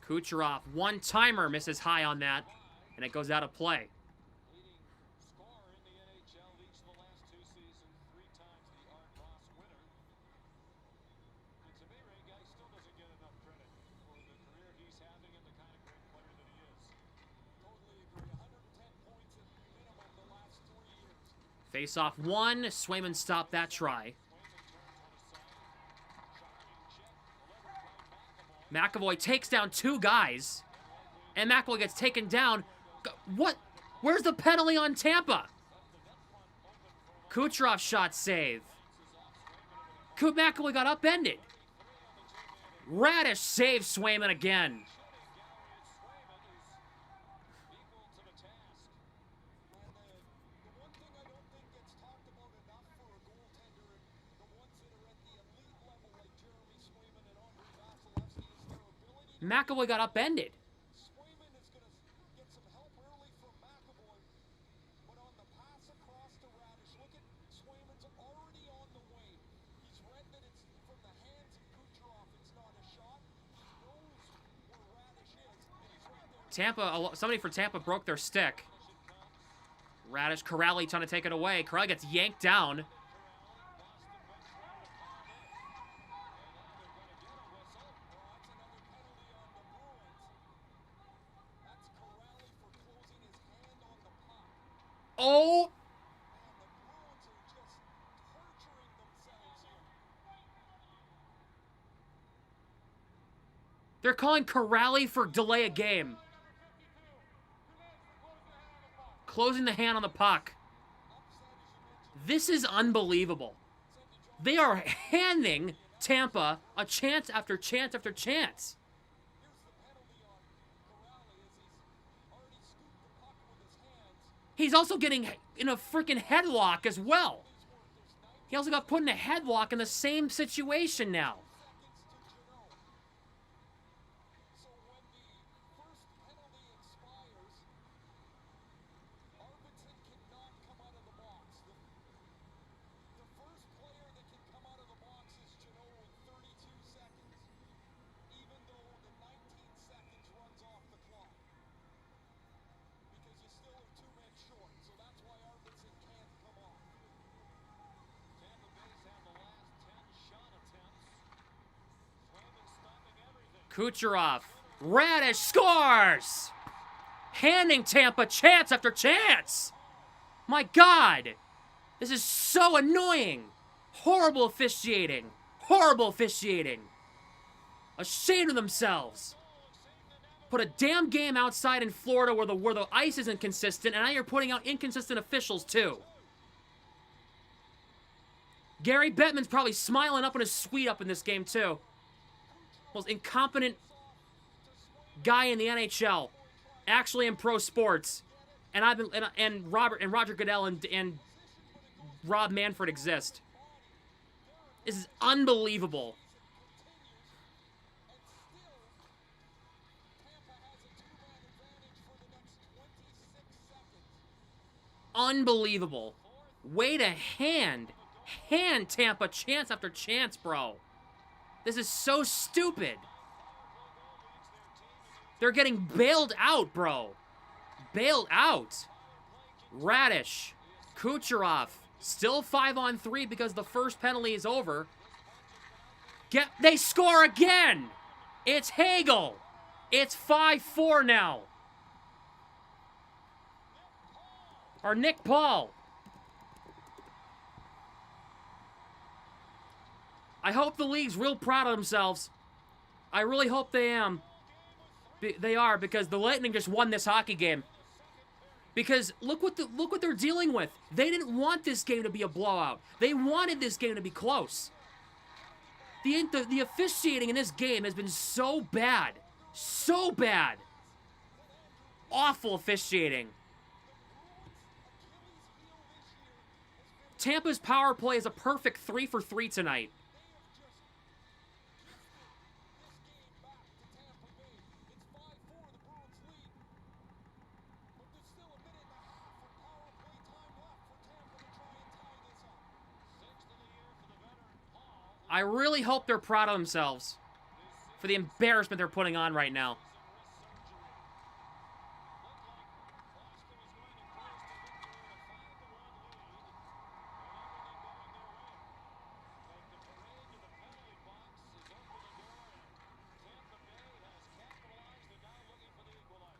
Kucherov, one-timer, misses high on that, and it goes out of play. Leading scorer in the NHL each of the last 2 seasons, 3 times the Art Ross winner. And to me, Ray, guy still doesn't get enough credit for the career he's having and the kind of great player that he is. Totally agree. 110 points at minimum the last 3 years. Face-off one. Swayman stopped that try. McAvoy takes down 2 guys. And McAvoy gets taken down. What? Where's the penalty on Tampa? Kucherov shot save. McAvoy got upended. Radish saves Swayman again. The one thing I don't think gets talked about enough for a goaltender, the ones that are at the elite level like Jeremy Swayman and Andre Vasilevsky, is their ability to... McAvoy got upended. Swayman is going to get some help early from McAvoy, but on the pass across to Radish, look at Swayman's already on the way. He's read that it's from the hands of Kucherov. It's not a shot. He knows where Radish is, and he's right there. Somebody for Tampa broke their stick. Radish, Corrali trying to take it away. Corrali gets yanked down. Oh! They're calling Corrali for delay a game. Closing the hand on the puck. This is unbelievable. They are handing Tampa a chance after chance after chance. He's also getting in a freaking headlock as well. He also got put in a headlock in the same situation now. Kucherov. Radish scores! Handing Tampa chance after chance! My God! This is so annoying! Horrible officiating! Horrible officiating! Ashamed of themselves! Put a damn game outside in Florida where the ice isn't consistent, and now you're putting out inconsistent officials too. Gary Bettman's probably smiling up in his suite up in this game too. Most incompetent guy in the NHL. Actually in pro sports. and I've been and Roger Goodell and Rob Manfred exist. This is unbelievable. Unbelievable. Way to hand Tampa chance after chance, bro. This is so stupid. They're getting bailed out, bro. Bailed out. Radish. Kucherov. Still 5-on-3 because the first penalty is over. They score again. It's Hagel. It's 5-4 now. Or Nick Paul. I hope the league's real proud of themselves. I really hope they are, because the Lightning just won this hockey game. Because look what they're dealing with. They didn't want this game to be a blowout. They wanted this game to be close. The officiating in this game has been so bad. So bad. Awful officiating. Tampa's power play is a perfect 3 for 3 tonight. I really hope they're proud of themselves for the embarrassment they're putting on right now.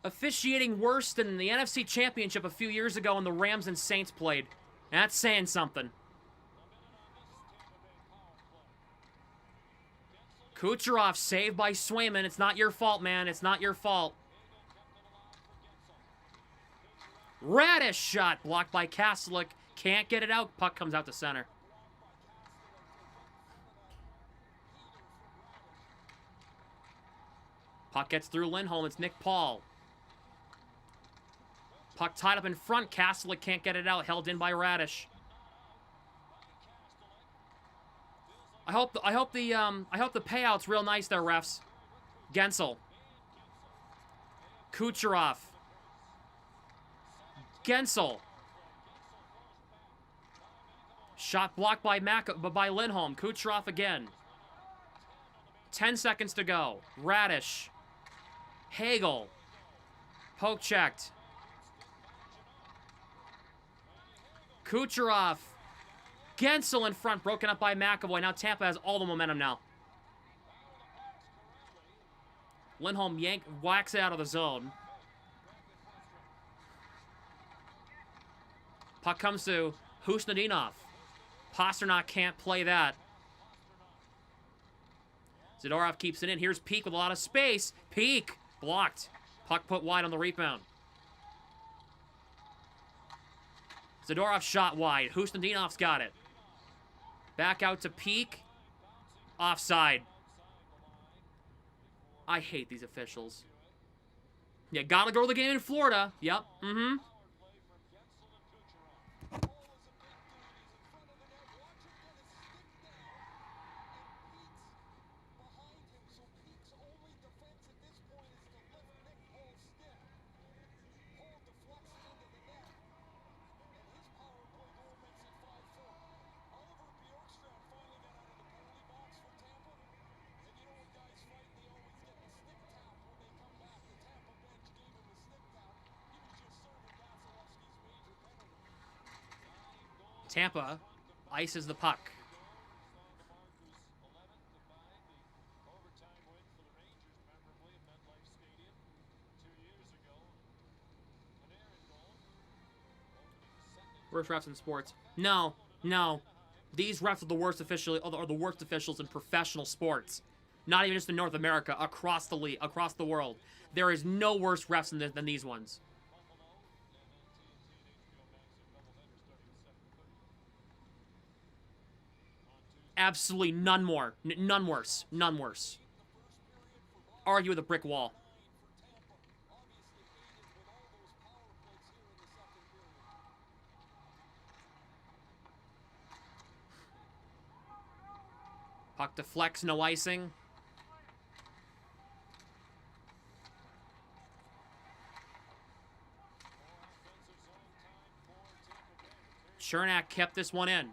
Officiating worse than the NFC Championship a few years ago when the Rams and Saints played. That's saying something. Kucherov saved by Swayman. It's not your fault, man. It's not your fault. Radish shot blocked by Kastelik. Can't get it out. Puck comes out to center. Puck gets through Lindholm. It's Nick Paul. Puck tied up in front. Kastelik can't get it out. Held in by Radish. I hope the payout's real nice there, refs. Gensel. Kucherov. Gensel. Shot blocked by Lindholm. Kucherov again. 10 seconds to go. Radish. Hagel. Poke checked. Kucherov. Gensel in front, broken up by McAvoy. Now Tampa has all the momentum now. Lindholm whacks it out of the zone. Puck comes to Husnudinov. Pasternak can't play that. Zadorov keeps it in. Here's Peak with a lot of space. Peak blocked. Puck put wide on the rebound. Zadorov shot wide. Husnudinov's got it. Back out to Peak. Offside. I hate these officials. Yeah, gotta go to the game in Florida. Yep. Mm-hmm. Tampa ices the puck. Worst refs in sports. No. These refs are the worst officials in professional sports. Not even just in North America, across the league, across the world. There is no worse refs than these ones. Absolutely none more. None worse. None worse. Argue with a brick wall. Puck deflects, no icing. Chernak kept this one in.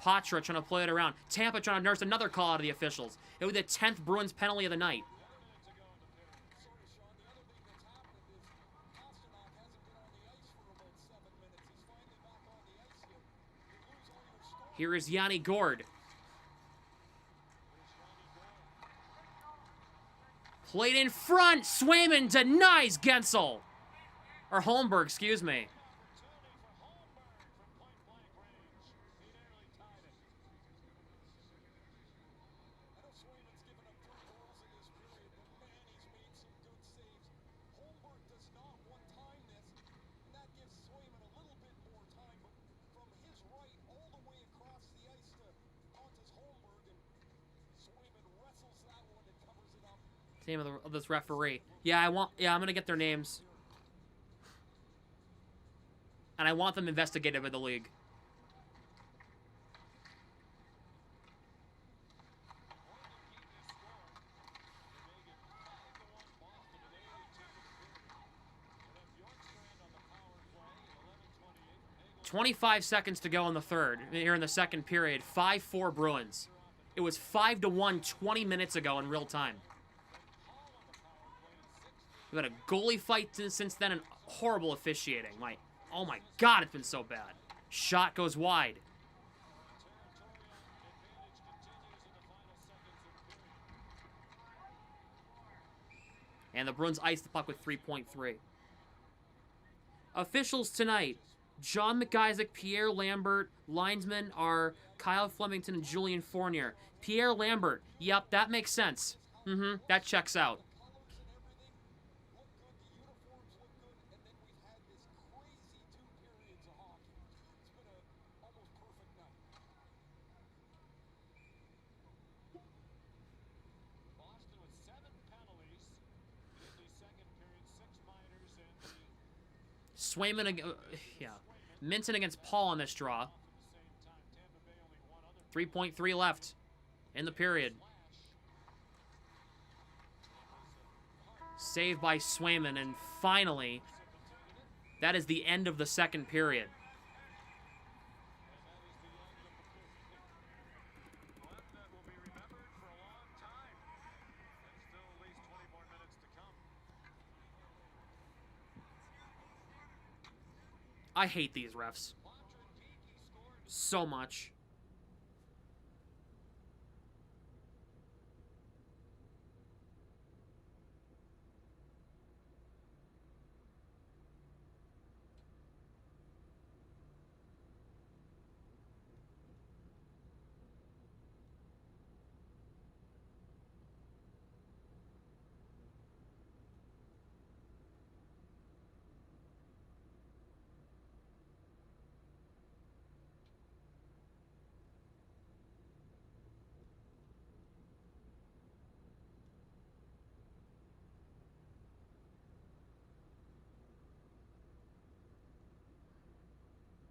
Patra trying to play it around. Tampa trying to nurse another call out of the officials. It was the 10th Bruins penalty of the night. Here is Yanni Gord. Played in front. Swayman denies Gensel. Or Holmberg, excuse me. Name of this referee. Yeah, I'm gonna get their names. And I want them investigated by the league. .25 seconds to go in the third. Here in the second period. 5-4 Bruins. It was 5-1 20 minutes ago in real time. We've had a goalie fight since then and horrible officiating. Oh my God, it's been so bad. Shot goes wide. And the Bruins ice the puck with 3.3. Officials tonight. John McIsaac, Pierre Lambert. Linesmen are Kyle Flemington and Julian Fournier. Pierre Lambert. Yep, that makes sense. That checks out. Swayman, yeah. Minton against Paul on this draw. 3.3 left in the period. Saved by Swayman, and finally, that is the end of the second period. I hate these refs so much.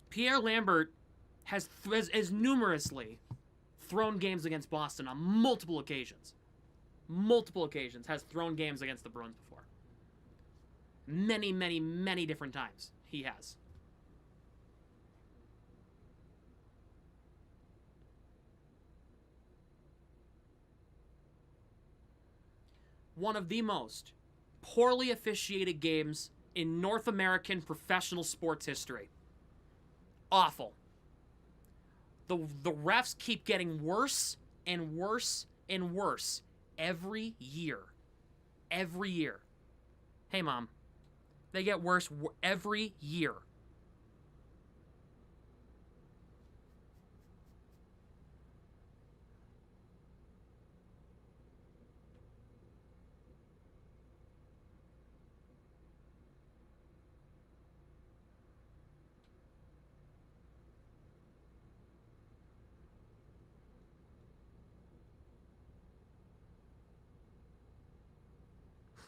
Pierre Lambert has numerously thrown games against Boston on multiple occasions. Multiple occasions has thrown games against the Bruins before. Many, many, many different times he has. One of the most poorly officiated games in North American professional sports history. Awful. The refs keep getting worse and worse and worse every year. Every year. Hey, Mom. They get worse every year.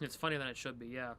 It's funnier than it should be, yeah.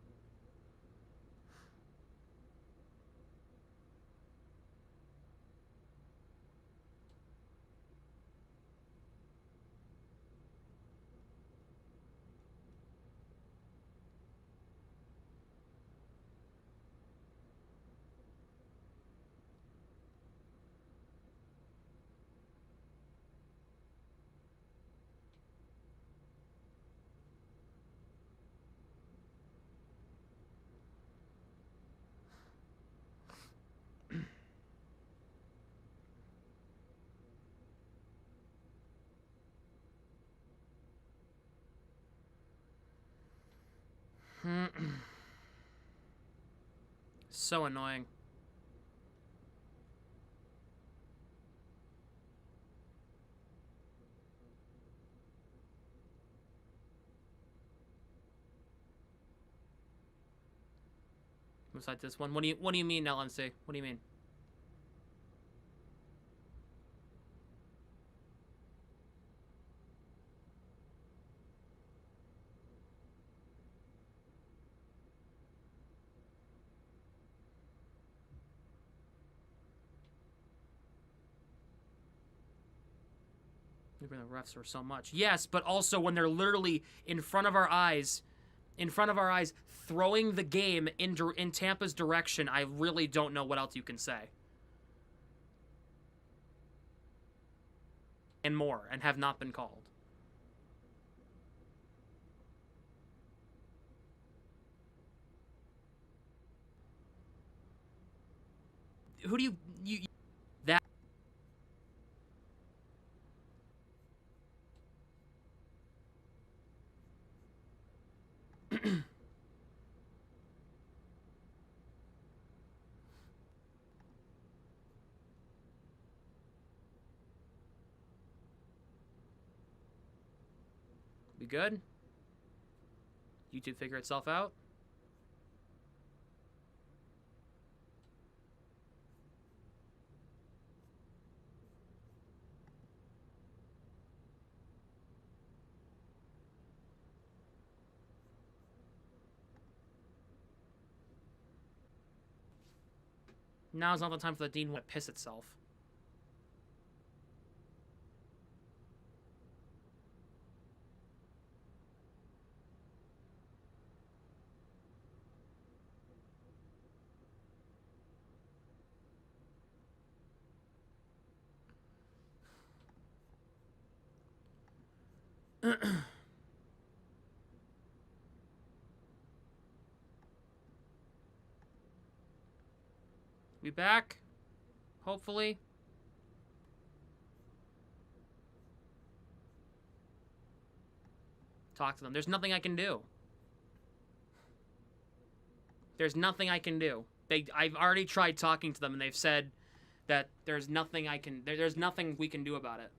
So annoying. Besides this one, what do you mean, LNC? What do you mean? The refs are so much. Yes, but also when they're literally in front of our eyes, throwing the game in Tampa's direction, I really don't know what else you can say. And more, and have not been called. Who do you that We good? YouTube figure itself out? Now's not the time for the Dean to piss itself. We back? Hopefully. Talk to them. There's nothing I can do. There's nothing I can do. I've already tried talking to them, and they've said that there's nothing there's nothing we can do about it.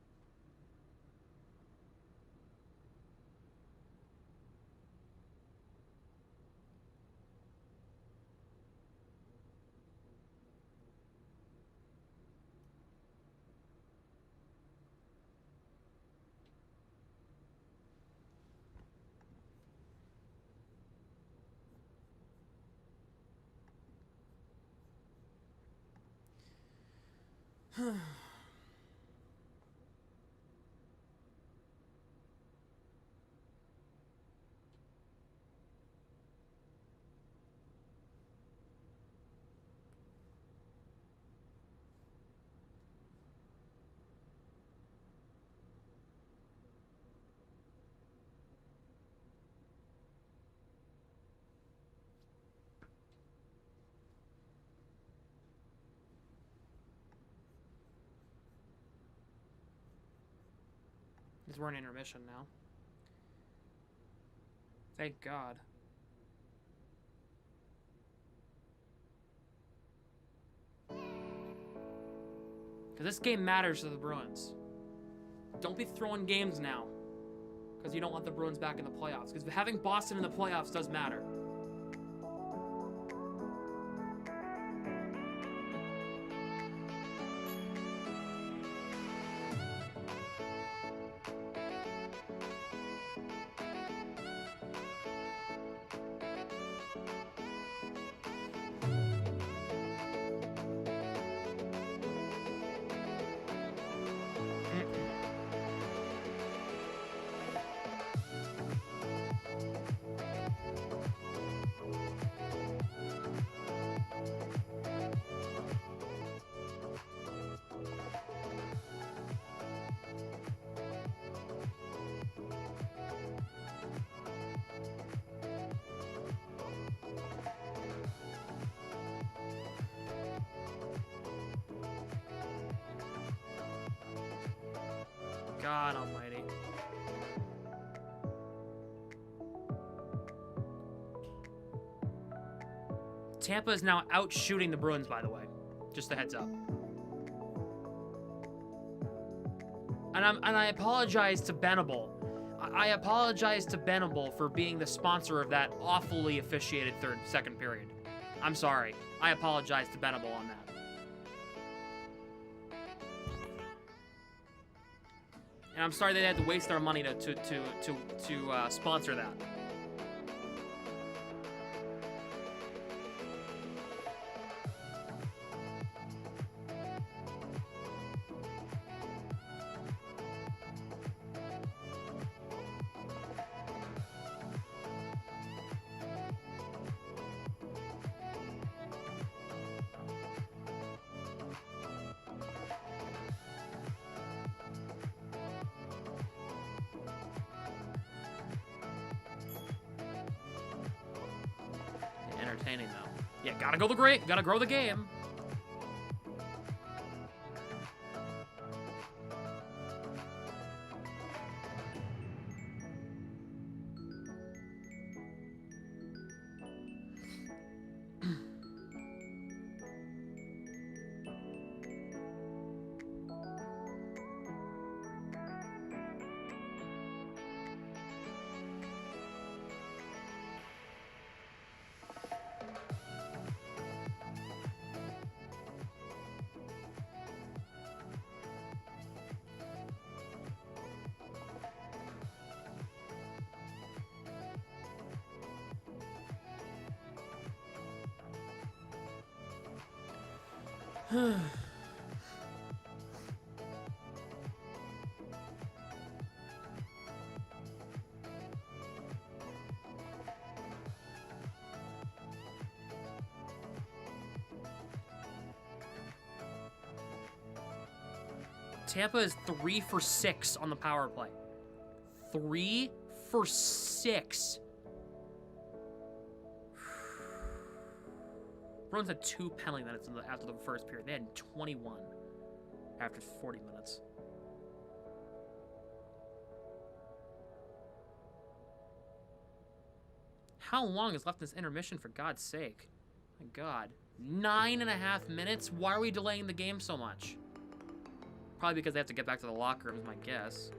Because we're in intermission now. Thank God. Because this game matters to the Bruins. Don't be throwing games now. Because you don't want the Bruins back in the playoffs. Because having Boston in the playoffs does matter. God almighty. Tampa is now out shooting the Bruins, by the way. Just a heads up. And I apologize to Benable. I apologize to Benable for being the sponsor of that awfully officiated second period. I'm sorry. I apologize to Benable on that. And I'm sorry they had to waste their money to sponsor that. Entertaining though. Yeah, gotta grow the game. Tampa is 3 for 6 on the power play. 3 for 6. Bruins had 2 penalty minutes after the first period. They had 21 after 40 minutes. How long is left in this intermission, for God's sake? My God. 9.5 minutes? Why are we delaying the game so much? Probably because they have to get back to the locker room, is my guess.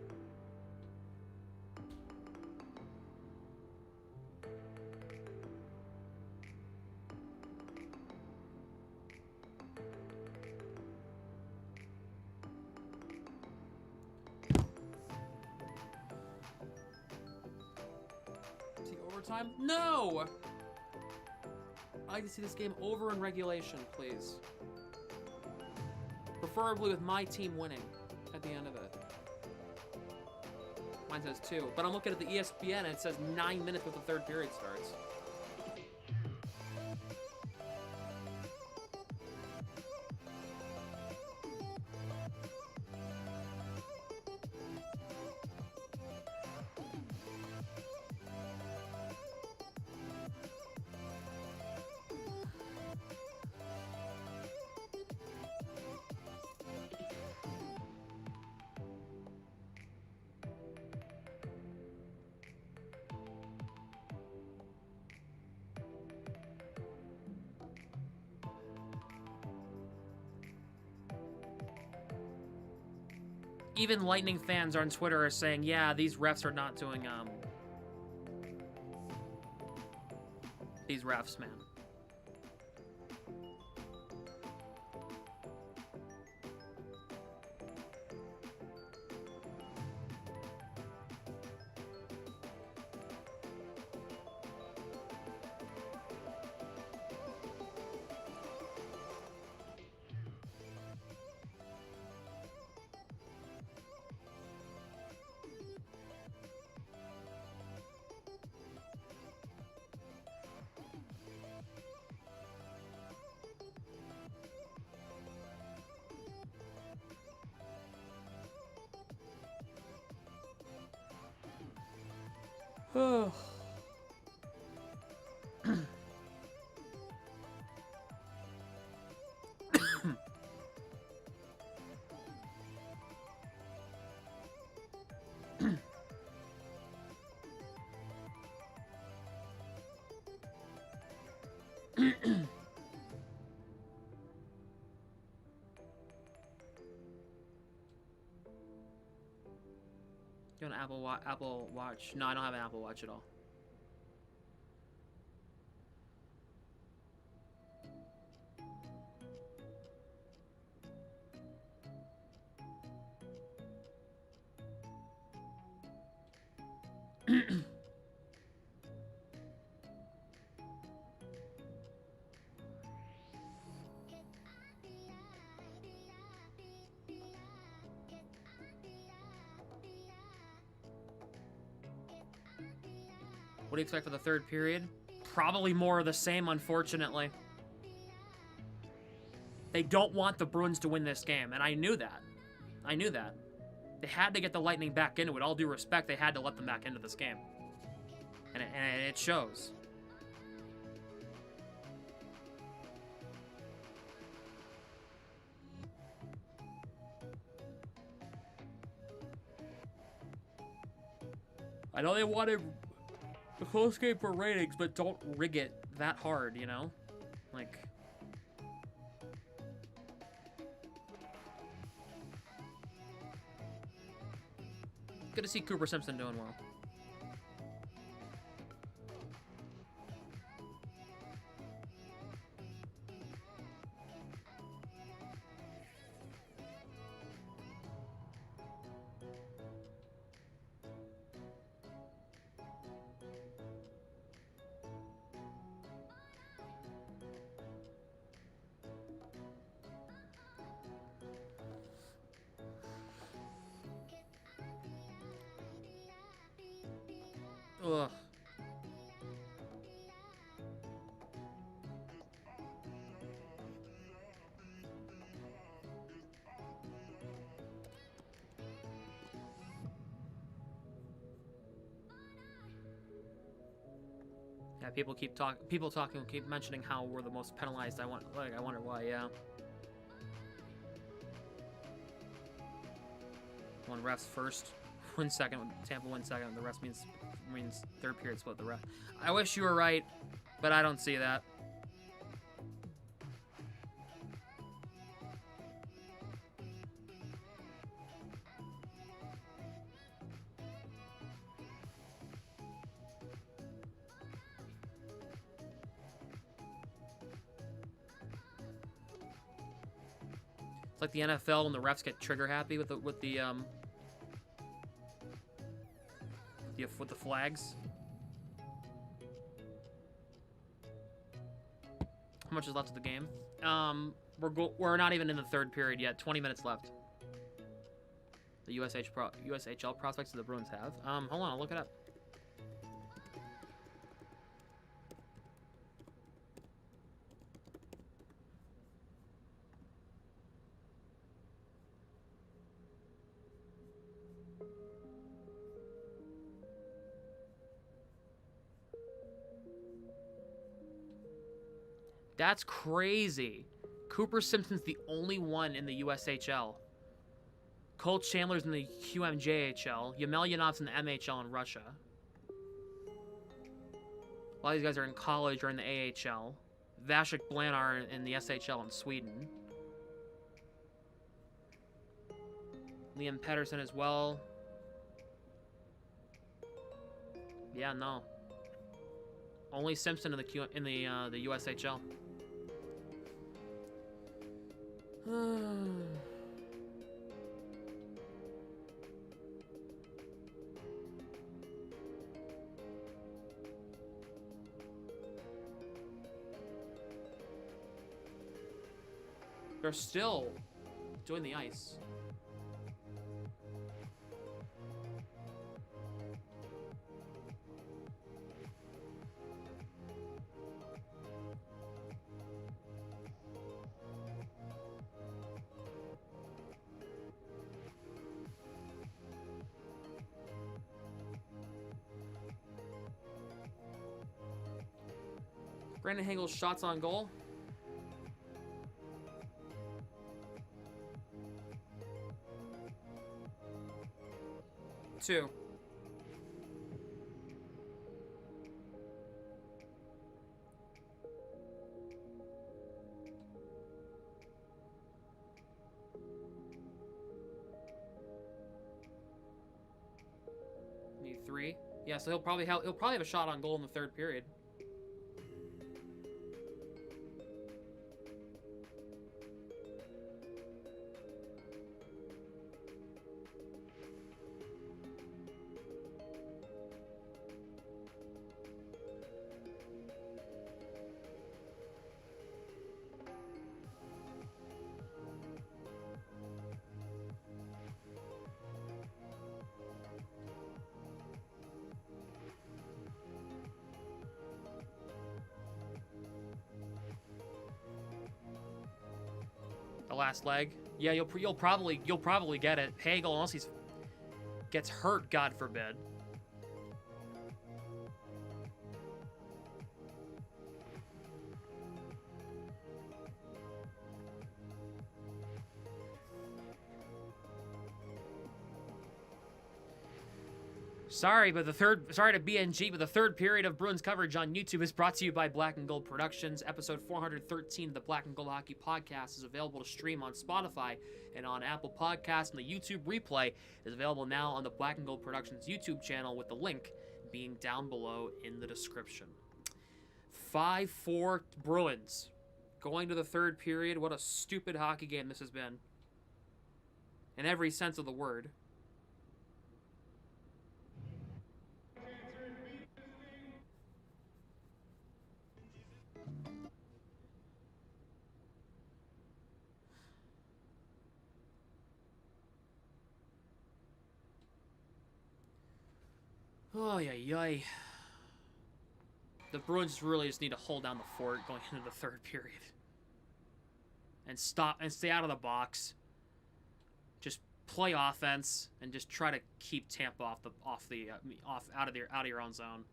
See overtime? No! I'd like to see this game over in regulation, please. Preferably with my team winning at the end of it. Mine says 2, but I'm looking at the ESPN and it says 9 minutes before the third period starts. Even Lightning fans on Twitter are saying, yeah, these refs are not doing, these refs, man. Oh. You want an Apple Watch? No, I don't have an Apple Watch at all. What do you expect for the third period? Probably more of the same, unfortunately. They don't want the Bruins to win this game, and I knew that. I knew that. They had to get the Lightning back into it. All due respect, they had to let them back into this game. And it shows. I know they wanted a close game for ratings, but don't rig it that hard, you know? Like... Good to see Cooper Simpson doing well. Ugh. Yeah, people keep mentioning how we're the most penalized. I wonder why. Yeah. One refs first, win second. Tampa win second. The rest means third period split the ref. I wish you were right, but I don't see that. It's like the NFL when the refs get trigger happy with the flags. How much is left of the game? We're not even in the third period yet. 20 minutes left. The USHL prospects that the Bruins have. Hold on, I'll look it up. That's crazy. Cooper Simpson's the only one in the USHL. Cole Chandler's in the QMJHL. Yemelyanov's in the MHL in Russia. A lot of these guys are in college or in the AHL. Vasek Blanar in the SHL in Sweden. Liam Pettersson as well. Yeah, no. Only Simpson in the USHL. They're still doing the ice. Brandon Hagel's shots on goal. Two. Yeah, so he'll probably have a shot on goal in the third period. The last leg. Yeah, you'll probably get it. Hagel, unless he gets hurt, God forbid. Sorry to BNG, but the third period of Bruins coverage on YouTube is brought to you by Black and Gold Productions. Episode 413 of the Black and Gold Hockey Podcast is available to stream on Spotify and on Apple Podcasts, and the YouTube replay is available now on the Black and Gold Productions YouTube channel, with the link being down below in the description. 5-4 Bruins. Going to the third period. What a stupid hockey game this has been. In every sense of the word. Oh, yeah. The Bruins really just need to hold down the fort going into the third period. And stay out of the box. Just play offense and just try to keep Tampa out of your own zone.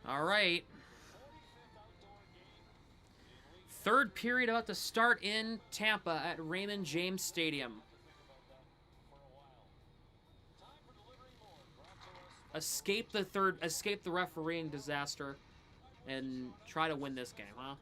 All right. Third period about to start in Tampa at Raymond James Stadium. Escape the refereeing disaster, and try to win this game, huh?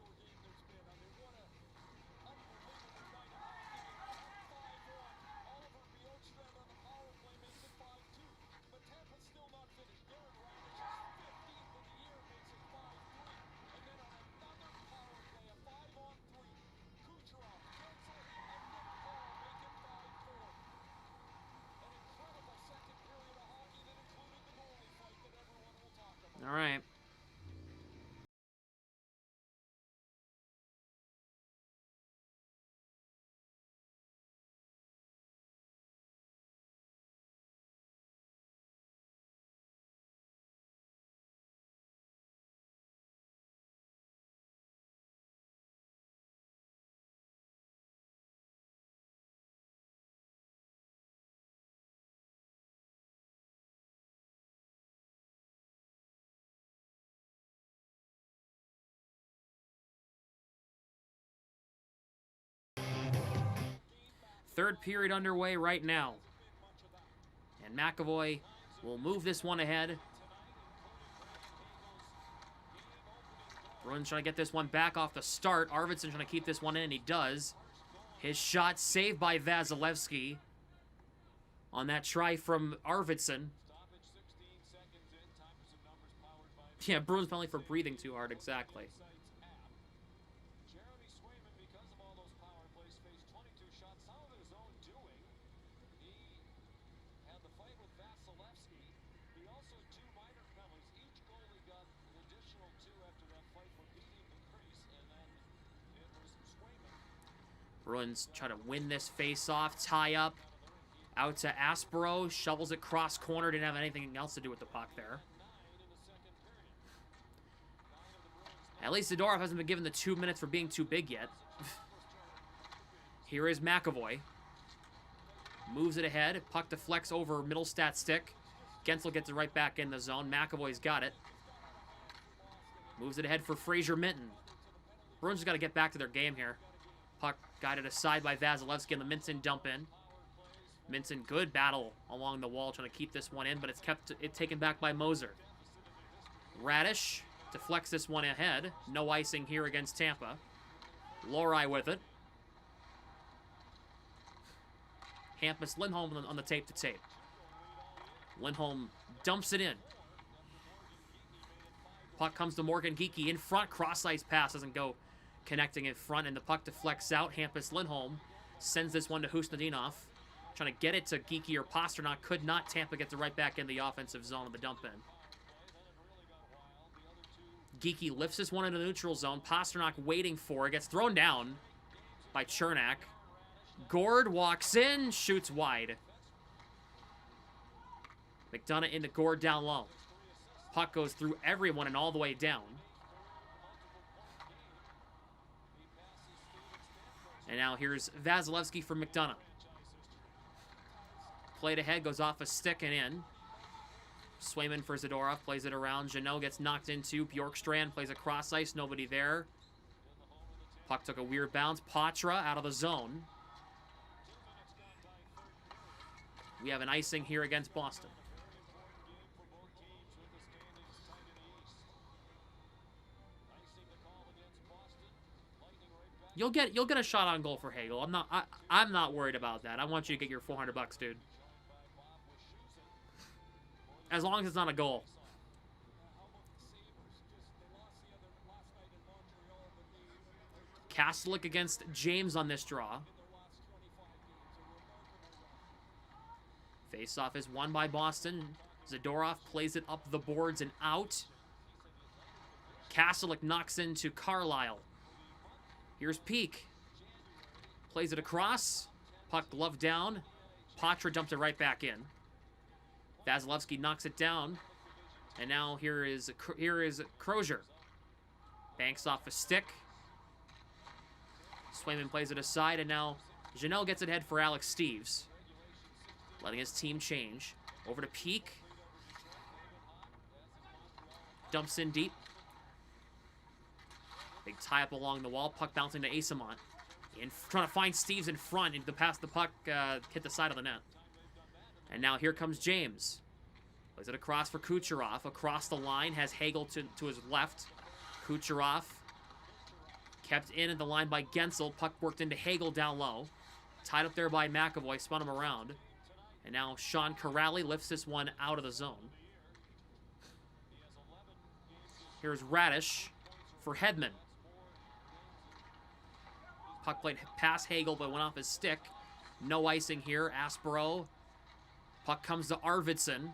All right. Third period underway right now. And McAvoy will move this one ahead. Bruins trying to get this one back off the start. Arvidsson trying to keep this one in, and he does. His shot saved by Vasilevsky on that try from Arvidsson. Yeah, Bruins penalty for breathing too hard, exactly. Bruins try to win this face-off, tie up, out to Aspero, shovels it cross corner, didn't have anything else to do with the puck there. At least Zadorov hasn't been given the 2 minutes for being too big yet. Here is McAvoy. Moves it ahead, puck deflects over Middlestat stick. Gensel gets it right back in the zone. McAvoy's got it. Moves it ahead for Fraser Minton. Bruins just got to get back to their game here. Puck guided aside by Vasilevsky and the Minton dump in. Minton, good battle along the wall, trying to keep this one in, but it's taken back by Moser. Radish deflects this one ahead. No icing here against Tampa. Lori with it. Hampus Lindholm on the tape to tape. Lindholm dumps it in. Puck comes to Morgan Geekie in front. Cross-ice pass doesn't go connecting in front, and the puck deflects out. Hampus Lindholm sends this one to Husnudinov. Trying to get it to Geekie or Pasternak. Could not. Tampa gets it right back in the offensive zone of the dump in. Geekie lifts this one into the neutral zone. Pasternak waiting for it. Gets thrown down by Chernak. Gord walks in. Shoots wide. McDonough into Gord down low. Puck goes through everyone and all the way down. And now here's Vasilevsky for McDonough. Played ahead, goes off a stick and in. Swayman for Zadorov, plays it around. Jeannot gets knocked into. Bjorkstrand plays across ice, nobody there. Puck took a weird bounce. Patra out of the zone. We have an icing here against Boston. You'll get a shot on goal for Hagel. I'm not worried about that. I want you to get your $400, dude. As long as it's not a goal. Kastelik against James on this draw. Face-off is won by Boston. Zadorov plays it up the boards and out. Kastelik knocks into Carlisle. Here's Peak. Plays it across. Puck glove down. Patra dumps it right back in. Vasilevsky knocks it down. And now here is Crozier. Banks off a stick. Swayman plays it aside, and now Jeannot gets it ahead for Alex Steves. Letting his team change. Over to Peak. Dumps in deep. Big tie-up along the wall. Puck bouncing to Asamont. Trying to find Steves in front. And to pass the puck, hit the side of the net. And now here comes James. Plays it across for Kucherov. Across the line. Has Hagel to his left. Kucherov. Kept in at the line by Gensel. Puck worked into Hagel down low. Tied up there by McAvoy. Spun him around. And now Sean Corrali lifts this one out of the zone. Here's Radish for Hedman. Puck played past Hagel, but went off his stick. No icing here. Aspero. Puck comes to Arvidsson.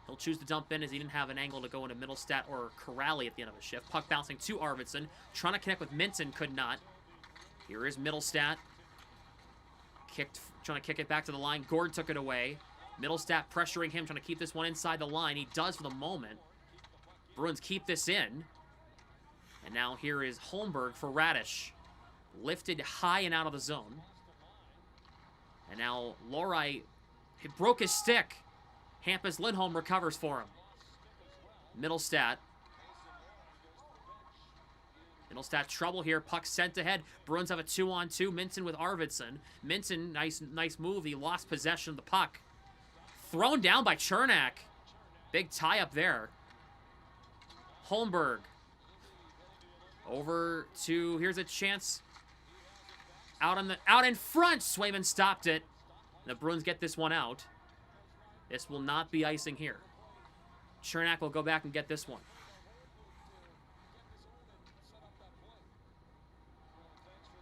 He'll choose to dump in as he didn't have an angle to go into Middlestat or Corrali at the end of the shift. Puck bouncing to Arvidsson. Trying to connect with Minton, could not. Here is Middlestat. Trying to kick it back to the line. Gord took it away. Middlestat pressuring him, trying to keep this one inside the line. He does for the moment. Bruins keep this in. And now here is Holmberg for Radish. Lifted high and out of the zone. And now Lohrei broke his stick. Hampus Lindholm recovers for him. Middlestat. Middlestat trouble here. Puck sent ahead. Bruins have a 2-on-2. Minton with Arvidsson. Minton, nice move. He lost possession of the puck. Thrown down by Chernak. Big tie up there. Holmberg. Over to, here's a chance. Out in front. Swayman stopped it. The Bruins get this one out. This will not be icing here. Chernak will go back and get this one.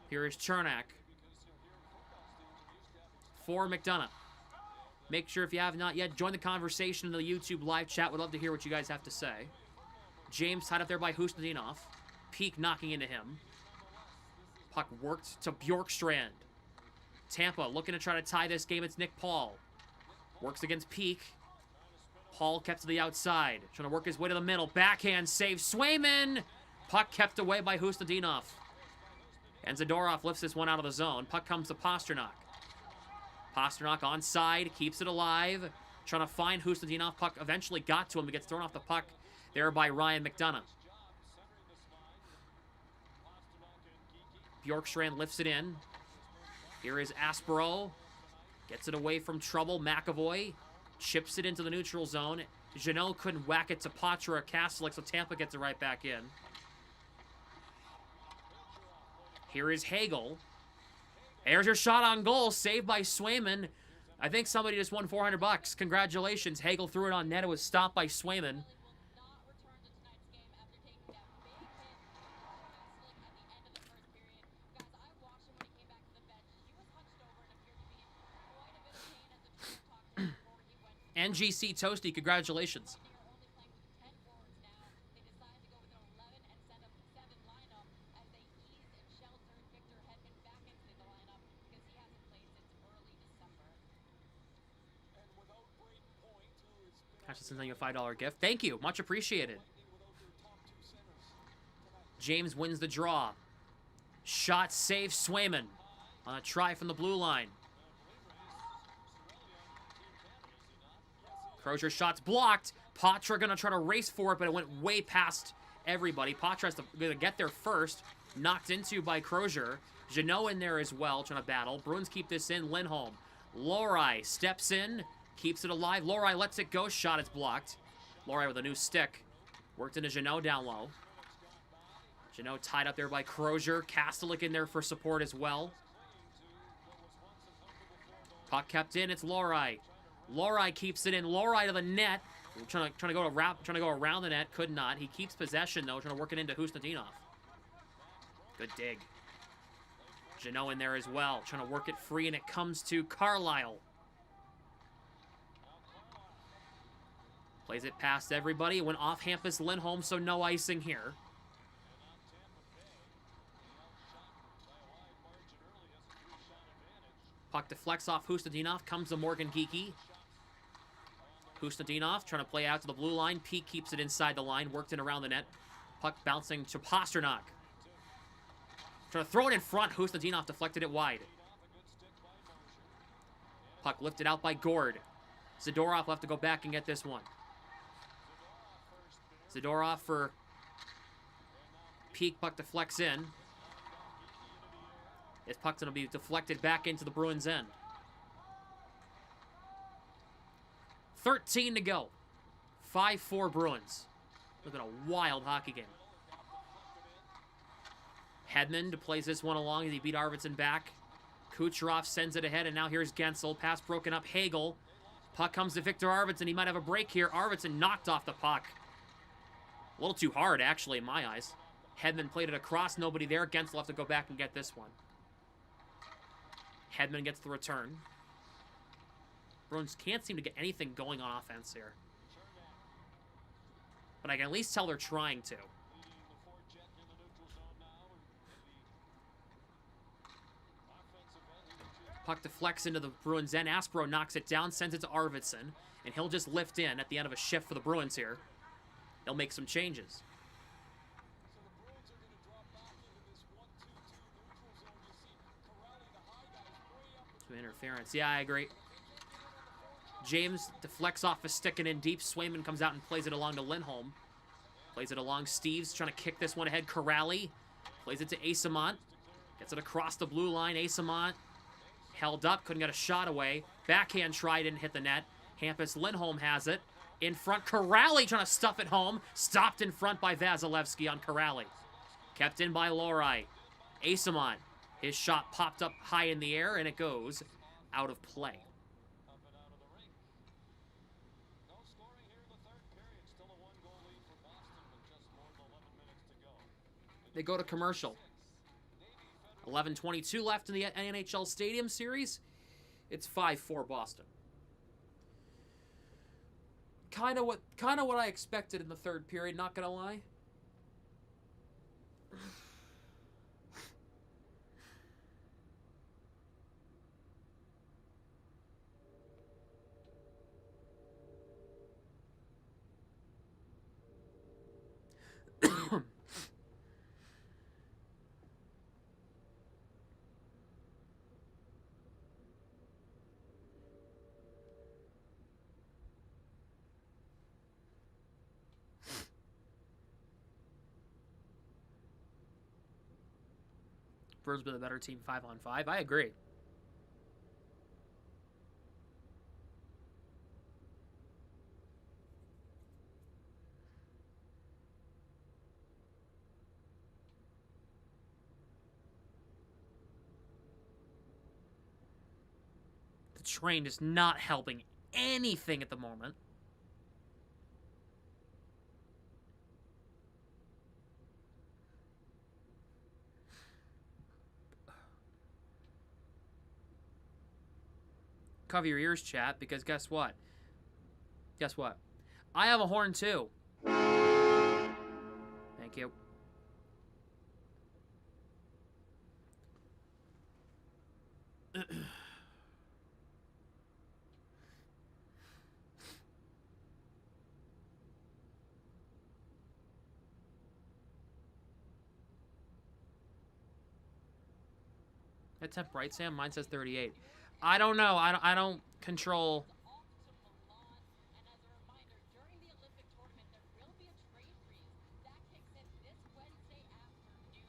Here is Chernak for McDonough. Make sure if you have not yet, join the conversation in the YouTube live chat. Would love to hear what you guys have to say. James tied up there by Husnudinov. Peak knocking into him. Puck worked to Bjorkstrand. Tampa looking to try to tie this game. It's Nick Paul. Works against Peak. Paul kept to the outside. Trying to work his way to the middle. Backhand save. Swayman. Puck kept away by Husnudinov. And Zadorov lifts this one out of the zone. Puck comes to Pasternak. Pasternak onside. Keeps it alive. Trying to find Husnudinov. Puck eventually got to him. He gets thrown off the puck there by Ryan McDonough. Bjorkstrand lifts it in. Here is Aspero. Gets it away from trouble. McAvoy chips it into the neutral zone. Jeannot couldn't whack it to Patra or Kastelik, so Tampa gets it right back in. Here is Hagel. There's your shot on goal. Saved by Swayman. I think somebody just won $400. Congratulations. Hagel threw it on net. It was stopped by Swayman. Will not return to tonight's game after taking that big hit Slick at the end of the first period. Guys, I watched him when he came back to the bench. He was hunched over and appeared to be in quite a bit of pain as the trainer talked to him before he went. NGC Toasty, congratulations. They are only playing with 10 forwards now. They decided to go with an 11 and send a 7 lineup as they eased and sheltered Victor Hedman back into the lineup because he hasn't played since early December. And without Braden Point, who has been Actually, sending you a $5 gift. Thank you. Much appreciated. without their top two centers tonight. James wins the draw. Shot save Swayman on a try from the blue line. Crozier shot's blocked. Patra gonna try to race for it, but it went way past everybody. Patra has to gonna get there first. Knocked into by Crozier. Jeannot in there as well, trying to battle. Bruins keep this in. Lindholm. Lohrei steps in, keeps it alive. Lohrei lets it go. Shot is blocked. Lohrei with a new stick. Worked into Jeannot down low. Jeannot tied up there by Crozier. Kastelik in there for support as well. Puck kept in. It's Lohrei. Lohrei keeps it in. Lohrei to the net. Trying to go around the net. Could not. He keeps possession though. Trying to work it into Husnudinov. Good dig. Jeannot in there as well. Trying to work it free, and it comes to Carlisle. Plays it past everybody. It went off Hampus Lindholm, so no icing here. Puck deflects off Husnudinov. Comes to Morgan Geekie. Husnudinov trying to play out to the blue line. Peak keeps it inside the line. Worked in around the net. Puck bouncing to Pasternak. Trying to throw it in front. Husnudinov deflected it wide. Puck lifted out by Gord. Zadorov will have to go back and get this one. Zadorov for Peak. Puck deflects in. This puck's going to be deflected back into the Bruins' end. 13 to go. 5-4 Bruins. Looking at a wild hockey game. Hedman plays this one along as he beat Arvidsson back. Kucherov sends it ahead, and now here's Gensel. Pass broken up. Hagel. Puck comes to Victor Arvidsson. He might have a break here. Arvidsson knocked off the puck. A little too hard, actually, in my eyes. Hedman played it across. Nobody there. Gensel will have to go back and get this one. Hedman gets the return. Bruins can't seem to get anything going on offense here. But I can at least tell they're trying to. Puck deflects into the Bruins end. Aspro knocks it down, sends it to Arvidsson, and he'll just lift in at the end of a shift for the Bruins here. They'll make some changes. So the Bruins are going to drop back into this 1-2-2 neutral zone. You see Corrali, the high guy, is way up. Some interference. Yeah, I agree. James deflects off a stick and in deep. Swayman comes out and plays it along to Lindholm. Plays it along Steves, trying to kick this one ahead. Corrali plays it to Asamont. Gets it across the blue line. Asamont held up, couldn't get a shot away. Backhand try, didn't hit the net. Hampus Lindholm has it. In front, Corrali trying to stuff it home. Stopped in front by Vasilevsky on Corrali. Kept in by Lohrei. Asamont. His shot popped up high in the air, and it goes out of play. Up and out of the rink. No scoring here in the third period. Still a one-goal lead for Boston with just more than 11 minutes to go. They go to commercial. 11:22 left in the NHL Stadium Series. It's 5-4 Boston. Kind of what I expected in the third period, not gonna lie. Bruins been the better team 5-on-5. I agree. train is not helping anything at the moment. Cover your ears, chat, because guess what? Guess what? I have a horn too. Thank you. That temp right, Sam? Mine says 38. I don't know. I don't control. Off to Milan, and as a reminder, during the Olympic tournament, there will be a trade freeze. That kicks in this Wednesday afternoon.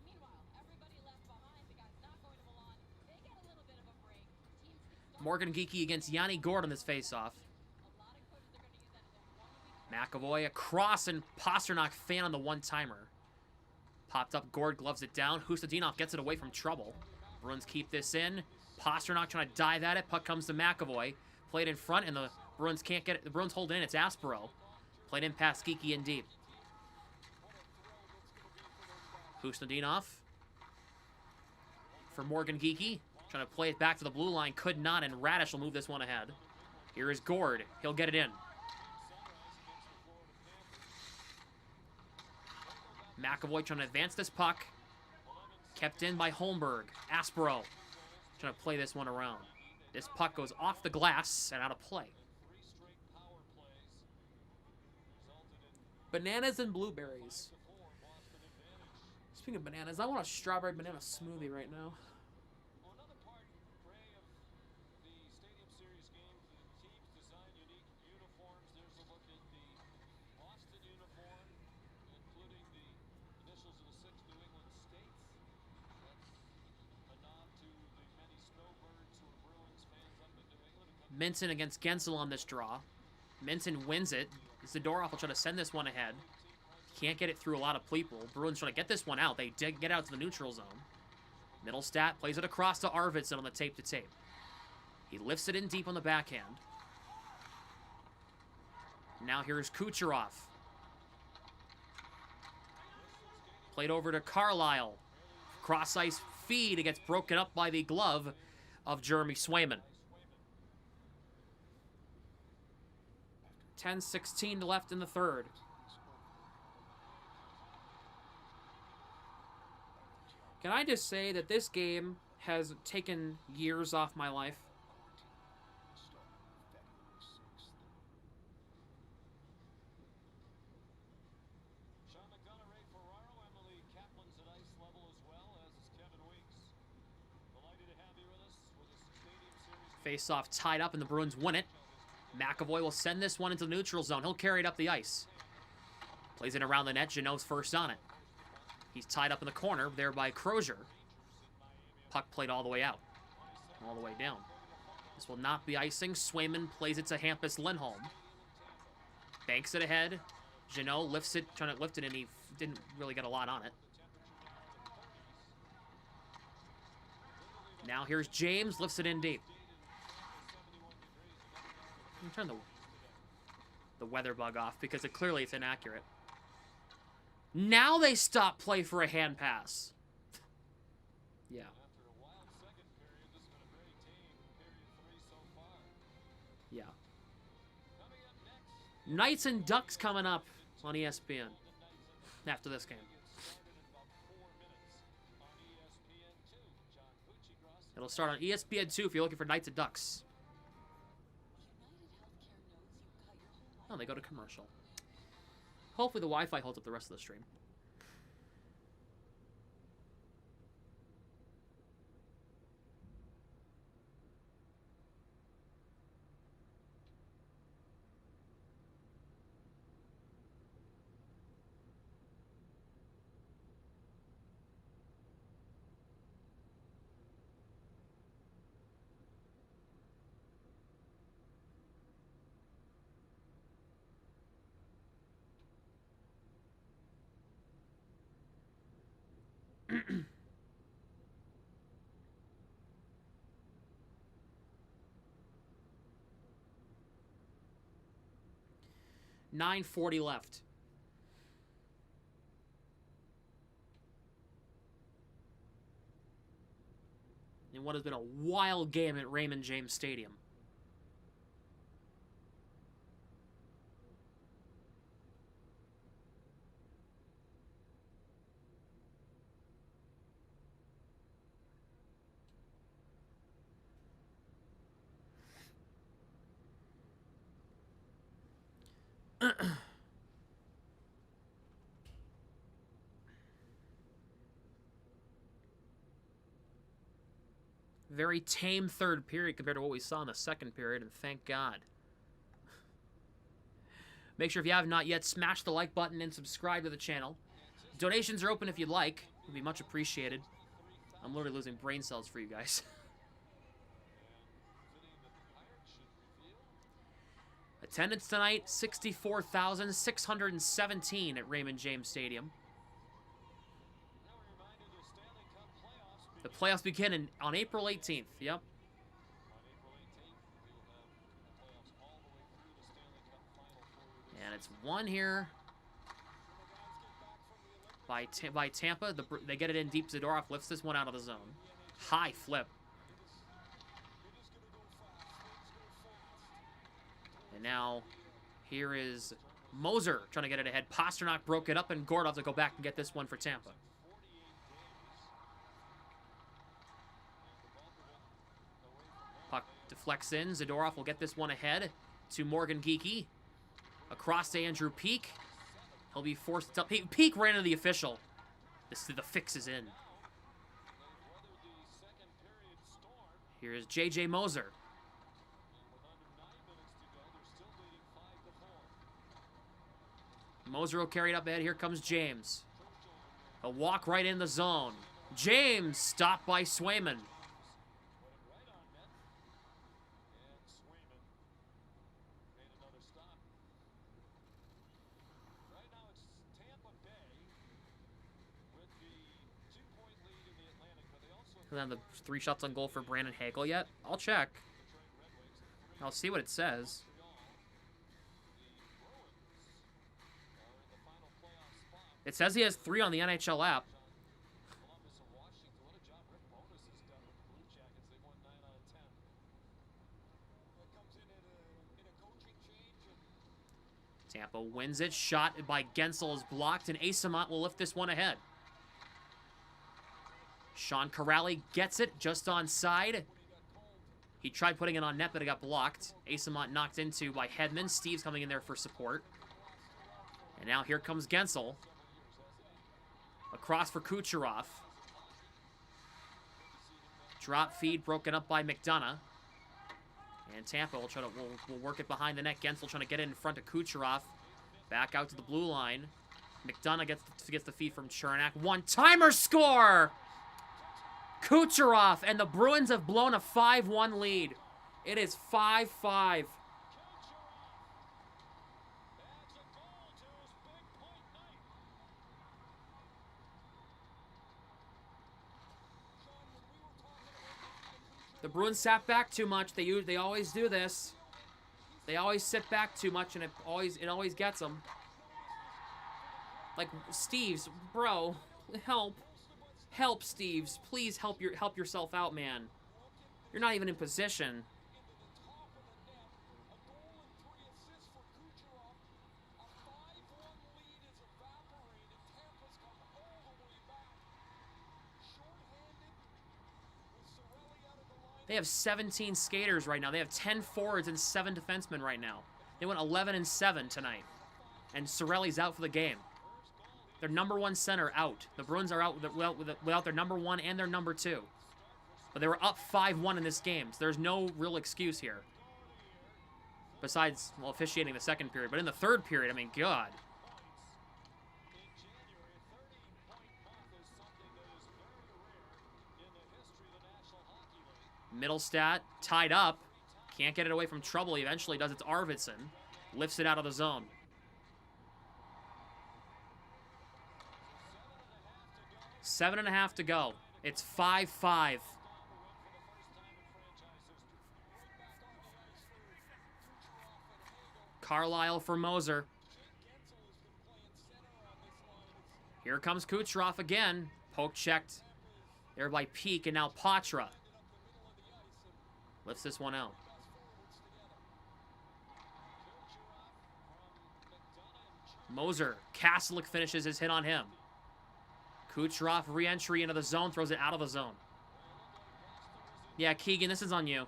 Meanwhile, everybody left behind, the guys not going to Milan, they get a little bit of a break. Teams can start Morgan Geeky against Yanni Gord on this face-off. a lot of coaches are going to use that as a 1 week McAvoy across and Pasternak fan on the one-timer. Popped up, Gord gloves it down. Hustadinov gets it away from trouble. Bruins keep this in. Pasternak trying to dive at it. Puck comes to McAvoy. Played in front, and the Bruins can't get it. The Bruins hold it in. It's Aspero. Played in past Geeky and deep. Hustadinov for Morgan Geeky. Trying to play it back to the blue line. Could not, and Radish will move this one ahead. Here is Gord. He'll get it in. McAvoy trying to advance this puck. Kept in by Holmberg. Aspero trying to play this one around. This puck goes off the glass and out of play. Bananas and blueberries. Speaking of bananas, I want a strawberry banana smoothie right now. Another part, Ray, of the Stadium Series game, the teams design unique uniforms. There's a look at the Boston uniform, including the initials of the 6 New England states. That's a nod to the many snowbirds who are Bruins fans up in New England. Minson against Gensel on this draw. Minson wins it. Zadorov will try to send this one ahead. Can't get it through a lot of people. Bruins trying to get this one out. They did get out to the neutral zone. Middlestat plays it across to Arvidsson on the tape-to-tape. He lifts it in deep on the backhand. Now here's Kucherov. Played over to Carlisle. Cross-ice feed. It gets broken up by the glove of Jeremy Swayman. 10:16 left in the third. Can I just say that this game has taken years off my life? Sean McDonough, Ray Ferraro, Emily Kaplan's at ice level as well, as is Kevin Weeks. Delighted to have you with us for this Stadium Series. Face-off tied up and the Bruins win it. McAvoy will send this one into the neutral zone. He'll carry it up the ice. Plays it around the net. Jeannot's first on it. He's tied up in the corner there by Crozier. Puck played all the way out. All the way down. This will not be icing. Swayman plays it to Hampus Lindholm. Banks it ahead. Jeannot lifts it, trying to lift it, and he didn't really get a lot on it. Now here's James, lifts it in deep. Let me turn the weather bug off because clearly it's inaccurate. Now they stop play for a hand pass. Yeah. After a wild second period, this has been a very tame period 3 so far. Yeah. Coming up next, Knights and Ducks coming up on ESPN after this game. get started in about 4 minutes on ESPN2. John Buccigross. It'll start on ESPN2 if you're looking for Knights and Ducks. Oh, they go to commercial. Hopefully the Wi-Fi holds up the rest of the stream. 9:40 left. In what has been a wild game at Raymond James Stadium. Very tame third period compared to what we saw in the second period, and thank God. Make sure if you have not yet, smash the like button and subscribe to the channel. Donations are open if you'd like. It would be much appreciated. I'm literally losing brain cells for you guys. Attendance tonight, 64,617 at Raymond James Stadium. The playoffs begin on April 18th. Yep. And it's won here by Tampa. They get it in deep. Zadorov lifts this one out of the zone. High flip. And now here is Moser trying to get it ahead. Pasternak broke it up, and Gordov to go back and get this one for Tampa. Puck deflects in. Zadorov will get this one ahead to Morgan Geekie. Across to Andrew Peak. He'll be forced to... Peak ran into the official. The fix is in. Here is J.J. Moser. Moser will carry it up ahead. Here comes James. A walk right in the zone. James stopped by Swayman. Doesn't have the 3 shots on goal for Brandon Hagel yet. I'll check. I'll see what it says. It says he has 3 on the NHL app. Tampa wins it. Shot by Gensel is blocked, and Asamont will lift this one ahead. Sean Corrali gets it just on side. He tried putting it on net, but it got blocked. Asamont knocked into by Hedman. Steve's coming in there for support. And now here comes Gensel. Across for Kucherov. Drop feed broken up by McDonough. And Tampa will try to will work it behind the net. Gensel trying to get it in front of Kucherov. Back out to the blue line. McDonough gets the feed from Chernak. One-timer score! Kucherov, and the Bruins have blown a 5-1 lead. It is 5-5. The Bruins sat back too much. They always do this. They always sit back too much, and it always gets them. Like, Steves, bro, help. Help, Steves. Please help yourself out, man. You're not even in position. They have 17 skaters right now. They have 10 forwards and 7 defensemen right now. They went 11-7 tonight. And Cirelli's out for the game. Their number 1 center out. The Bruins are out without their number 1 and their number 2. But they were up 5-1 in this game, so there's no real excuse here. Besides, well, officiating the second period. But in the third period, I mean, God. Middlestat tied up. Can't get it away from trouble. He eventually does. It's Arvidsson. Lifts it out of the zone. Seven and a half to go. It's 5-5. Carlisle for Moser. Here comes Kucherov again. Poke checked there by Peak, and now Patra lifts this one out. Moser, Kaslik finishes his hit on him. Kucherov re-entry into the zone, throws it out of the zone. Yeah, Keegan, this is on you.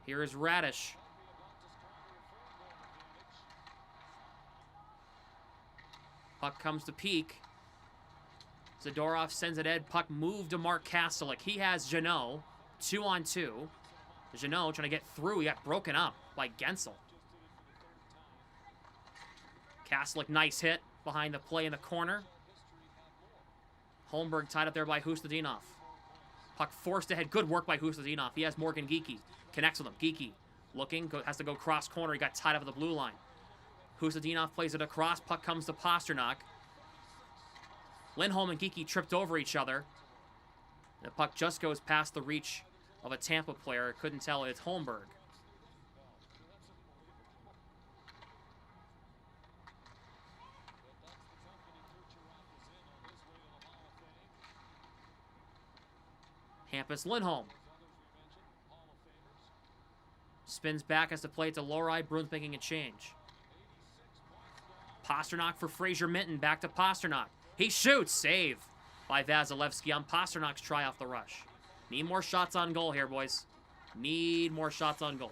Here is Radish. Puck comes to Peak. Zadorov sends it in. Puck moved to Mark Kastelik. He has Jeannot. 2-on-2. Jeannot trying to get through. He got broken up by Gensel. Kastelik, nice hit behind the play in the corner. Holmberg tied up there by Hustadinov. Puck forced ahead. Good work by Hustadinov. He has Morgan Geekie. Connects with him. Geekie looking. Has to go cross corner. He got tied up at the blue line. Hustadinov plays it across. Puck comes to Pasternak. Lindholm and Geekie tripped over each other. The puck just goes past the reach of a Tampa player. Couldn't tell it's Holmberg. Hampus Lindholm. Spins back, has to play it to Lori. Bruins making a change. Pasternak for Fraser Minton. Back to Pasternak. He shoots. Save by Vasilevsky on Pasternak's try off the rush. Need more shots on goal here, boys. Need more shots on goal.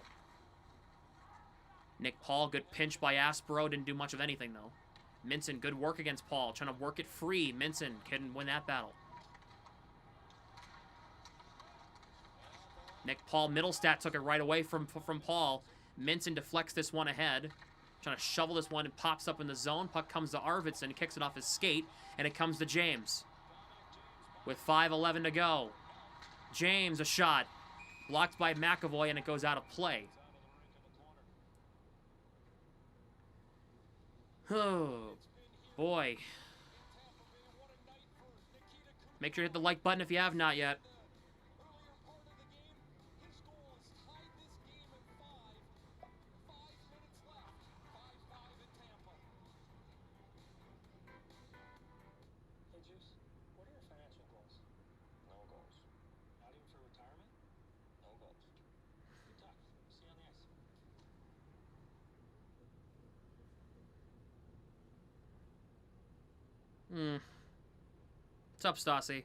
Nick Paul, good pinch by Aspero. Didn't do much of anything, though. Minson, good work against Paul. Trying to work it free. Minson can win that battle. Nick Paul, Middlestat took it right away from Paul. Minson deflects this one ahead. Trying to shovel this one and pops up in the zone. Puck comes to Arvidsson, kicks it off his skate, and it comes to James. With 5:11 to go. James, a shot. Blocked by McAvoy, and it goes out of play. Oh, boy. Make sure to hit the like button if you have not yet. What's up, Stassi?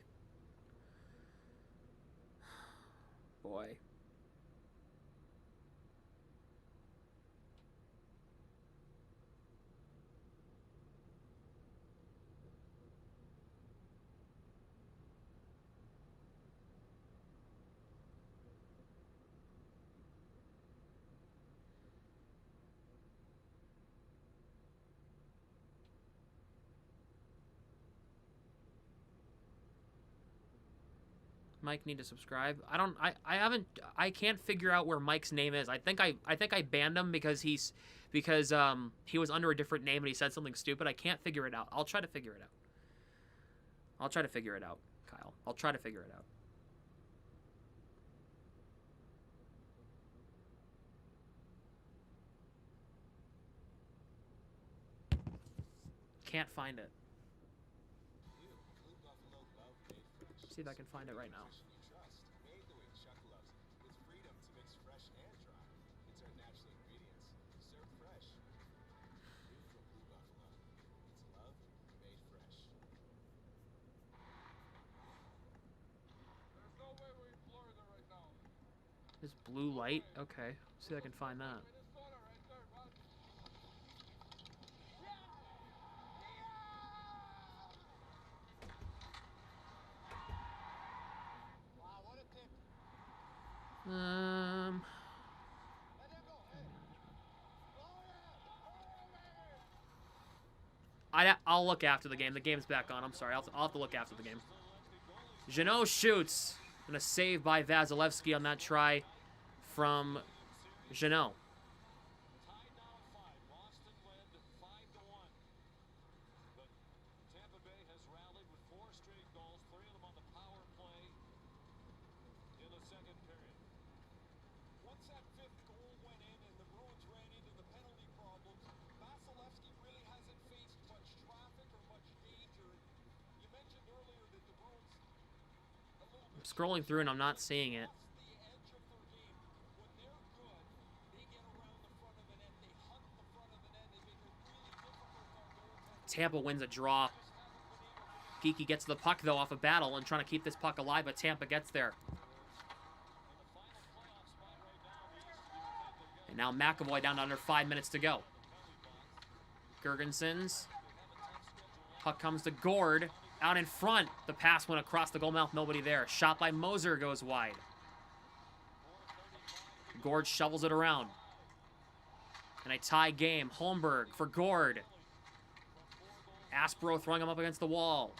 Boy. Mike need to subscribe. I can't figure out where Mike's name is. I think I banned him because he was under a different name and he said something stupid. I can't figure it out. I'll try to figure it out. Kyle. I'll try to figure it out. Can't find it. See if I can find it right now. This blue light? Okay. See if I can find that. I'll look after the game. The game's back on. I'm sorry. I'll have to look after the game. Jeannot shoots. And a save by Vasilevsky on that try from Jeannot. Tied now at 5. Boston led 5-1. But Tampa Bay has rallied with 4 straight goals, 3 of them on the power play in the second period. Once that fifth goal went in and the Bruins ran into the penalty I'm scrolling through and I'm not seeing it. Tampa wins a draw. Geeky gets the puck, though, off a battle and trying to keep this puck alive, but Tampa gets there. And now McAvoy down to under 5 minutes to go. Gergensons. Puck comes to Gord. Out in front. The pass went across the goal mouth. Nobody there. Shot by Moser goes wide. Gord shovels it around. And a tie game. Holmberg for Gord. Aspro throwing him up against the wall.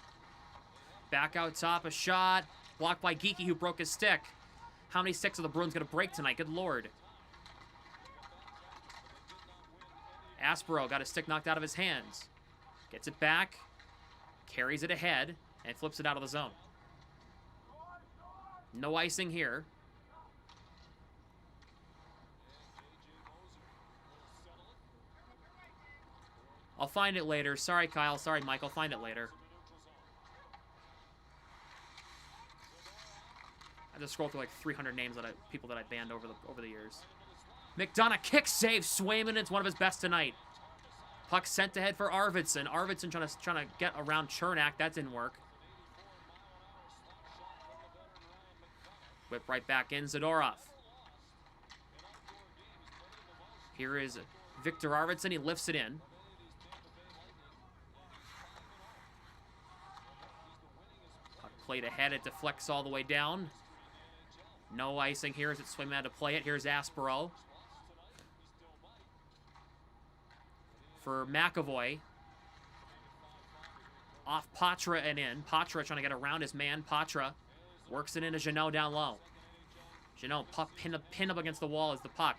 Back out top. A shot. Blocked by Geeky, who broke his stick. How many sticks are the Bruins going to break tonight? Good lord. Aspro got his stick knocked out of his hands. Gets it back. Carries it ahead. And flips it out of the zone. No icing here. I'll find it later. Sorry, Kyle. Sorry, Mike. I'll find it later. I just scrolled through like 300 names that people that I banned over the years. McDonough kick save Swayman. It's one of his best tonight. Puck sent ahead for Arvidsson. Arvidsson trying to get around Chernak. That didn't work. Whip right back in. Zadorov. Here is Victor Arvidsson. He lifts it in. Puck played ahead. It deflects all the way down. No icing here as it's Swayman had to play it. Here's Aspero. For McAvoy. Off Patra and in. Patra trying to get around his man. Patra works it into Jeannot down low. Jeannot puck pinned up against the wall as the puck.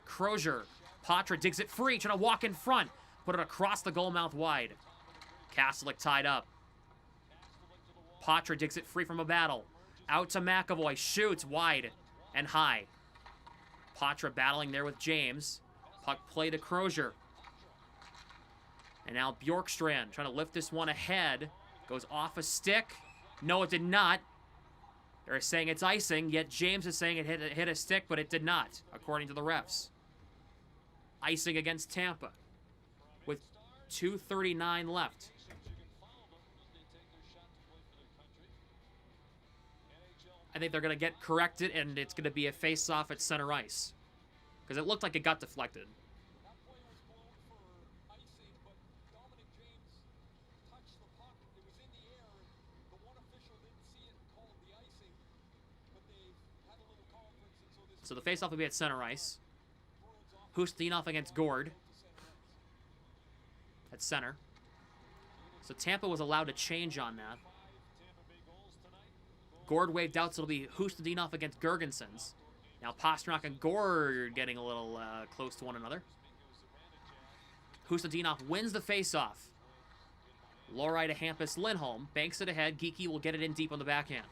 Crozier. Patra digs it free. Trying to walk in front. Put it across the goal mouth wide. Kastelik tied up. Patra digs it free from a battle. Out to McAvoy. Shoots wide and high. Patra battling there with James. Puck play to Crozier. And now Bjorkstrand trying to lift this one ahead. Goes off a stick. No, it did not. They're saying it's icing, yet James is saying it hit a stick, but it did not, according to the refs. Icing against Tampa with 2:39 left. I think they're going to get corrected, and it's going to be a face-off at center ice. Because it looked like it got deflected. So the face-off will be at center ice. Hustinov against Gord. At center. So Tampa was allowed to change on that. Gord waved out, so it'll be Hustinov against Gergensons. Now Pastrnak and Gord getting a little close to one another. Hustinov wins the face-off. Lorai to Hampus Lindholm. Banks it ahead. Geeky will get it in deep on the backhand.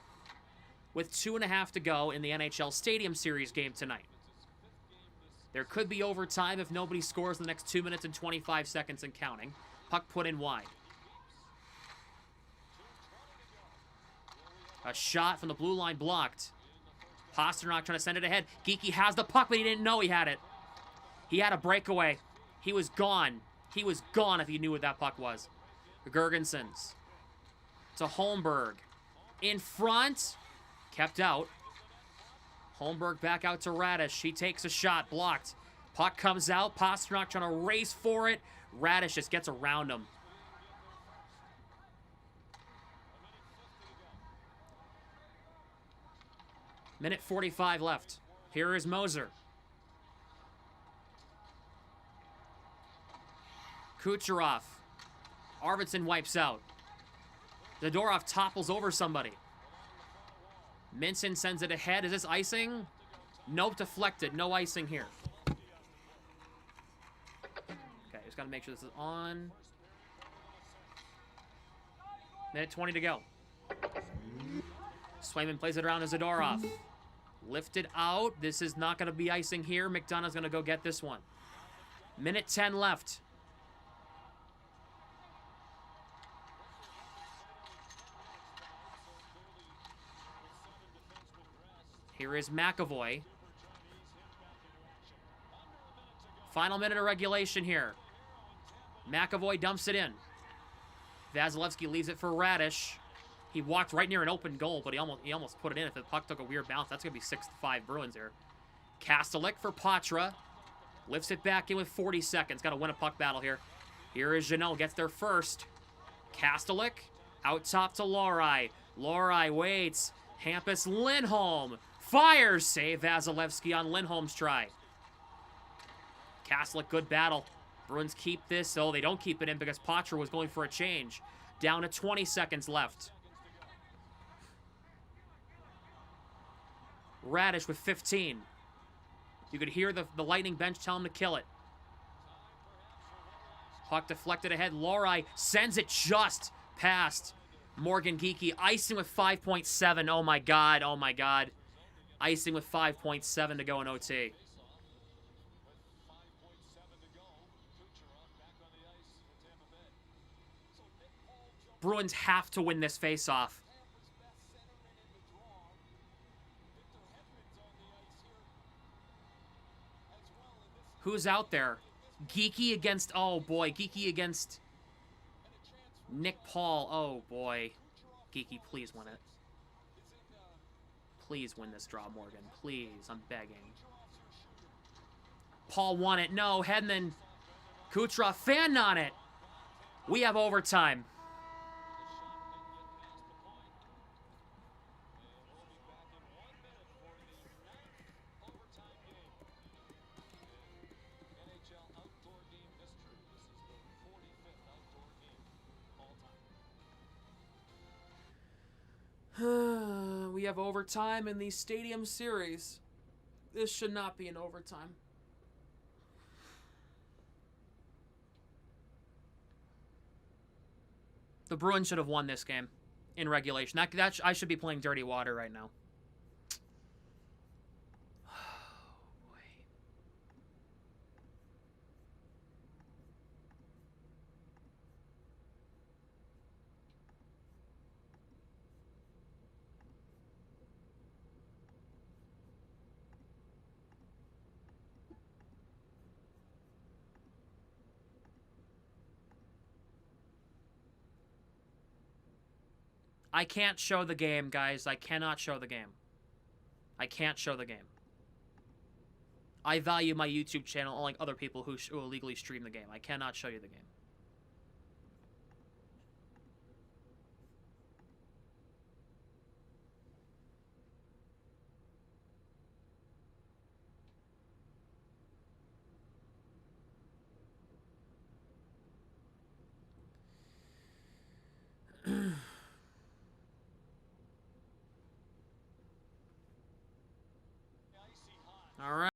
With 2.5 to go in the NHL Stadium Series game tonight. There could be overtime if nobody scores in the next 2 minutes and 25 seconds and counting. Puck put in wide. A shot from the blue line blocked. Pastrnak trying to send it ahead. Geeky has the puck, but he didn't know he had it. He had a breakaway. He was gone. He was gone if he knew what that puck was. The Gergensons. To Holmberg. In front. Kept out. Holmberg back out to Radish. He takes a shot. Blocked. Puck comes out. Pastrnak trying to race for it. Radish just gets around him. Minute 45 left. Here is Moser. Kucherov. Arvidsson wipes out. Zadorov topples over somebody. Minson sends it ahead. Is this icing? Nope, deflected. No icing here. Okay, just got to make sure this is on. Minute 20 to go. Swayman plays it around to Zadorov. Lifted out. This is not going to be icing here. McDonough's going to go get this one. Minute 10 left. Here is McAvoy. Final minute of regulation here. McAvoy dumps it in. Vasilevsky leaves it for Radish. He walked right near an open goal, but he almost put it in. If the puck took a weird bounce, that's going to be 6-5 Bruins here. Kastelik for Patra. Lifts it back in with 40 seconds. Got to win a puck battle here. Here is Jeannot. Gets there first. Kastelik out top to Lohrei. Lohrei waits. Hampus Lindholm. Fires. Save Vasilevsky on Lindholm's try. Kastelik, good battle. Bruins keep this. Oh, they don't keep it in because Patra was going for a change. Down to 20 seconds left. Radish with 15. You could hear the Lightning bench tell him to kill it. Puck deflected ahead. Lohrei sends it just past Morgan Geekie. Icing with 5.7. Oh my god. Oh my god. Icing with 5.7 to go in OT. Bruins have to win this faceoff. Who's out there? Geekie against... Oh, boy. Geekie against Nick Paul. Oh, boy. Geekie, please win it. Please win this draw, Morgan. Please. I'm begging. Paul won it. No. Hedman. Kucherov fanned on it. We have overtime. We have overtime in the Stadium Series. This should not be an overtime. The Bruins should have won this game in regulation. I should be playing dirty water right now. I can't show the game, guys. I cannot show the game. I can't show the game. I value my YouTube channel unlike other people who illegally stream the game. I cannot show you the game. All right.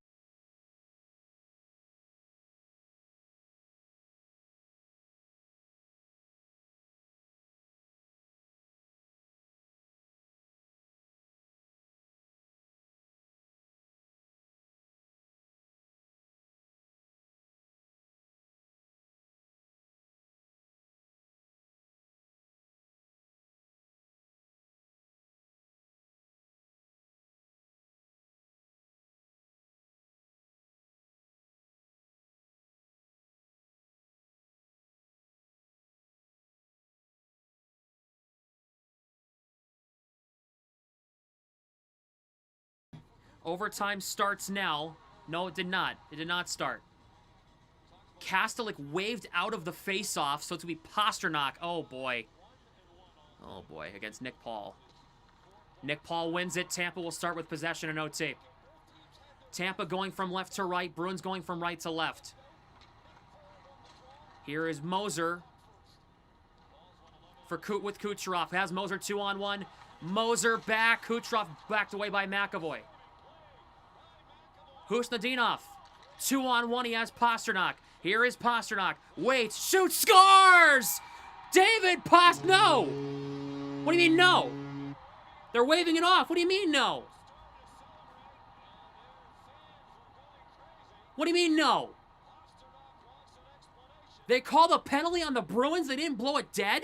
Overtime starts now. No, it did not. It did not start. Kastelik waved out of the face-off, so it's going to be Pasternak. Oh, boy. Oh, boy, against Nick Paul. Nick Paul wins it. Tampa will start with possession in OT. Tampa going from left to right. Bruins going from right to left. Here is Moser with Kucherov. Has Moser 2-on-1. Moser back. Kucherov backed away by McAvoy. Husnadinov. 2-on-1. He has Pasternak. Here is Pasternak. Waits. Shoots. Scores! David No! What do you mean no? They're waving it off. What do you mean no? What do you mean no? They called a penalty on the Bruins. They didn't blow it dead?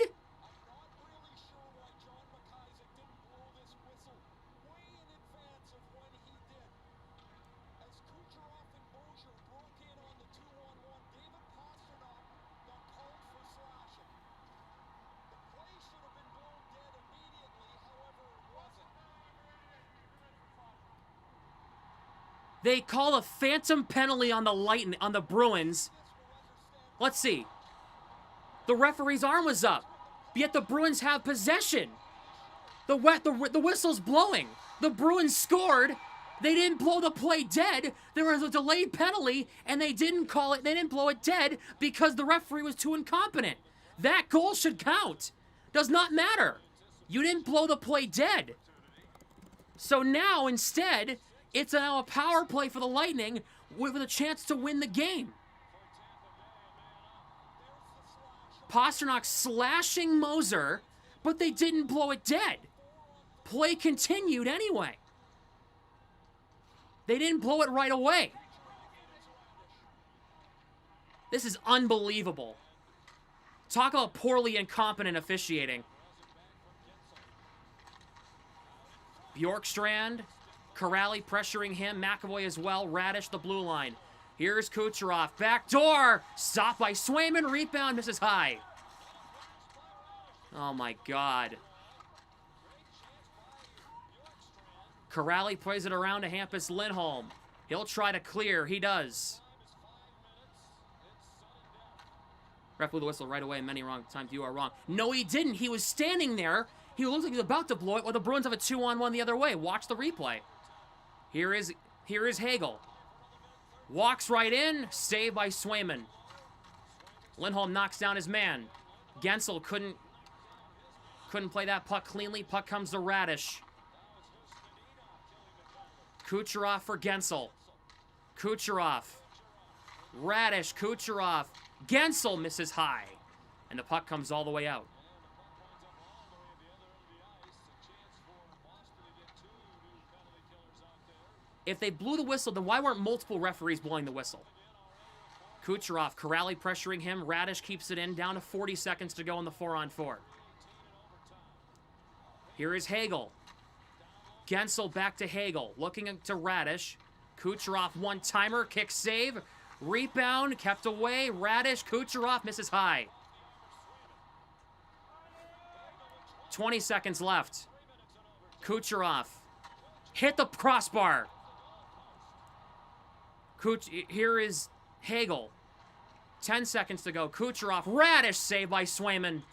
They call a phantom penalty on the Bruins. Let's see. The referee's arm was up, yet the Bruins have possession. The whistle's blowing. The Bruins scored. They didn't blow the play dead. There was a delayed penalty, and they didn't call it. They didn't blow it dead because the referee was too incompetent. That goal should count. Does not matter. You didn't blow the play dead. So now, instead, it's now a power play for the Lightning with a chance to win the game. Pastrnak slashing Moser, but they didn't blow it dead. Play continued anyway. They didn't blow it right away. This is unbelievable. Talk about poorly incompetent officiating. Bjorkstrand, Corrali pressuring him, McAvoy as well, Radish the blue line. Here's Kucherov, backdoor, stopped by Swayman, rebound, misses high. Oh my God. Corrali plays it around to Hampus Lindholm. He'll try to clear, he does. Ref blew the whistle right away, many wrong times, you are wrong. No, he didn't, he was standing there. He looked like he was about to blow it, while the Bruins have a 2-on-1 the other way. Watch the replay. Here is Hagel. Walks right in, saved by Swayman. Lindholm knocks down his man. Gensel couldn't play that puck cleanly. Puck comes to Radish. Kucherov for Gensel. Kucherov. Radish, Kucherov. Gensel misses high. And the puck comes all the way out. If they blew the whistle, then why weren't multiple referees blowing the whistle? Kucherov, Corrali pressuring him. Radish keeps it in. Down to 40 seconds to go in the 4-on-4. Here is Hagel. Gensel back to Hagel. Looking to Radish. Kucherov one-timer. Kick save. Rebound. Kept away. Radish. Kucherov misses high. 20 seconds left. Kucherov. Hit the crossbar. Here is Hagel. 10 seconds to go. Kucherov. Radish saved by Swayman.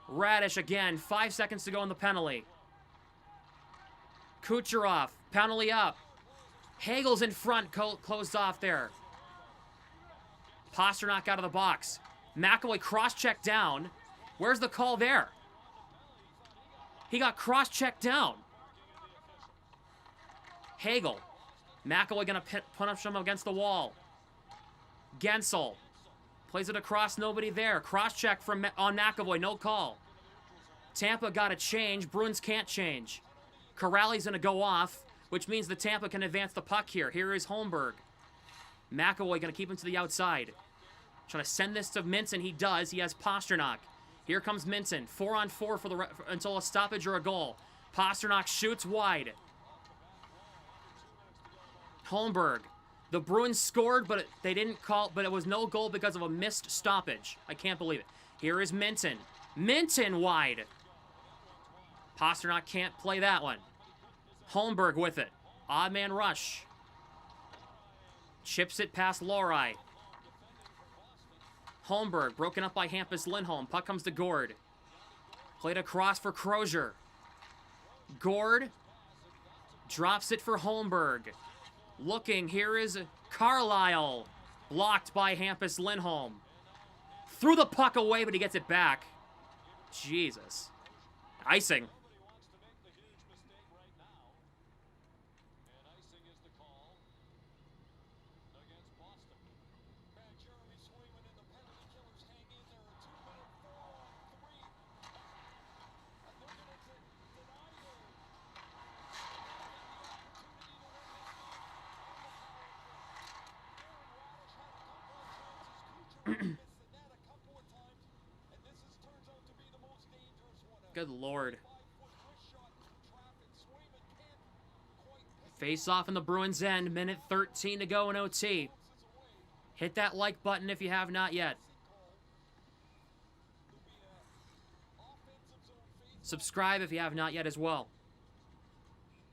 Radish again. 5 seconds to go in the penalty. Kucherov. Penalty up. Hagel's in front. Closed off there. Pastrnak out of the box. McAvoy cross-checked down. Where's the call there? He got cross-checked down. Hagel. McAvoy going to punish him against the wall. Gensel. Plays it across, nobody there. Cross-check on McAvoy, no call. Tampa got to change. Bruins can't change. Corrali's going to go off, which means the Tampa can advance the puck here. Here is Holmberg. McAvoy going to keep him to the outside. Trying to send this to Minton. He does. He has Pastrnak. Here comes Minton. 4-on-4 until a stoppage or a goal. Pastrnak shoots wide. Holmberg. The Bruins scored, but they didn't call, but it was no goal because of a missed stoppage. I can't believe it. Here is Minton. Minton wide. Pastrnak can't play that one. Holmberg with it. Odd man rush. Chips it past Lohrei. Holmberg broken up by Hampus Lindholm. Puck comes to Gord. Played across for Crozier. Gord drops it for Holmberg. Looking, here is Carlisle. Blocked by Hampus Lindholm. Threw the puck away, but he gets it back. Jesus. Icing. Good Lord. Face off in the Bruins' end. Minute 13 to go in OT. Hit that like button if you have not yet. Subscribe if you have not yet as well.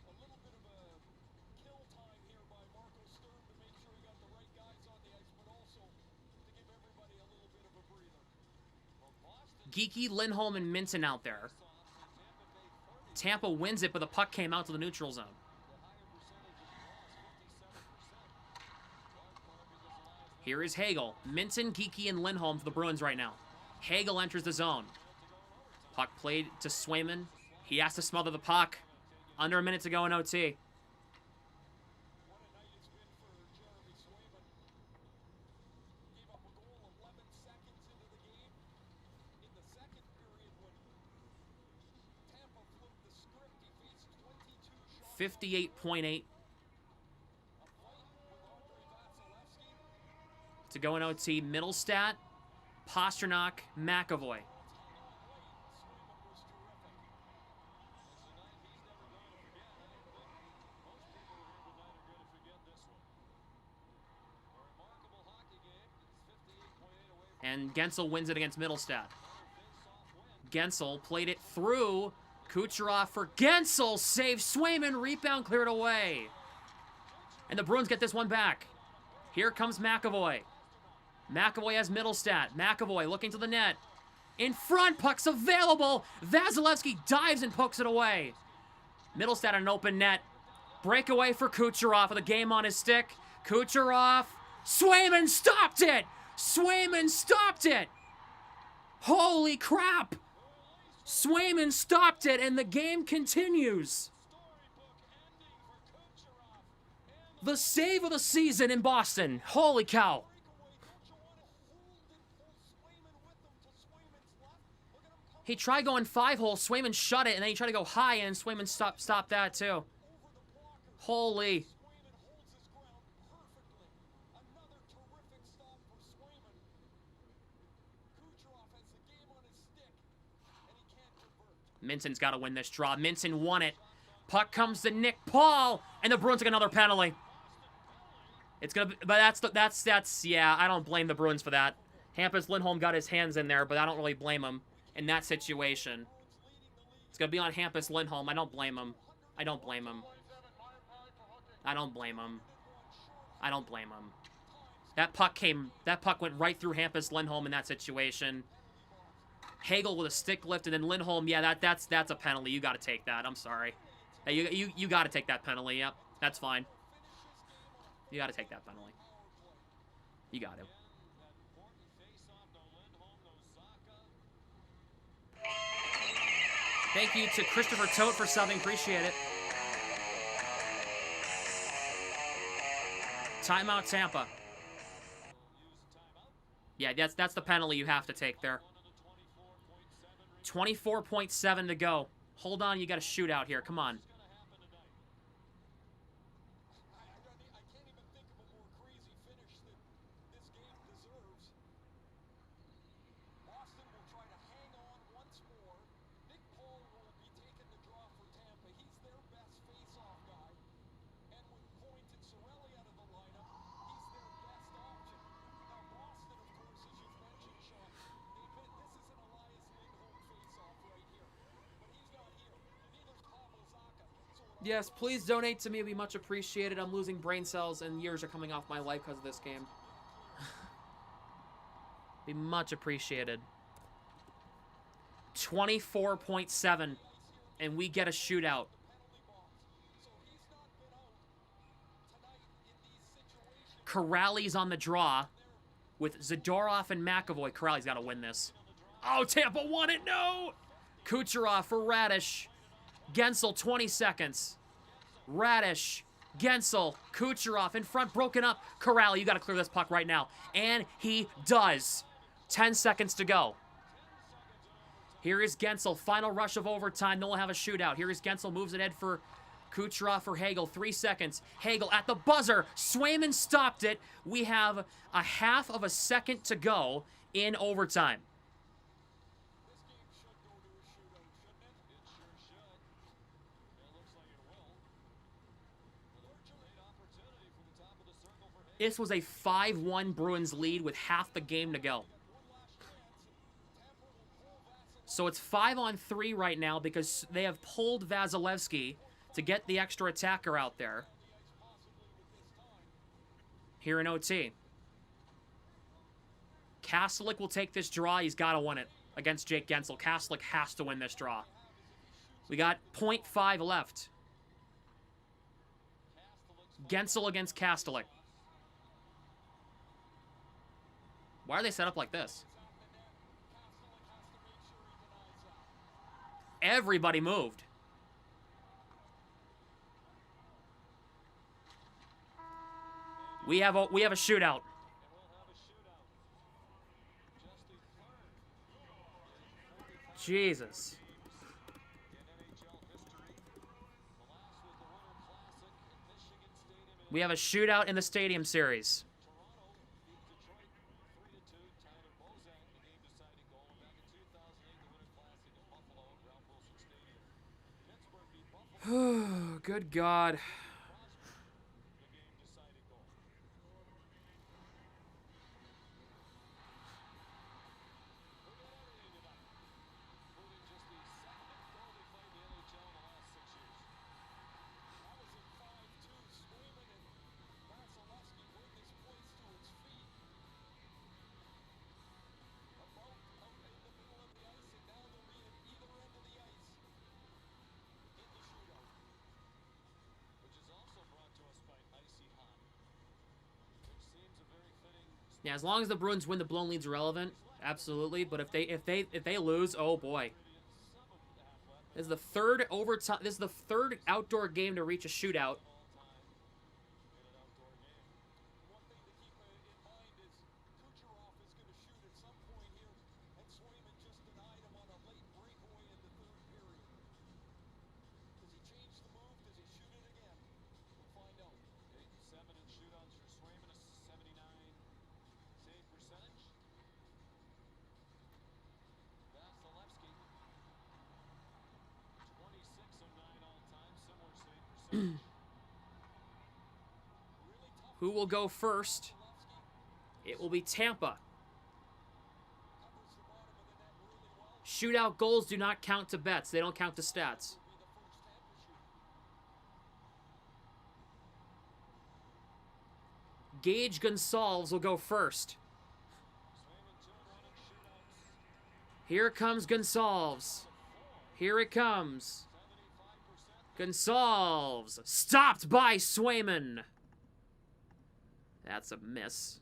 A little bit of a kill time here Geeky, Lindholm, and Minton out there. Tampa wins it, but the puck came out to the neutral zone. Here is Hagel. Minton, Geeky, and Lindholm for the Bruins right now. Hagel enters the zone. Puck played to Swayman. He has to smother the puck. Under a minute to go in OT. What a night it's been for Jeremy Swayman. Gave up a goal 11 seconds into the game. In the second period, when Tampa flipped the script, he faced 22 shots. 58.8 to go in OT. Middlestat, Pasternak, McAvoy. And Gensel wins it against Middlestat. Gensel played it through. Kucherov for Gensel. Saves Swayman. Rebound cleared away. And the Bruins get this one back. Here comes McAvoy. McAvoy has Middlestat. McAvoy looking to the net. In front. Puck's available. Vasilevsky dives and pokes it away. Middlestat an open net. Breakaway for Kucherov with a game on his stick. Kucherov. Swayman stopped it. Swayman stopped it! Holy crap! Swayman stopped it, and the game continues. The save of the season in Boston. Holy cow. He tried going 5-hole, Swayman shut it, and then he tried to go high, and Swayman stopped that too. Holy. Minton's got to win this draw. Minton won it. Puck comes to Nick Paul, and the Bruins take another penalty. It's gonna, but that's yeah. I don't blame the Bruins for that. Hampus Lindholm got his hands in there, but I don't really blame him in that situation. It's gonna be on Hampus Lindholm. I don't blame him. I don't blame him. I don't blame him. I don't blame him. That puck went right through Hampus Lindholm in that situation. Hagel with a stick lift, and then Lindholm, yeah, that's a penalty. You got to take that. I'm sorry. Hey, you got to take that penalty. Yep, that's fine. You got to take that penalty. You got to. Thank you to Christopher Tote for subbing. Appreciate it. Timeout, Tampa. Yeah, that's the penalty you have to take there. 24.7 to go. Hold on, you got a shootout here. Come on. I can't even think of a more crazy finish that this game deserves. Boston will try to hang on once more. Nick Paul will be taking the draw for Tampa. He's their best face-off guy. And with Point and Cirelli out of the lineup, he's their best option. Now Boston, of course, as you've mentioned, Sean, this is an Elias Lindholm face-off right here. But he's not here. Neither's Pavel Zacha. So Yes, please donate to me. It'd be much appreciated. I'm losing brain cells, and years are coming off my life because of this game. Be much appreciated. 24.7, and we get a shootout. Corrali's on the draw with Zadorov and McAvoy. Corrali's got to win this. Oh, Tampa won it. No! Kucherov for Radish. Gensel, 20 seconds. Radish, Gensel, Kucherov in front, broken up. Corrali, you got to clear this puck right now. And he does. 10 seconds to go. Here is Gensel, final rush of overtime. Then we'll have a shootout. Here is Gensel, moves it ahead for Kucherov for Hagel. 3 seconds. Hagel at the buzzer. Swayman stopped it. We have a half of a second to go in overtime. This was a 5-1 Bruins lead with half the game to go. So it's 5-on-3 right now because they have pulled Vasilevsky to get the extra attacker out there. Here in OT. Kastelik will take this draw. He's got to win it. against Jake Gensel. Kastelik has to win this draw. We got 0.5 left. Gensel against Kastelik. Why are they set up like this? Everybody moved. We have a shootout. Jesus. We have a shootout in the Stadium Series. Good God. Yeah, as long as the Bruins win, the blown lead's irrelevant. Absolutely, but if they lose, oh boy. This is the third overtime. This is the third outdoor game to reach a shootout. Who will go first? It will be Tampa. Shootout goals do not count to bets. They don't count to stats. Gage Gonsalves will go first. Here comes Gonsalves. Here it comes. Gonsalves. Stopped by Swayman. That's a miss.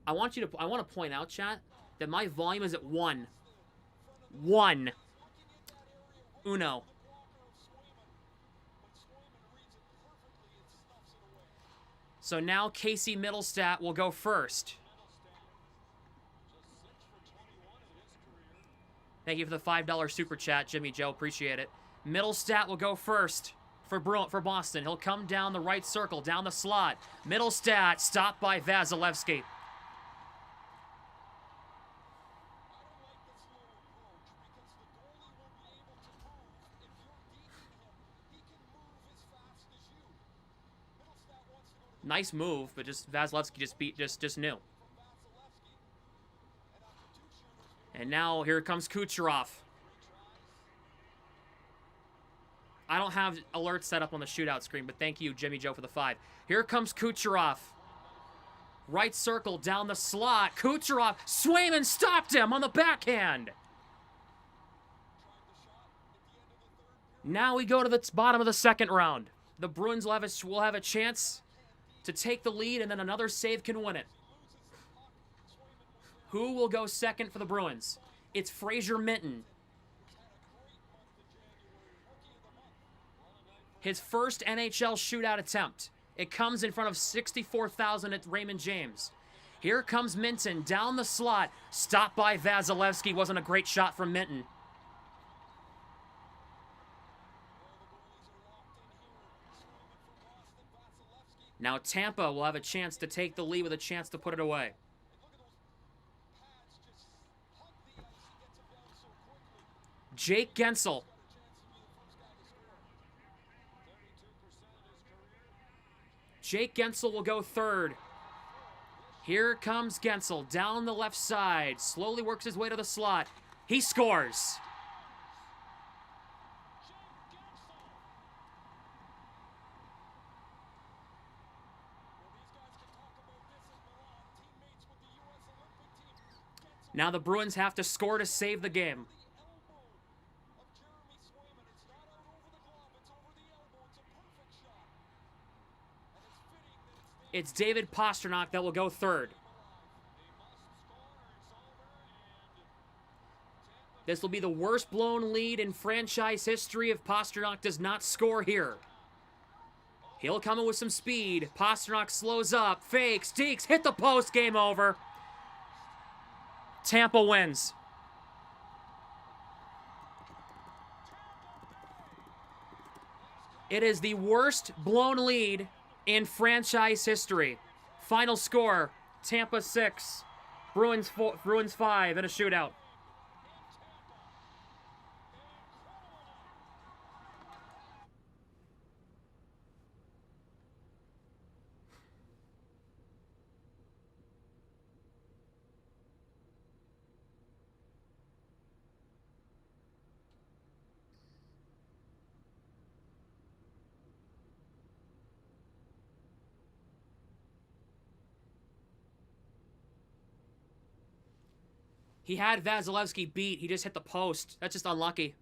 I want to point out, chat, that my volume is at 1. 1. Uno. So now Casey Middlestat will go first. Thank you for the $5 super chat, Jimmy Joe. Appreciate it. Middlestat will go first for Boston. He'll come down the right circle, down the slot. Middlestat stopped by Vasilevsky. Nice move, but just Vasilevsky just knew. And now here comes Kucherov. I don't have alerts set up on the shootout screen, but thank you, Jimmy Joe, for the 5. Here comes Kucherov. Right circle, down the slot. Kucherov, Swayman stopped him on the backhand. Now we go to the bottom of the second round. The Bruins will have a chance to take the lead, and then another save can win it. Who will go second for the Bruins? It's Fraser Minton. His first NHL shootout attempt. It comes in front of 64,000 at Raymond James. Here comes Minton down the slot. Stopped by Vasilevsky. Wasn't a great shot from Minton. Now Tampa will have a chance to take the lead with a chance to put it away. Jake Gensel. Jake Gensel will go third. Here comes Gensel down the left side. Slowly works his way to the slot. He scores. Now the Bruins have to score to save the game. It's David Pastrnak that will go third. This will be the worst blown lead in franchise history if Pastrnak does not score here. He'll come in with some speed. Pastrnak slows up, fakes, dekes, hit the post, game over. Tampa wins. It is the worst blown lead in franchise history. Final score, Tampa 6, Bruins 5 in a shootout. He had Vasilevsky beat. He just hit the post. That's just unlucky.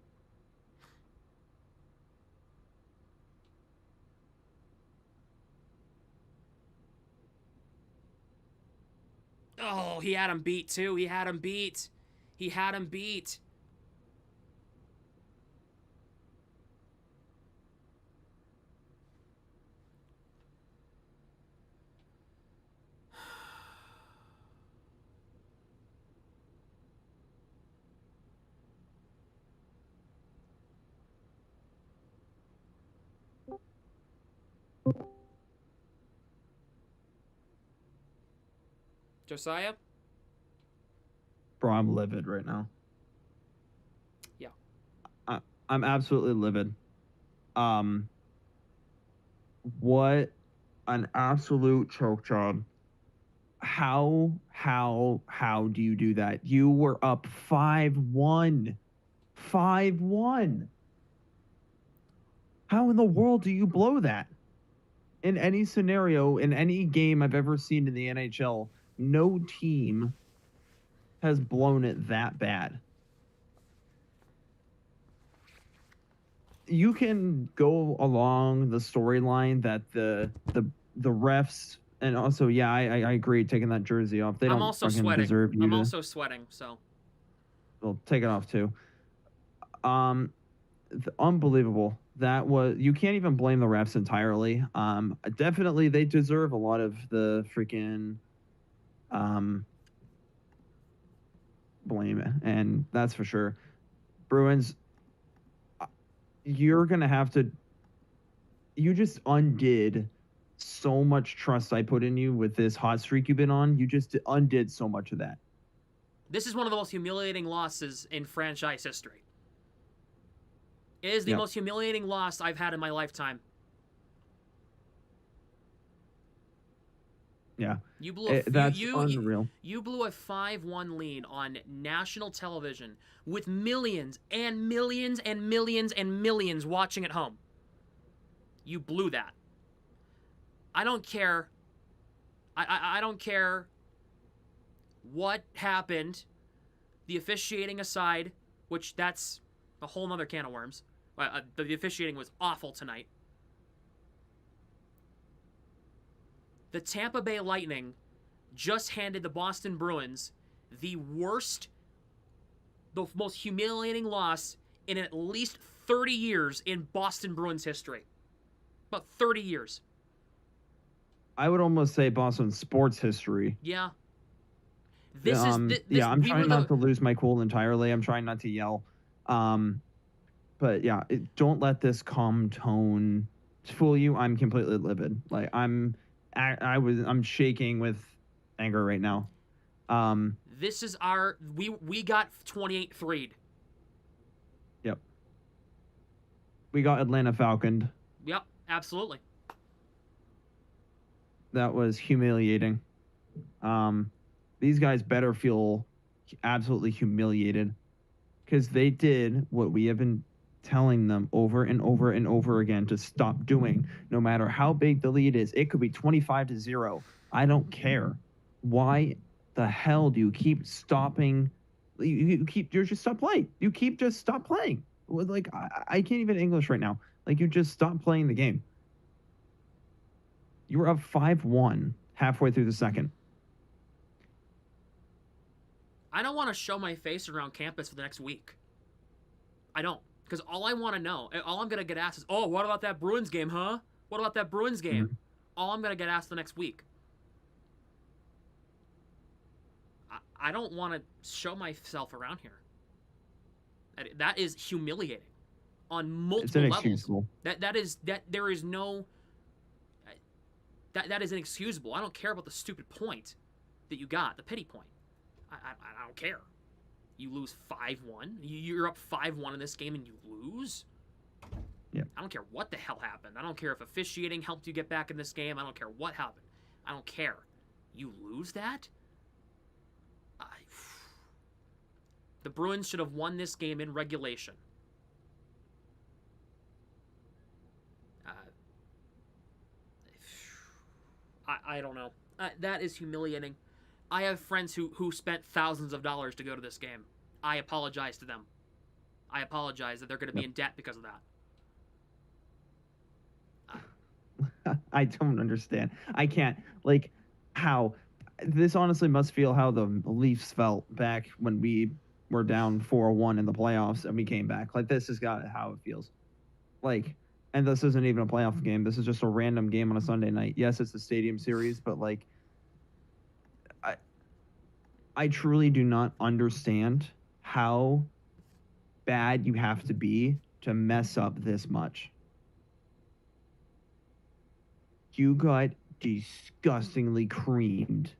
Oh, he had him beat, too. He had him beat. He had him beat. Josiah? Bro, I'm livid right now. Yeah. I'm absolutely livid. What an absolute choke job. How do you do that? You were up 5-1. 5-1. How in the world do you blow that? In any scenario, in any game I've ever seen in the NHL, no team has blown it that bad. You can go along the storyline that the refs, and also, yeah, I agree taking that jersey off. They I'm don't also fucking sweating. deserve you I'm to. also sweating, so. Well, take it off too. Unbelievable. That was, you can't even blame the refs entirely. Definitely they deserve a lot of the freaking blame, and that's for sure. Bruins, you're gonna have to. You just undid so much trust I put in you with this hot streak you've been on. You just undid so much of that. This is one of the most humiliating losses in franchise history. It is the most humiliating loss I've had in my lifetime. Yeah. You blew that's unreal. You blew a 5-1 lead on national television with millions and millions and millions and millions watching at home. You blew that. I don't care. I don't care what happened, the officiating aside, which that's a whole nother can of worms. The officiating was awful tonight. The Tampa Bay Lightning just handed the Boston Bruins the most humiliating loss in at least 30 years in Boston Bruins history. About 30 years. I would almost say Boston sports history. Yeah. I'm trying not to lose my cool entirely. I'm trying not to yell. But yeah, don't let this calm tone fool you. I'm completely livid. Like I'm shaking with anger right now. This is we got 28-3'd. Yep. We got Atlanta Falconed. Yep, absolutely. That was humiliating. These guys better feel absolutely humiliated because they did what we have been telling them over and over and over again to stop doing. No matter how big the lead is, it could be 25-0. I don't care. Why the hell do you keep stopping? You're just stop playing. You keep just stop playing. Like I can't even English right now. Like you just stop playing the game. You were up 5-1 halfway through the second. I don't want to show my face around campus for the next week. I don't. Because all I want to know, all I'm going to get asked is, oh, what about that Bruins game, huh? What about that Bruins game? Mm-hmm. All I'm going to get asked the next week. I don't want to show myself around here. That is humiliating on multiple levels. There is no... That is inexcusable. I don't care about the stupid point that you got, the pity point. I don't care. You lose 5-1. You're up 5-1 in this game and you lose? Yeah. I don't care what the hell happened. I don't care if officiating helped you get back in this game. I don't care what happened. I don't care. You lose that? The Bruins should have won this game in regulation. I don't know. That is humiliating. I have friends who spent thousands of dollars to go to this game. I apologize to them. I apologize that they're going to be in debt because of that. I don't understand. I can't, like, how this honestly must feel how the Leafs felt back when we were down 4-1 in the playoffs and we came back. Like, this is how it feels. Like, and this isn't even a playoff game. This is just a random game on a Sunday night. Yes, it's the Stadium Series, but, like, I truly do not understand how bad you have to be to mess up this much. You got disgustingly creamed.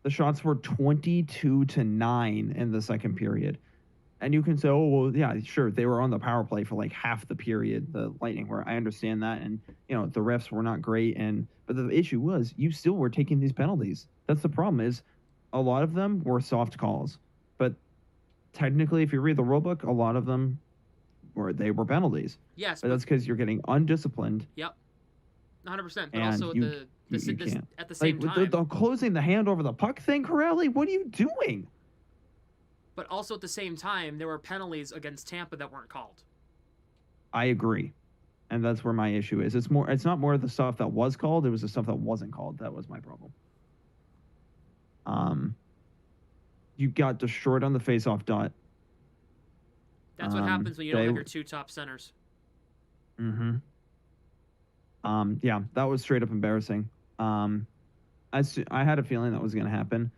The shots were 22-9 in the second period. And you can say, oh, well, yeah, sure, they were on the power play for like half the period, the Lightning were. I understand that. And, you know, the refs were not great. But the issue was you still were taking these penalties. That's the problem is a lot of them were soft calls. But technically, if you read the rule book, a lot of them were penalties. Yes. But that's because you're getting undisciplined. Yep. 100%. But and also at the same time. The closing the hand over the puck thing, Corelli, what are you doing? But also at the same time, there were penalties against Tampa that weren't called. I agree. And that's where my issue is. It's not more of the stuff that was called, it was the stuff that wasn't called. That was my problem. You got destroyed on the face-off dot. That's what happens when you don't have your two top centers. Mm-hmm. Yeah, that was straight up embarrassing. I had a feeling that was going to happen.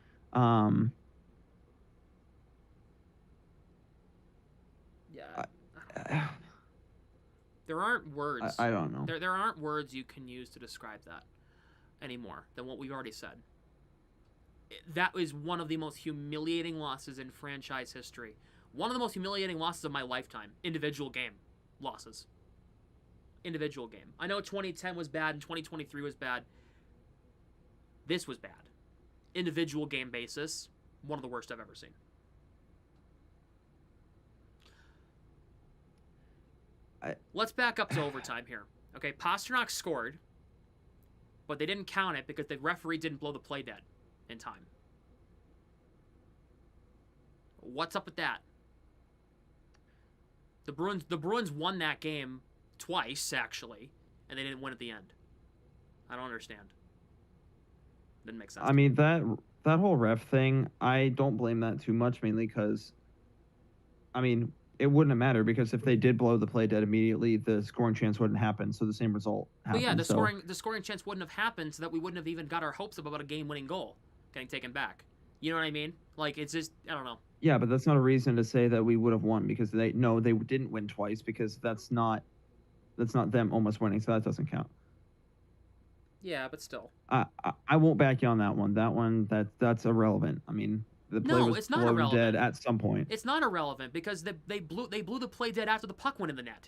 There aren't words. I don't know. There aren't words you can use to describe that anymore than what we've already said. That is one of the most humiliating losses in franchise history. One of the most humiliating losses of my lifetime. Individual game losses. Individual game. I know 2010 was bad and 2023 was bad. This was bad. Individual game basis, one of the worst I've ever seen. Let's back up to overtime here. Okay, Pasternak scored, but they didn't count it because the referee didn't blow the play dead in time. What's up with that? The Bruins won that game twice, actually, and they didn't win at the end. I don't understand. Didn't make sense. I mean, that whole ref thing, I don't blame that too much, mainly because, I mean, it wouldn't have mattered because if they did blow the play dead immediately, the scoring chance wouldn't happen, so the same result happened. But yeah, the scoring chance wouldn't have happened, so that we wouldn't have even got our hopes up about a game-winning goal getting taken back. You know what I mean? Like, it's just, I don't know. Yeah, but that's not a reason to say that we would have won because they didn't win twice because that's not them almost winning, so that doesn't count. Yeah, but still. I won't back you on that one. That's irrelevant. I mean, the play was blown dead at some point. It's not irrelevant because they blew the play dead after the puck went in the net.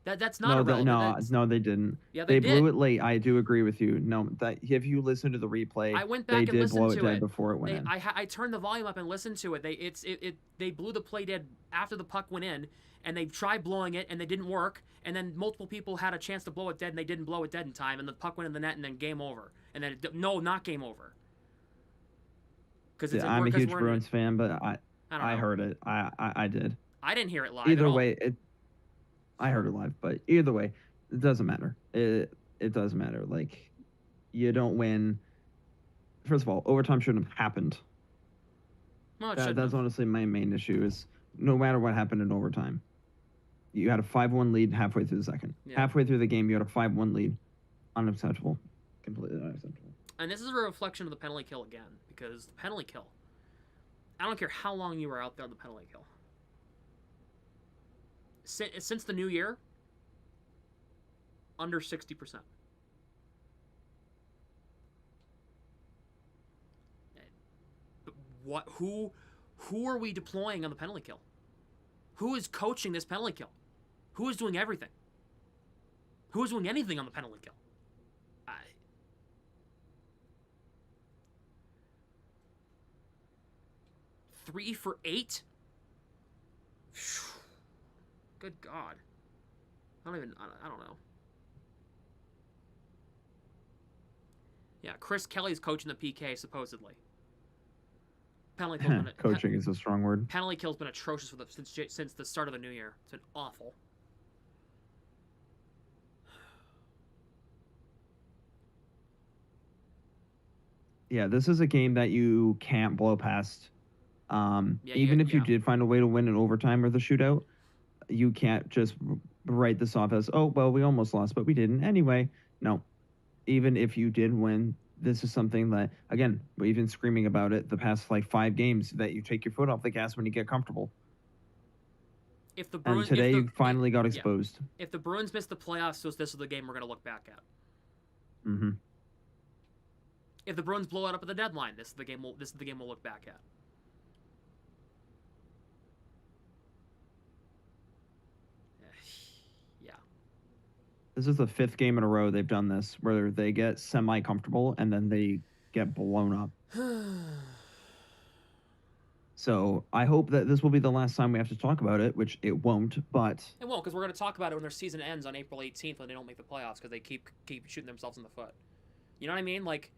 That's not irrelevant. No, they didn't. Yeah, they blew it late. I do agree with you. No, that if you listen to the replay, I went back and listened to it. They did blow it dead before it went in. I turned the volume up and listened to it. They blew the play dead after the puck went in, and they tried blowing it and they didn't work. And then multiple people had a chance to blow it dead and they didn't blow it dead in time, and the puck went in the net and then game over. And then not game over. Because Yeah, I'm a huge Bruins fan, but I don't know. I heard it. I did. I didn't hear it live. Either at all. way, I heard it live, but either way, it doesn't matter. It doesn't matter. Like, you don't win. First of all, overtime shouldn't have happened. Well, That's honestly my main issue is no matter what happened in overtime, you had a 5-1 lead halfway through the second. Yeah. Halfway through the game, you had a 5-1 lead. Unacceptable. Completely unacceptable. And this is a reflection of the penalty kill again, because the penalty kill, I don't care how long you were out there on the penalty kill. Since the new year, under 60%. What? Who are we deploying on the penalty kill? Who is coaching this penalty kill? Who is doing everything? Who is doing anything on the penalty kill? 3 for 8? Good God. I don't know. Yeah, Chris Kelly's coaching the PK, supposedly. Penalty kill's been Coaching is a strong word. Penalty kill's been atrocious since the start of the new year. It's been awful. Yeah, this is a game that you can't blow past. Even if you did find a way to win in overtime or the shootout, you can't just write this off as, oh, well, we almost lost, but we didn't anyway. No. Even if you did win, this is something that, again, we've been screaming about it the past, 5 games, that you take your foot off the gas when you get comfortable. If the Bruins, and today you finally got exposed. If the Bruins miss the playoffs, so this is the game we're going to look back at. Mm-hmm. If the Bruins blow it up at the deadline, this is the game we'll look back at. Yeah. This is the 5th game in a row they've done this, where they get semi-comfortable and then they get blown up. So I hope that this will be the last time we have to talk about it, which it won't, but... It won't, because we're going to talk about it when their season ends on April 18th when they don't make the playoffs because they keep shooting themselves in the foot. You know what I mean? Like,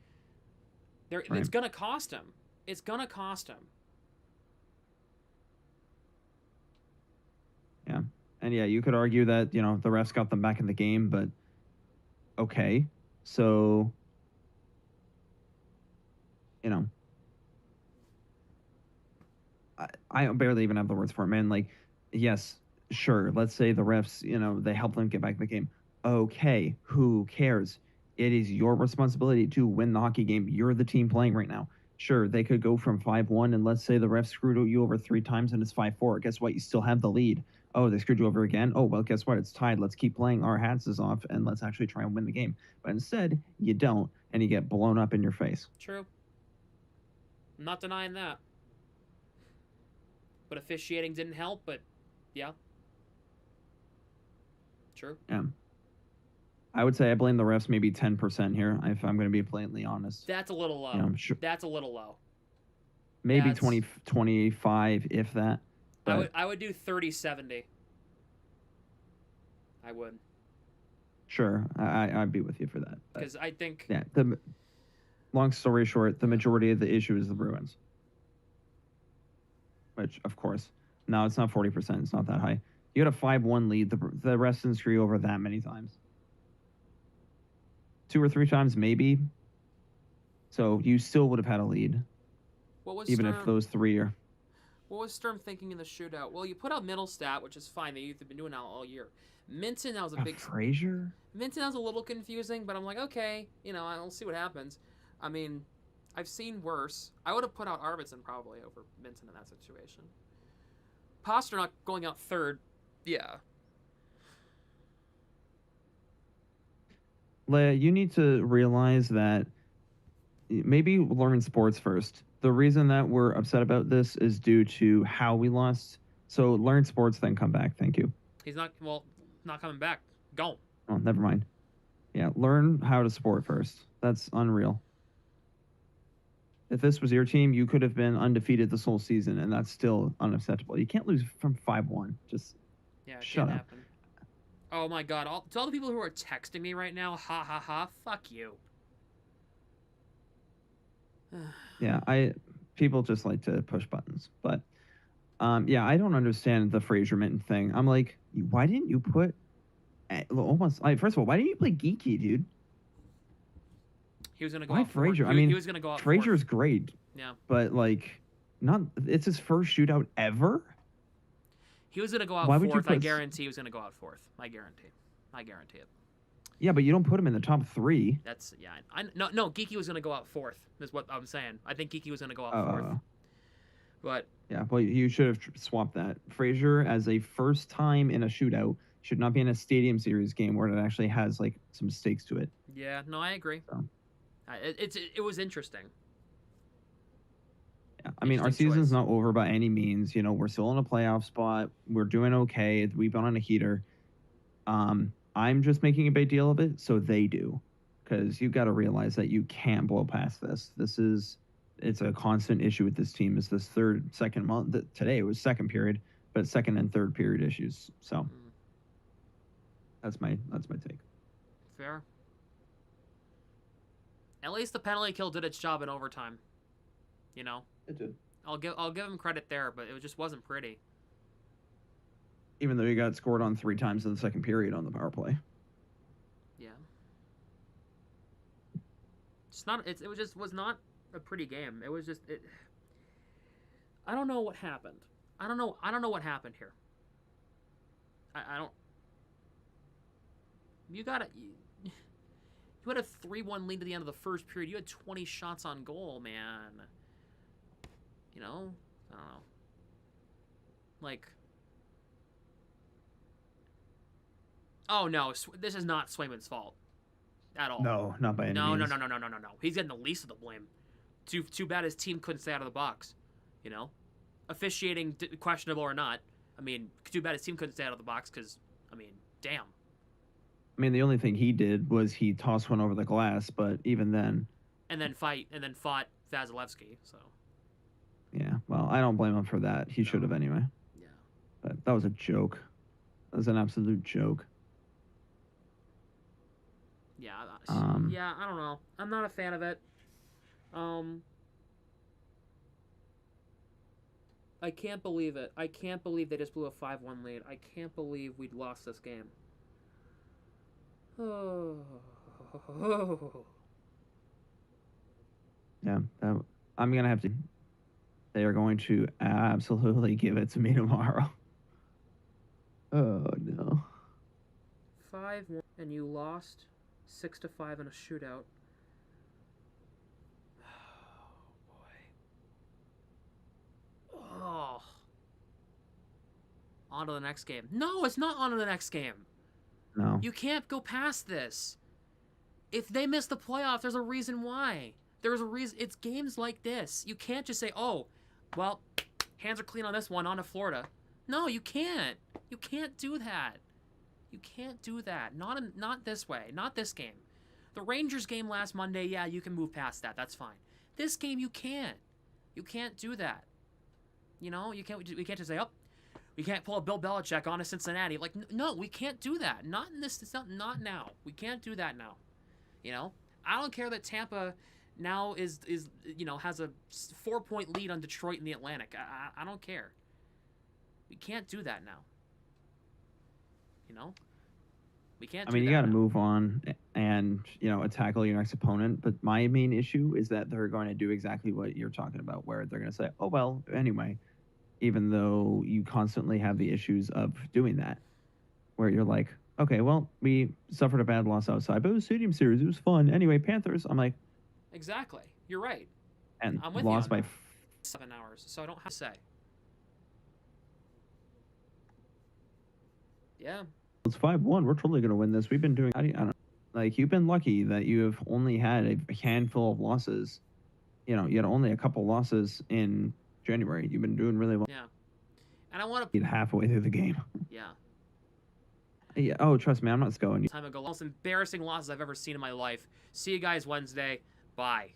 Right. It's going to cost them. It's going to cost them. Yeah. And yeah, you could argue that, the refs got them back in the game, but okay. So, I barely even have the words for it, man. Like, yes, sure. Let's say the refs, they help them get back in the game. Okay. Who cares? It is your responsibility to win the hockey game. You're the team playing right now. Sure, they could go from 5-1, and let's say the refs screwed you over 3 times and it's 5-4. Guess what? You still have the lead. Oh, they screwed you over again? Oh, well, guess what? It's tied. Let's keep playing our hats off, and let's actually try and win the game. But instead, you don't, and you get blown up in your face. True. I'm not denying that. But officiating didn't help, but yeah. True. Yeah. I would say I blame the refs maybe 10% here, if I'm going to be blatantly honest. That's a little low. Sure. That's a little low. Maybe 20, 25, if that. I would do 30-70. I would. Sure, I'd be with you for that. Because I think... Yeah, long story short, the majority of the issue is the Bruins. Which, of course, no, it's not 40%. It's not that high. You had a 5-1 lead. The refs didn't screw you over that many times. 2 or 3 times, maybe. So you still would have had a lead. Even if those 3 are... What was Sturm thinking in the shootout? Well, you put out Middlestat, which is fine. They've been doing that all year. Minton, that was a big... Frazier? Minton, that was a little confusing, but I'm like, okay, I'll see what happens. I mean, I've seen worse. I would have put out Arvidsson probably over Minton in that situation. Pasternak going out 3rd, yeah. Leia, you need to realize that maybe learn sports first. The reason that we're upset about this is due to how we lost. So learn sports, then come back. Thank you. He's not coming back. Go. Oh, never mind. Yeah, learn how to sport first. That's unreal. If this was your team, you could have been undefeated this whole season, and that's still unacceptable. You can't lose from 5-1. Just shut up. Happen. Oh my God! To all the people who are texting me right now, ha ha ha! Fuck you. Yeah, people just like to push buttons. But yeah, I don't understand the Frazier mitten thing. I'm like, why didn't you put almost like, first of all, why didn't you play Geeky, dude? He was gonna go Why out Frazier? fourth. I mean, He was gonna go out Frazier's fourth. great, Yeah. but like, not. It's his first shootout ever. He was gonna go out Why would you fourth. I put- guarantee he was gonna go out fourth. I guarantee. I guarantee it. Yeah, but you don't put him in the top 3. That's yeah. No. Geeky was gonna go out fourth. Is what I'm saying. I think Geeky was gonna go out fourth. But Yeah, well, you should have swapped that. Frazier, as a first time in a shootout, should not be in a Stadium Series game where it actually has like some stakes to it. yeah, no, I agree. So. It was interesting. Yeah, I mean, our Interesting season's choice. not over by any means. You know, we're still in a playoff spot. We're doing okay. We've been on a heater. I'm just making a big deal of it, so they do, because you got to realize that you can't blow past this. It's a constant issue with this team. Is this second month? Today it was second period, but second and third period issues. So that's my take. Fair. At least the penalty kill did its job in overtime. You know, It did. I'll give him credit there, but it just wasn't pretty. Even though you got scored on 3 times in the second period on the power play. Yeah. It's not. It was not a pretty game. It was just it. I don't know what happened. I don't know what happened here. I don't. You had a 3-1 lead to the end of the first period. You had 20 shots on goal, man. You know, I don't know. Like, oh no, this is not Swayman's fault at all. No, not by any No. means. He's getting the least of the blame. Too bad his team couldn't stay out of the box. You know, officiating questionable or not. I mean, too bad his team couldn't stay out of the box because, I mean, damn. I mean, the only thing he did was he tossed one over the glass, but even then. And then fought Vasilevsky. So. Yeah, well, I don't blame him for that. He should have anyway. Yeah. But that was a joke. That was an absolute joke. Yeah. Um, Yeah. I don't know. I'm not a fan of it. I can't believe it. I can't believe they just blew a 5-1 lead. I can't believe we'd lost this game. Oh. Yeah, I'm going to have to. They are going to absolutely give it to me tomorrow. Oh, no. 5-1, and you lost 6-5 in a shootout. Oh, boy. Oh. On to the next game. No, it's not on to the next game. No. You can't go past this. If they miss the playoff, there's a reason why. There's a reason. It's games like this. You can't just say, oh, well, hands are clean on this one, on to Florida. No, you can't. You can't do that. You can't do that. Not this way. Not this game. The Rangers game last Monday, yeah, you can move past that. That's fine. This game, you can't. You can't do that. You know, we can't just say, oh, we can't pull a Bill Belichick on to Cincinnati. Like, no, we can't do that. Not in this. Not now. We can't do that now. You know, I don't care that Tampa now is has a 4-point lead on Detroit in the Atlantic. I don't care. We can't do that now. You know, we can't. I mean, do you that got to now. move on and, tackle your next opponent. But my main issue is that they're going to do exactly what you're talking about, where they're going to say, oh, well, anyway, even though you constantly have the issues of doing that, where you're like, okay, well, we suffered a bad loss outside, but it was Stadium Series. It was fun. Anyway, Panthers, I'm like. Exactly. You're right. And I'm with you lost on by. that. 7 hours, so I don't have to say. Yeah. It's 5-1. We're totally going to win this. We've been doing. I don't know. Like, you've been lucky that you have only had a handful of losses. You had only a couple losses in January. You've been doing really well. Yeah. And I want to. Halfway through the game. Yeah. Yeah. Oh, trust me, I'm not going. Time ago, most embarrassing losses I've ever seen in my life. See you guys Wednesday. Bye.